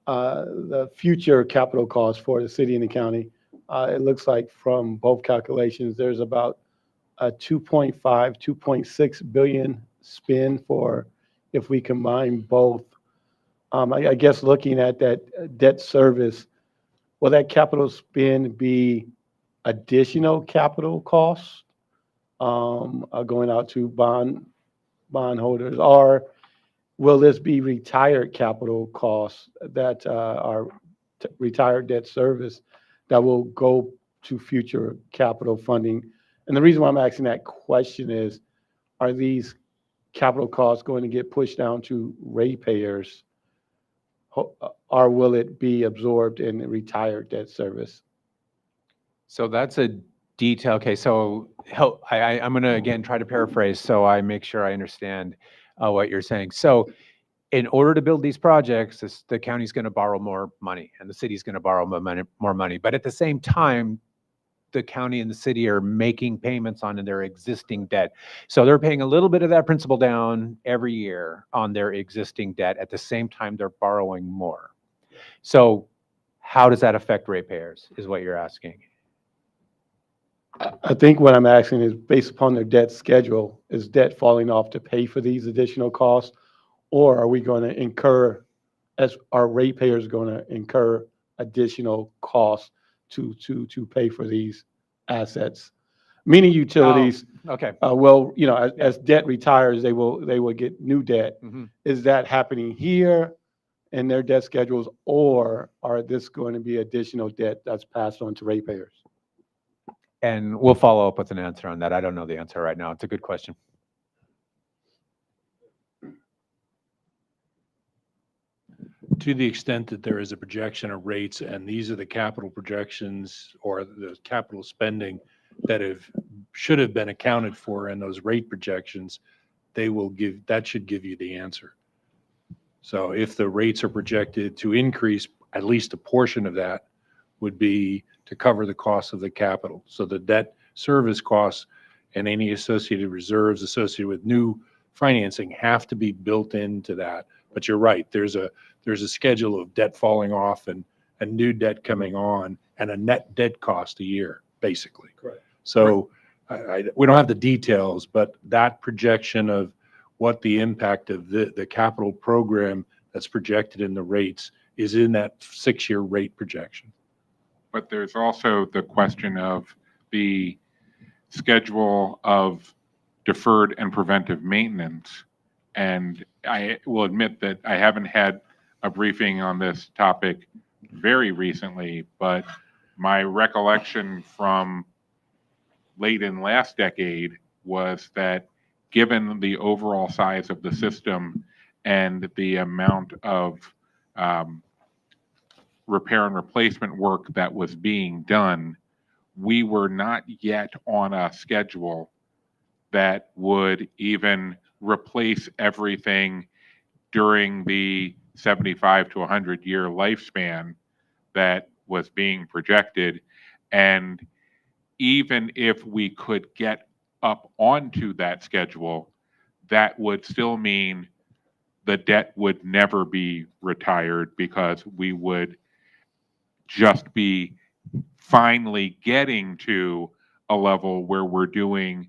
the future capital costs for the city and the county. It looks like from both calculations, there's about a 2.5, 2.6 billion spend for if we combine both. I guess looking at that debt service, will that capital spend be additional capital costs going out to bondholders, or will this be retired capital costs that are retired debt service that will go to future capital funding? And the reason why I'm asking that question is, are these capital costs going to get pushed down to ratepayers, or will it be absorbed in retired debt service? So that's a detail. Okay, so I'm going to again try to paraphrase so I make sure I understand what you're saying. So in order to build these projects, the county's going to borrow more money and the city's going to borrow more money. But at the same time, the county and the city are making payments on their existing debt. So they're paying a little bit of that principal down every year on their existing debt. At the same time, they're borrowing more. So how does that affect ratepayers is what you're asking. I think what I'm asking is based upon their debt schedule, is debt falling off to pay for these additional costs? Or are we going to incur, as our ratepayers going to incur additional costs to pay for these assets? Meaning utilities, Okay. well, you know, as debt retires, they will get new debt. Mhm. Is that happening here in their debt schedules, or are this going to be additional debt that's passed on to ratepayers? And we'll follow up with an answer on that. I don't know the answer right now. It's a good question. To the extent that there is a projection of rates, and these are the capital projections or the capital spending that should have been accounted for in those rate projections, that should give you the answer. So if the rates are projected to increase, at least a portion of that would be to cover the cost of the capital. So the debt service costs and any associated reserves associated with new financing have to be built into that. But you're right, there's a schedule of debt falling off and new debt coming on and a net debt cost a year, basically. Correct. So we don't have the details, but that projection of what the impact of the capital program that's projected in the rates is in that 6-year rate projection. But there's also the question of the schedule of deferred and preventive maintenance. And I will admit that I haven't had a briefing on this topic very recently, but my recollection from late in last decade was that given the overall size of the system and the amount of repair and replacement work that was being done, we were not yet on a schedule that would even replace everything during the 75 to 100 year lifespan that was being projected. And even if we could get up onto that schedule, that would still mean the debt would never be retired because we would just be finally getting to a level where we're doing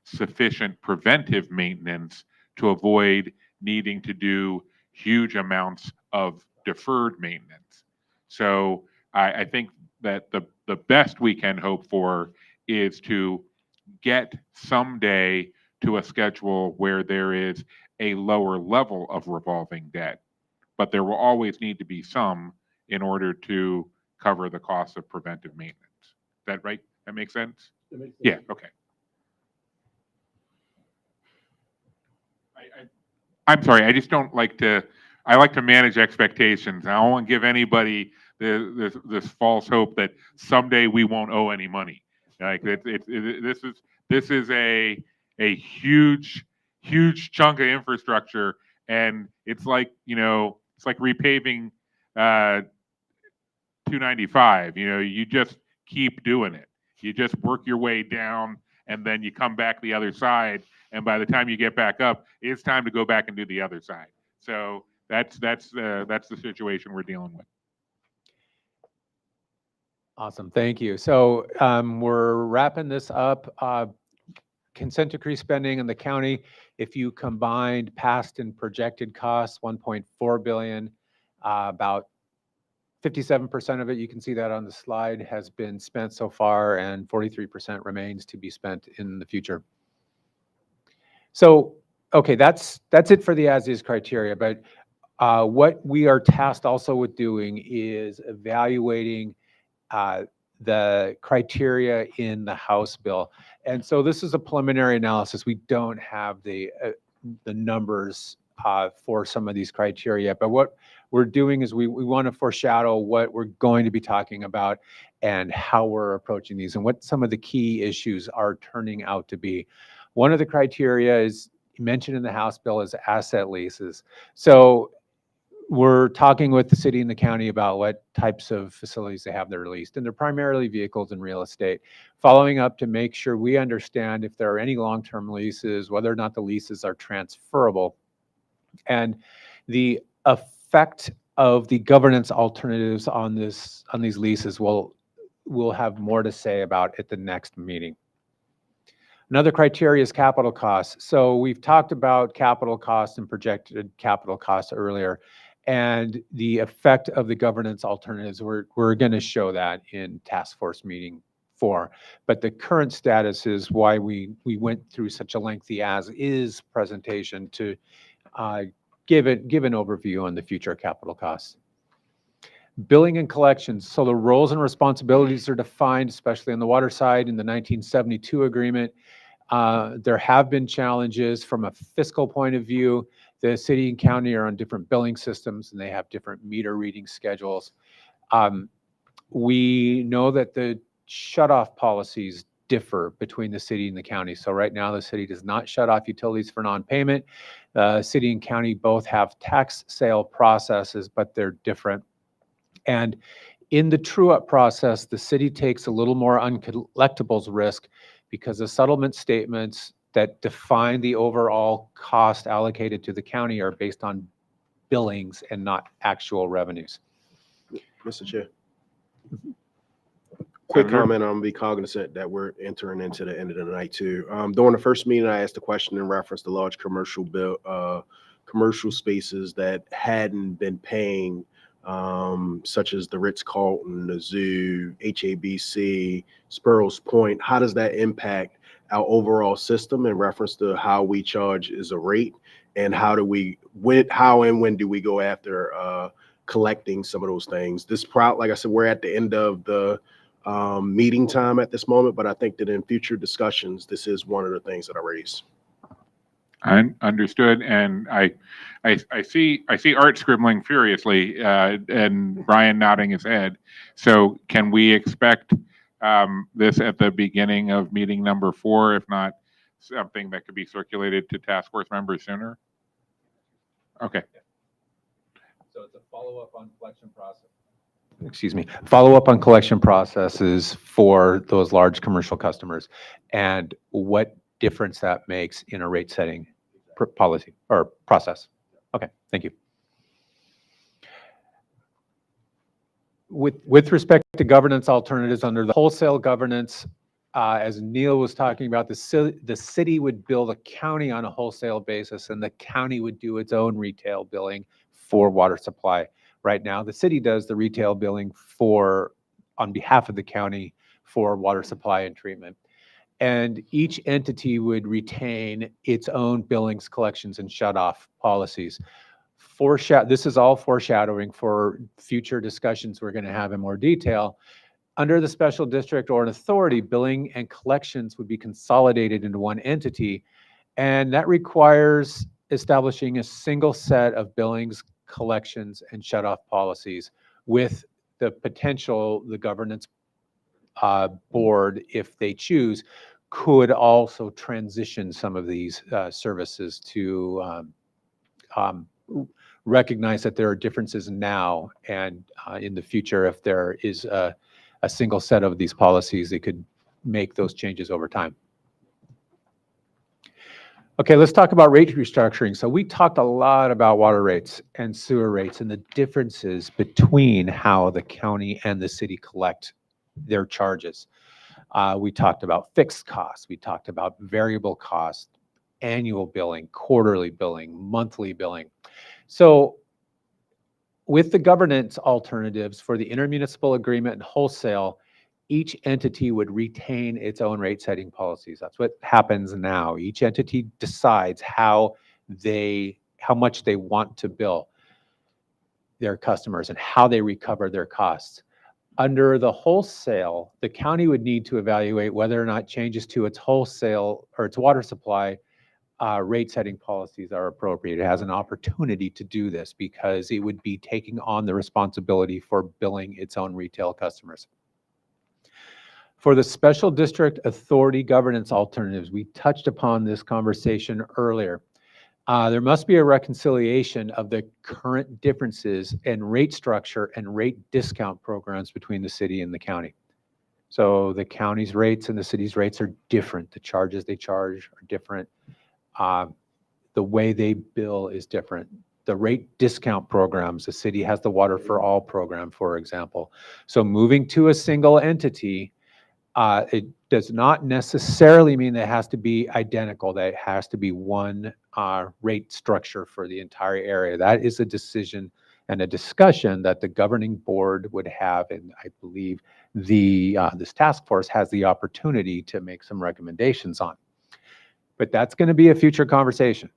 sufficient preventive maintenance to avoid needing to do huge amounts of deferred maintenance. So I think that the best we can hope for is to get someday to a schedule where there is a lower level of revolving debt, but there will always need to be some in order to cover the cost of preventive maintenance. Is that right? That makes sense? That makes sense. Yeah, okay. I'm sorry, I just don't like to, I like to manage expectations. I don't want to give anybody this false hope that someday we won't owe any money. Like this is a huge chunk of infrastructure, and it's like, you know, it's like repaving 295. You know, you just keep doing it. You just work your way down, and then you come back the other side. And by the time you get back up, it's time to go back and do the other side. So that's the situation we're dealing with. Awesome, thank you. So we're wrapping this up. Consent decree spending in the county, if you combined past and projected costs, 1.4 billion, about 57% of it, you can see that on the slide, has been spent so far, and 43% remains to be spent in the future. So, okay, that's it for the as-is criteria, but what we are tasked also with doing is evaluating the criteria in the House bill. And so this is a preliminary analysis. We don't have the numbers for some of these criteria, but what we're doing is we want to foreshadow what we're going to be talking about and how we're approaching these and what some of the key issues are turning out to be. One of the criteria is mentioned in the House bill is asset leases. So we're talking with the city and the county about what types of facilities they have that are leased, and they're primarily vehicles and real estate. Following up to make sure we understand if there are any long-term leases, whether or not the leases are transferable, and the effect of the governance alternatives on these leases we'll have more to say about at the next meeting. Another criteria is capital costs. So we've talked about capital costs and projected capital costs earlier, and the effect of the governance alternatives. We're going to show that in task force meeting 4. But the current status is why we went through such a lengthy as-is presentation to give an overview on the future capital costs. Billing and collections. So the roles and responsibilities are defined, especially on the water side in the 1972 agreement. There have been challenges from a fiscal point of view. The city and county are on different billing systems and they have different meter reading schedules. We know that the shutoff policies differ between the city and the county. So right now the city does not shut off utilities for non-payment. City and county both have tax sale processes, but they're different. And in the true-up process, the city takes a little more uncollectibles risk because the settlement statements that define the overall cost allocated to the county are based on billings and not actual revenues. Mr. Chair. Quick comment, I'm gonna be cognizant that we're entering into the end of the night too. During the first meeting, I asked a question in reference to large commercial spaces that hadn't been paying, such as the Ritz-Carlton, the Zoo, HABC, Sparrows Point. How does that impact our overall system in reference to how we charge as a rate, and how and when do we go after collecting some of those things? Like I said, we're at the end of the meeting time at this moment, but I think that in future discussions, this is one of the things that I raised. I understood, and I see Art scribbling furiously, and Brian nodding his head. So can we expect this at the beginning of meeting number 4, if not something that could be circulated to task force members sooner? Okay. So it's a follow-up on collection process. Follow-up on collection processes for those large commercial customers and what difference that makes in a rate setting policy or process. Okay, thank you. With respect to governance alternatives under the wholesale governance, as Neil was talking about, the city would bill the county on a wholesale basis, and the county would do its own retail billing for water supply. Right now, the city does the retail billing on behalf of the county for water supply and treatment. And each entity would retain its own billings, collections, and shut-off policies. This is all foreshadowing for future discussions we're going to have in more detail. Under the special district or an authority, billing and collections would be consolidated into one entity, and that requires establishing a single set of billings, collections, and shut-off policies with the potential, the governance board, if they choose, could also transition some of these services to recognize that there are differences now and in the future. If there is a single set of these policies, they could make those changes over time. Okay, let's talk about rate restructuring. So we talked a lot about water rates and sewer rates and the differences between how the county and the city collect their charges. We talked about fixed costs. We talked about variable costs, annual billing, quarterly billing, monthly billing. So with the governance alternatives for the intermunicipal agreement and wholesale, each entity would retain its own rate setting policies. That's what happens now. Each entity decides how much they want to bill their customers and how they recover their costs. Under the wholesale, the county would need to evaluate whether or not changes to its wholesale or its water supply rate setting policies are appropriate. It has an opportunity to do this because it would be taking on the responsibility for billing its own retail customers. For the special district authority governance alternatives, we touched upon this conversation earlier. There must be a reconciliation of the current differences in rate structure and rate discount programs between the city and the county. So the county's rates and the city's rates are different. The charges they charge are different. The way they bill is different. The rate discount programs, the city has the Water for All program, for example. So moving to a single entity, it does not necessarily mean that it has to be identical, that it has to be one rate structure for the entire area. That is a decision and a discussion that the governing board would have, and I believe this task force has the opportunity to make some recommendations on. But that's going to be a future conversation.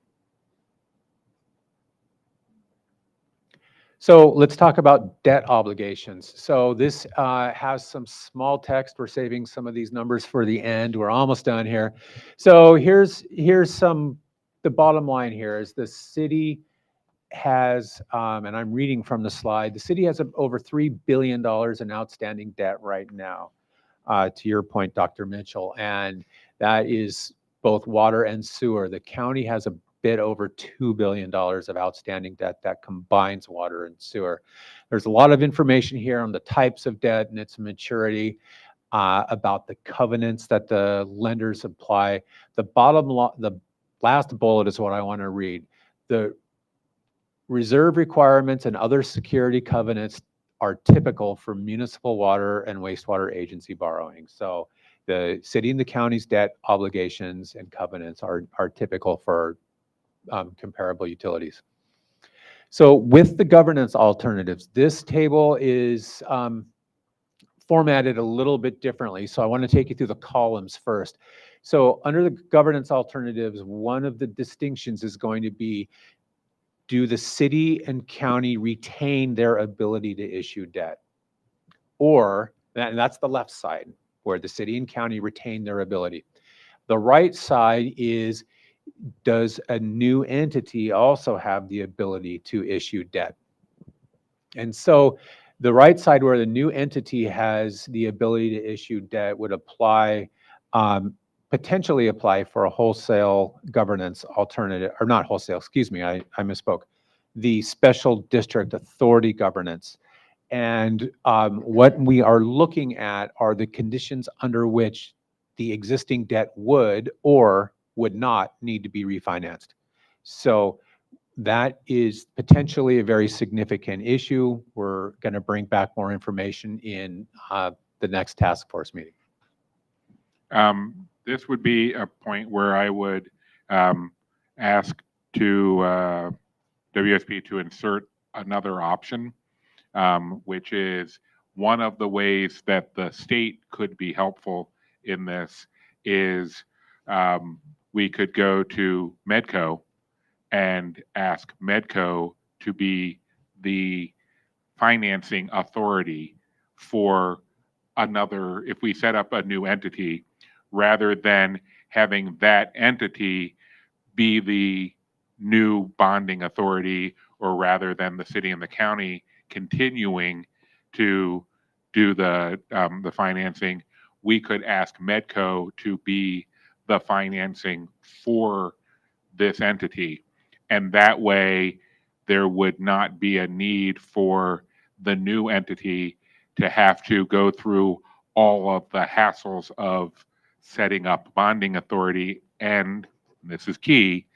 So let's talk about debt obligations. So this has some small text. We're saving some of these numbers for the end. We're almost done here. So here's the bottom line here is the city has, and I'm reading from the slide, the city has over $3 billion in outstanding debt right now, to your point, Dr. Mitchell, and that is both water and sewer. The county has a bit over $2 billion of outstanding debt that combines water and sewer. There's a lot of information here on the types of debt and its maturity, about the covenants that the lenders apply. The last bullet is what I want to read. The reserve requirements and other security covenants are typical for municipal water and wastewater agency borrowing. So the city and the county's debt obligations and covenants are typical for comparable utilities. So with the governance alternatives, this table is formatted a little bit differently. So I want to take you through the columns first. So under the governance alternatives, one of the distinctions is going to be, do the city and county retain their ability to issue debt? Or, and that's the left side, where the city and county retain their ability. The right side is, does a new entity also have the ability to issue debt? And so the right side, where the new entity has the ability to issue debt, would apply, potentially apply for a wholesale governance alternative, or not wholesale, excuse me, I misspoke, the special district authority governance. And what we are looking at are the conditions under which the existing debt would or would not need to be refinanced. So that is potentially a very significant issue. We're going to bring back more information in the next task force meeting. This would be a point where I would ask to WSP to insert another option, which is one of the ways that the state could be helpful in this is we could go to Medco and ask Medco to be the financing authority for another, if we set up a new entity, rather than having that entity be the new bonding authority, or rather than the city and the county continuing to do the financing, we could ask Medco to be the financing for this entity. And that way, there would not be a need for the new entity to have to go through all of the hassles of setting up bonding authority. And this is key,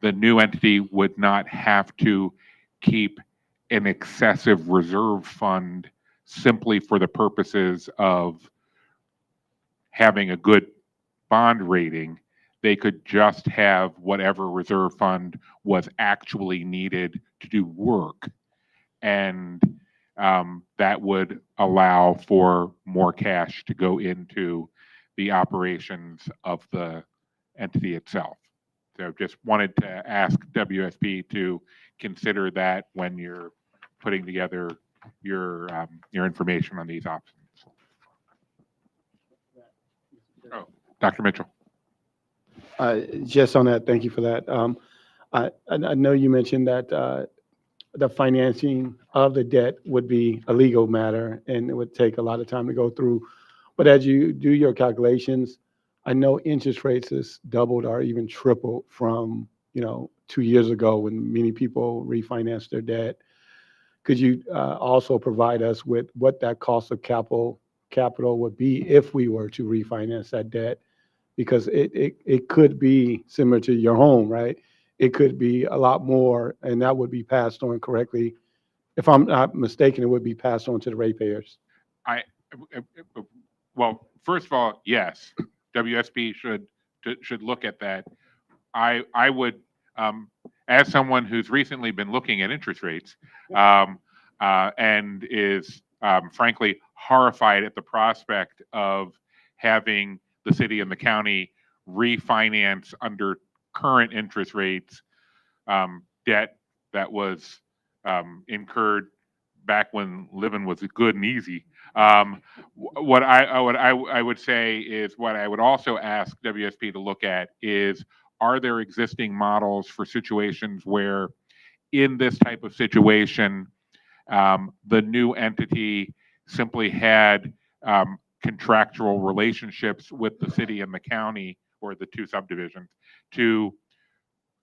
the new entity would not have to keep an excessive reserve fund simply for the purposes of having a good bond rating. They could just have whatever reserve fund was actually needed to do work. And that would allow for more cash to go into the operations of the entity itself. So just wanted to ask WSP to consider that when you're putting together your information on these options. Oh, Dr. Mitchell. Just on that, thank you for that. I know you mentioned that the financing of the debt would be a legal matter and it would take a lot of time to go through. But as you do your calculations, I know interest rates has doubled or even tripled from 2 years ago when many people refinanced their debt. Could you also provide us with what that cost of capital would be if we were to refinance that debt? Because it could be similar to your home, right? It could be a lot more, and that would be passed on correctly. If I'm not mistaken, it would be passed on to the ratepayers. Well, first of all, yes, WSP should look at that. I would, as someone who's recently been looking at interest rates, and is frankly horrified at the prospect of having the city and the county refinance under current interest rates debt that was incurred back when living was good and easy. What I would say is, what I would also ask WSP to look at is, are there existing models for situations where in this type of situation, the new entity simply had contractual relationships with the city and the county, or the two subdivisions, to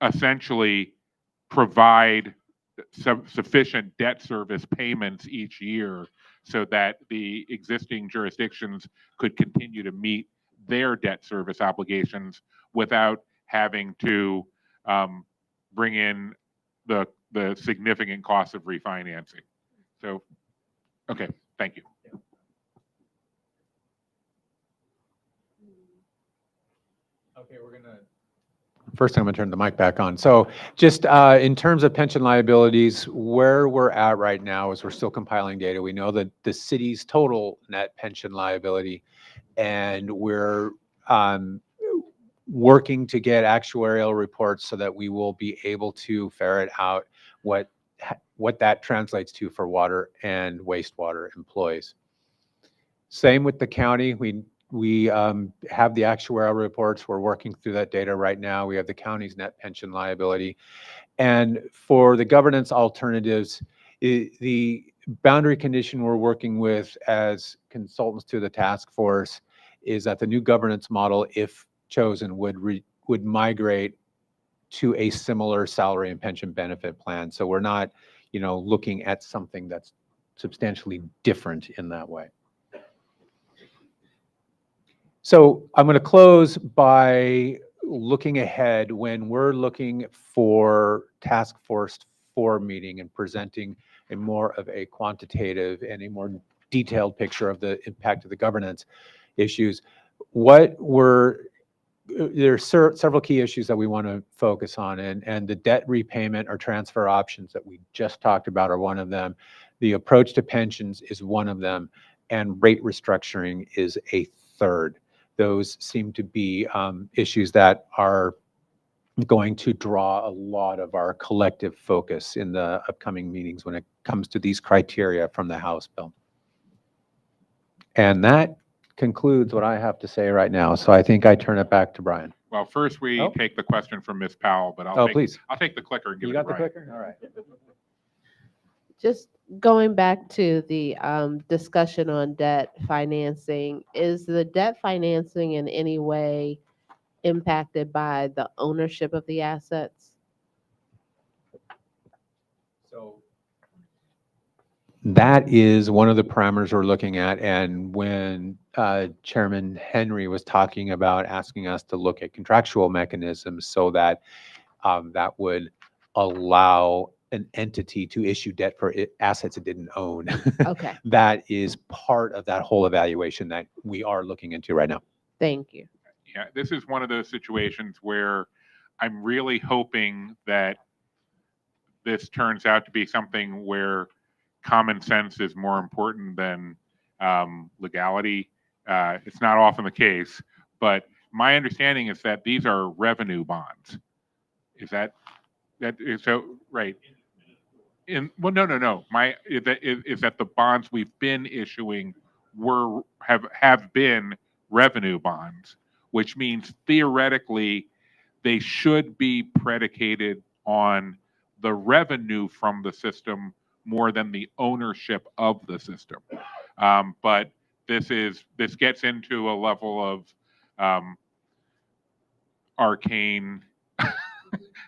essentially provide sufficient debt service payments each year so that the existing jurisdictions could continue to meet their debt service obligations without having to bring in the significant cost of refinancing. So, okay, thank you. Okay, first, I'm going to turn the mic back on. So just in terms of pension liabilities, where we're at right now is we're still compiling data. We know that the city's total net pension liability, and we're working to get actuarial reports so that we will be able to ferret out what that translates to for water and wastewater employees. Same with the county. We have the actuarial reports. We're working through that data right now. We have the county's net pension liability. And for the governance alternatives, the boundary condition we're working with as consultants to the task force is that the new governance model, if chosen, would migrate to a similar salary and pension benefit plan. So we're not, looking at something that's substantially different in that way. So I'm going to close by looking ahead, when we're looking for task force 4 meeting and presenting a more of a quantitative and a more detailed picture of the impact of the governance issues, there are several key issues that we want to focus on, and the debt repayment or transfer options that we just talked about are one of them. The approach to pensions is one of them, and rate restructuring is a third. Those seem to be issues that are going to draw a lot of our collective focus in the upcoming meetings when it comes to these criteria from the House bill. And that concludes what I have to say right now. So I think I turn it back to Brian. Well, first we Oh. take the question from Ms. Powell, but Oh, please. I'll take the clicker and give You it to got the Brian. clicker? All right. Just going back to the discussion on debt financing, is the debt financing in any way impacted by the ownership of the assets? So that is one of the parameters we're looking at. And when Chairman Henry was talking about asking us to look at contractual mechanisms so that that would allow an entity to issue debt for assets it didn't own. Okay. That is part of that whole evaluation that we are looking into right now. Thank you. Yeah, this is one of those situations where I'm really hoping that this turns out to be something where common sense is more important than legality. It's not often the case, but my understanding is that these are revenue bonds. Is that is so right? Well, no. My is that the bonds we've been issuing have been revenue bonds, which means theoretically they should be predicated on the revenue from the system more than the ownership of the system. But this gets into a level of arcane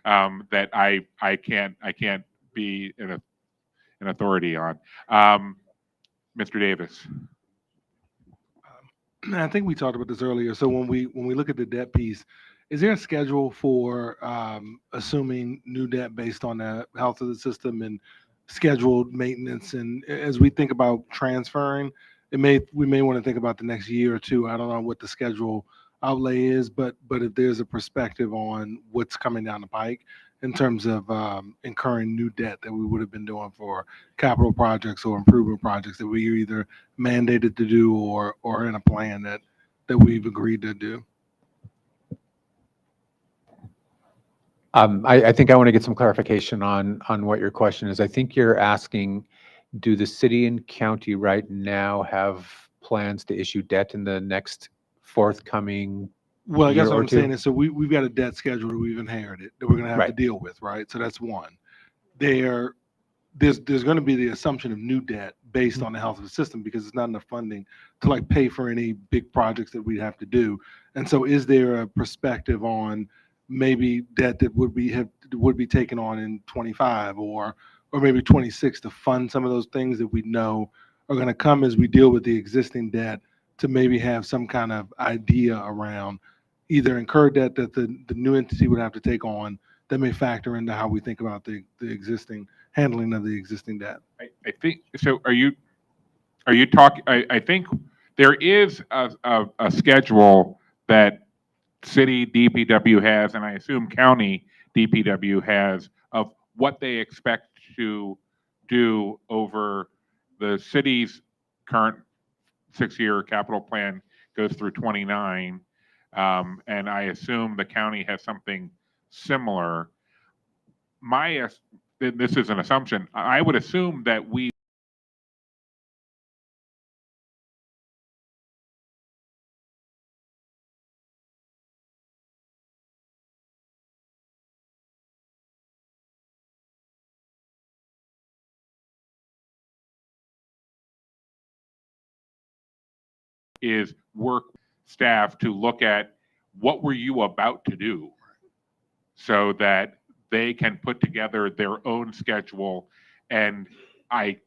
that I can't be an authority on. Mr. Davis. I think we talked about this earlier. So when we look at the debt piece, is there a schedule for assuming new debt based on the health of the system and scheduled maintenance? And as we think about transferring, we may want to think about the next year or two. I don't know what the schedule outlay is, but if there's a perspective on what's coming down the pike in terms of incurring new debt that we would have been doing for capital projects or improvement projects that we are either mandated to do or in a plan that we've agreed to do. I think I want to get some clarification on what your question is. I think you're asking, do the city and county right now have plans to issue debt in the next forthcoming Well, I guess year what or I'm two? saying is, so we've got a debt schedule that we've inherited that we're going to have to Right. deal with, right? So that's one. There's going to be the assumption of new debt based on the health of the system because it's not enough funding to like pay for any big projects that we'd have to do. And so, is there a perspective on maybe debt that would be taken on in 25 or maybe 26 to fund some of those things that we know are going to come as we deal with the existing debt, to maybe have some kind of idea around either incurred debt that the new entity would have to take on that may factor into how we think about the existing handling of the existing debt. I think so. Are you talking? I think there is a schedule that city DPW has, and I assume county DPW has, of what they expect to do over the city's current 6-year capital plan goes through 29. And I assume the county has something similar. This is an assumption. I would assume that we is work staff to look at what were you about to do so that they can put together their own schedule. And I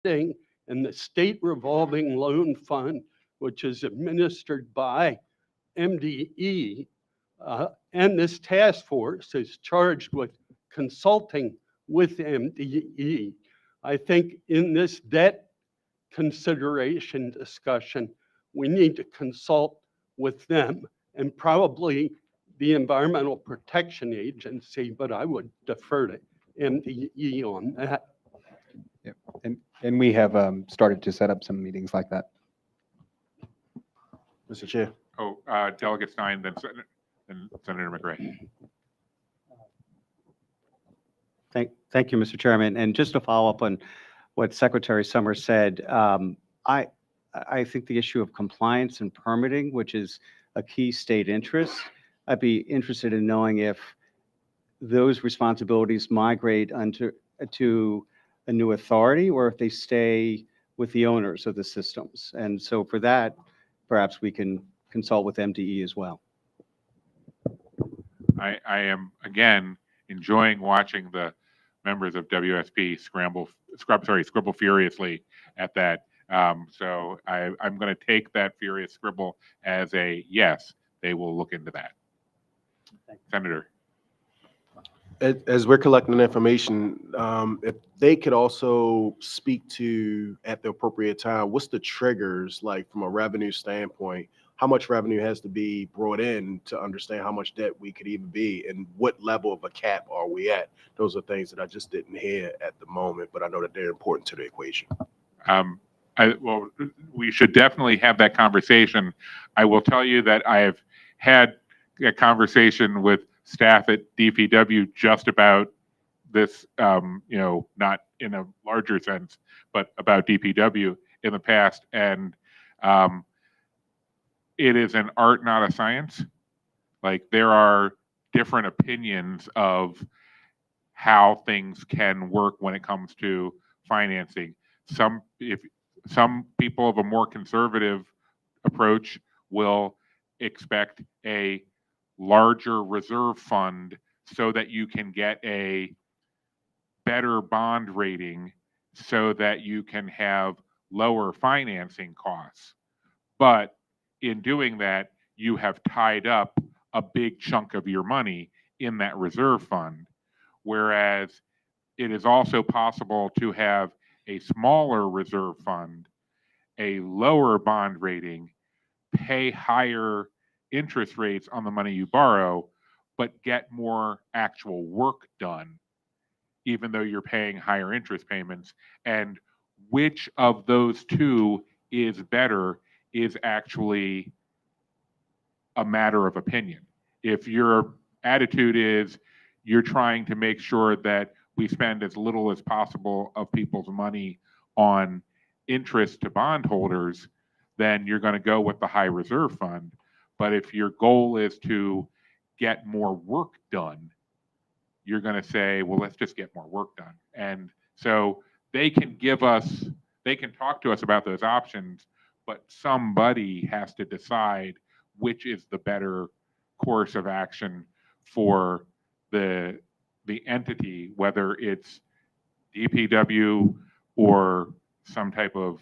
and the State Revolving Loan Fund, which is administered by MDE, and this task force is charged with consulting with MDE. I think in this debt consideration discussion, we need to consult with them and probably the Environmental Protection Agency, but I would defer to MDE on that. Yeah. And we have started to set up some meetings like that. Mr. Chair. Oh, Delegate Stein, then Senator McRae. Thank you, Mr. Chairman. And just to follow up on what Secretary Summers said, I think the issue of compliance and permitting, which is a key state interest, I'd be interested in knowing if those responsibilities migrate to a new authority or if they stay with the owners of the systems. And so for that, perhaps we can consult with MDE as well. I am, again, enjoying watching the members of WSP scribble furiously at that. So I'm going to take that furious scribble as a yes, they will look into that. Senator. As we're collecting information, if they could also speak to, at the appropriate time, what's the triggers, like from a revenue standpoint, how much revenue has to be brought in to understand how much debt we could even be and what level of a cap are we at? Those are things that I just didn't hear at the moment, but I know that they're important to the equation. Well, we should definitely have that conversation. I will tell you that I have had a conversation with staff at DPW just about this, not in a larger sense, but about DPW in the past. And it is an art, not a science. Like, there are different opinions of how things can work when it comes to financing. Some people of a more conservative approach will expect a larger reserve fund so that you can get a better bond rating so that you can have lower financing costs. But in doing that, you have tied up a big chunk of your money in that reserve fund. Whereas it is also possible to have a smaller reserve fund, a lower bond rating, pay higher interest rates on the money you borrow, but get more actual work done, even though you're paying higher interest payments. And which of those two is better is actually a matter of opinion. If your attitude is you're trying to make sure that we spend as little as possible of people's money on interest to bondholders, then you're going to go with the high reserve fund. But if your goal is to get more work done, you're going to say, well, let's just get more work done. And so they can talk to us about those options, but somebody has to decide which is the better course of action for the entity, whether it's DPW or some type of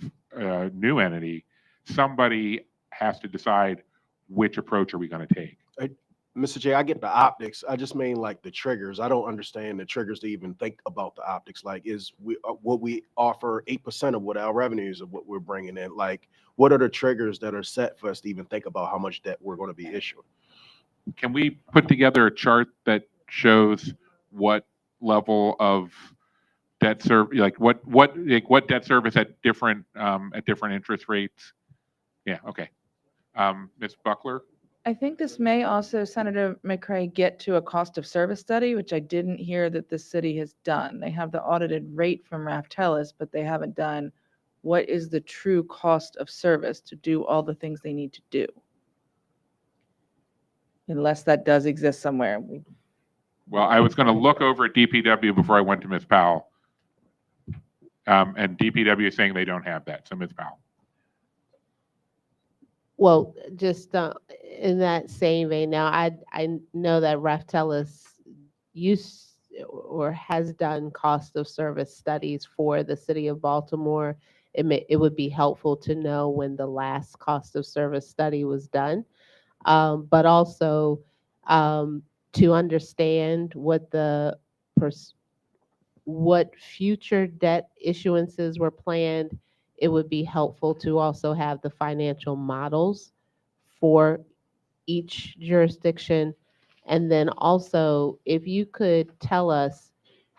new entity. Somebody has to decide which approach are we going to take. Mr. J, I get the optics. I just mean like the triggers. I don't understand the triggers to even think about the optics. Like, what we offer 8% of what our revenues of what we're bringing in? Like, what are the triggers that are set for us to even think about how much debt we're going to be issuing? Can we put together a chart that shows what level of debt service, like what debt service at different interest rates? Yeah. Okay. Ms. Buckler. I think this may also, Senator McRae, get to a cost of service study, which I didn't hear that the city has done. They have the audited rate from Raftellus, but they haven't done what is the true cost of service to do all the things they need to do. Unless that does exist somewhere. Well, I was going to look over at DPW before I went to Ms. Powell. And DPW is saying they don't have that. So Ms. Powell. Well, just in that same vein, now I know that Raftellus or has done cost of service studies for the city of Baltimore, it would be helpful to know when the last cost of service study was done, but also to understand what future debt issuances were planned. It would be helpful to also have the financial models for each jurisdiction. And then also, if you could tell us,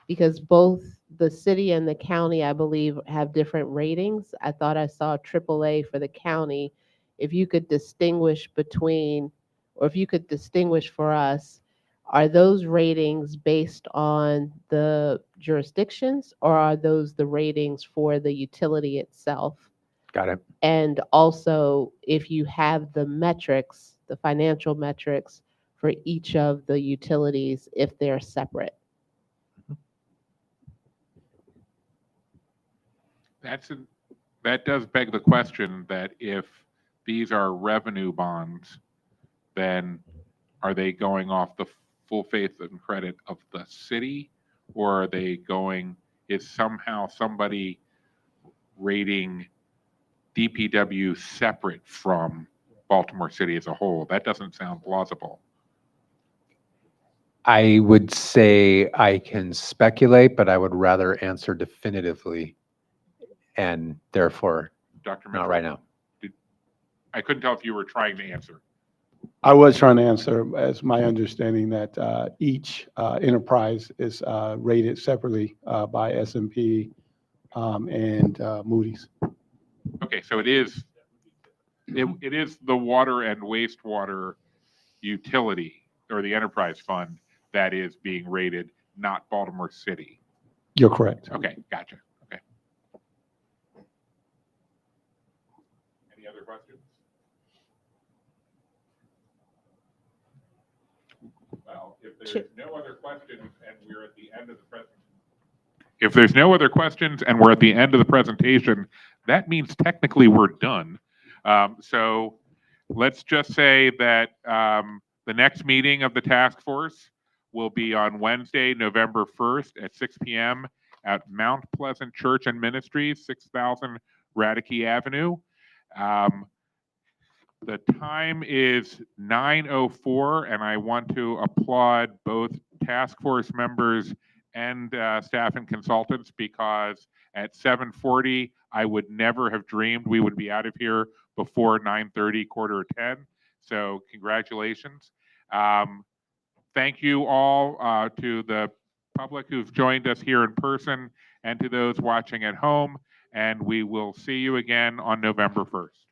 because both the city and the county, I believe, have different ratings. I thought I saw AAA for the county. If you could distinguish between, or if you could distinguish for us, are those ratings based on the jurisdictions, or are those the ratings for the utility itself? Got it. And also, if you have the metrics, the financial metrics for each of the utilities, if they're separate. That does beg the question that if these are revenue bonds, then are they going off the full faith and credit of the city, or are they going, is somehow somebody rating DPW separate from Baltimore City as a whole? That doesn't sound plausible. I would say I can speculate, but I would rather answer definitively, and therefore Dr. not Mitchell, right now. I couldn't tell if you were trying to answer. I was trying to answer, as my understanding that each enterprise is rated separately by S&P and Moody's. Okay, so it is the water and wastewater utility or the enterprise fund that is being rated, not Baltimore City. You're correct. Okay, gotcha. Okay. Any other questions? Well, if there's no other questions and we're at the end of the presentation. If there's no other questions and we're at the end of the presentation, that means technically we're done. So let's just say that the next meeting of the task force will be on Wednesday, November 1st at 6 p.m. at Mount Pleasant Church and Ministries, 6000 Radicke Avenue. The time is 9:04, and I want to applaud both task force members and staff and consultants, because at 7:40, I would never have dreamed we would be out of here before 9:30, 9:45. So congratulations. Thank you all to the public who've joined us here in person and to those watching at home, and we will see you again on November 1st.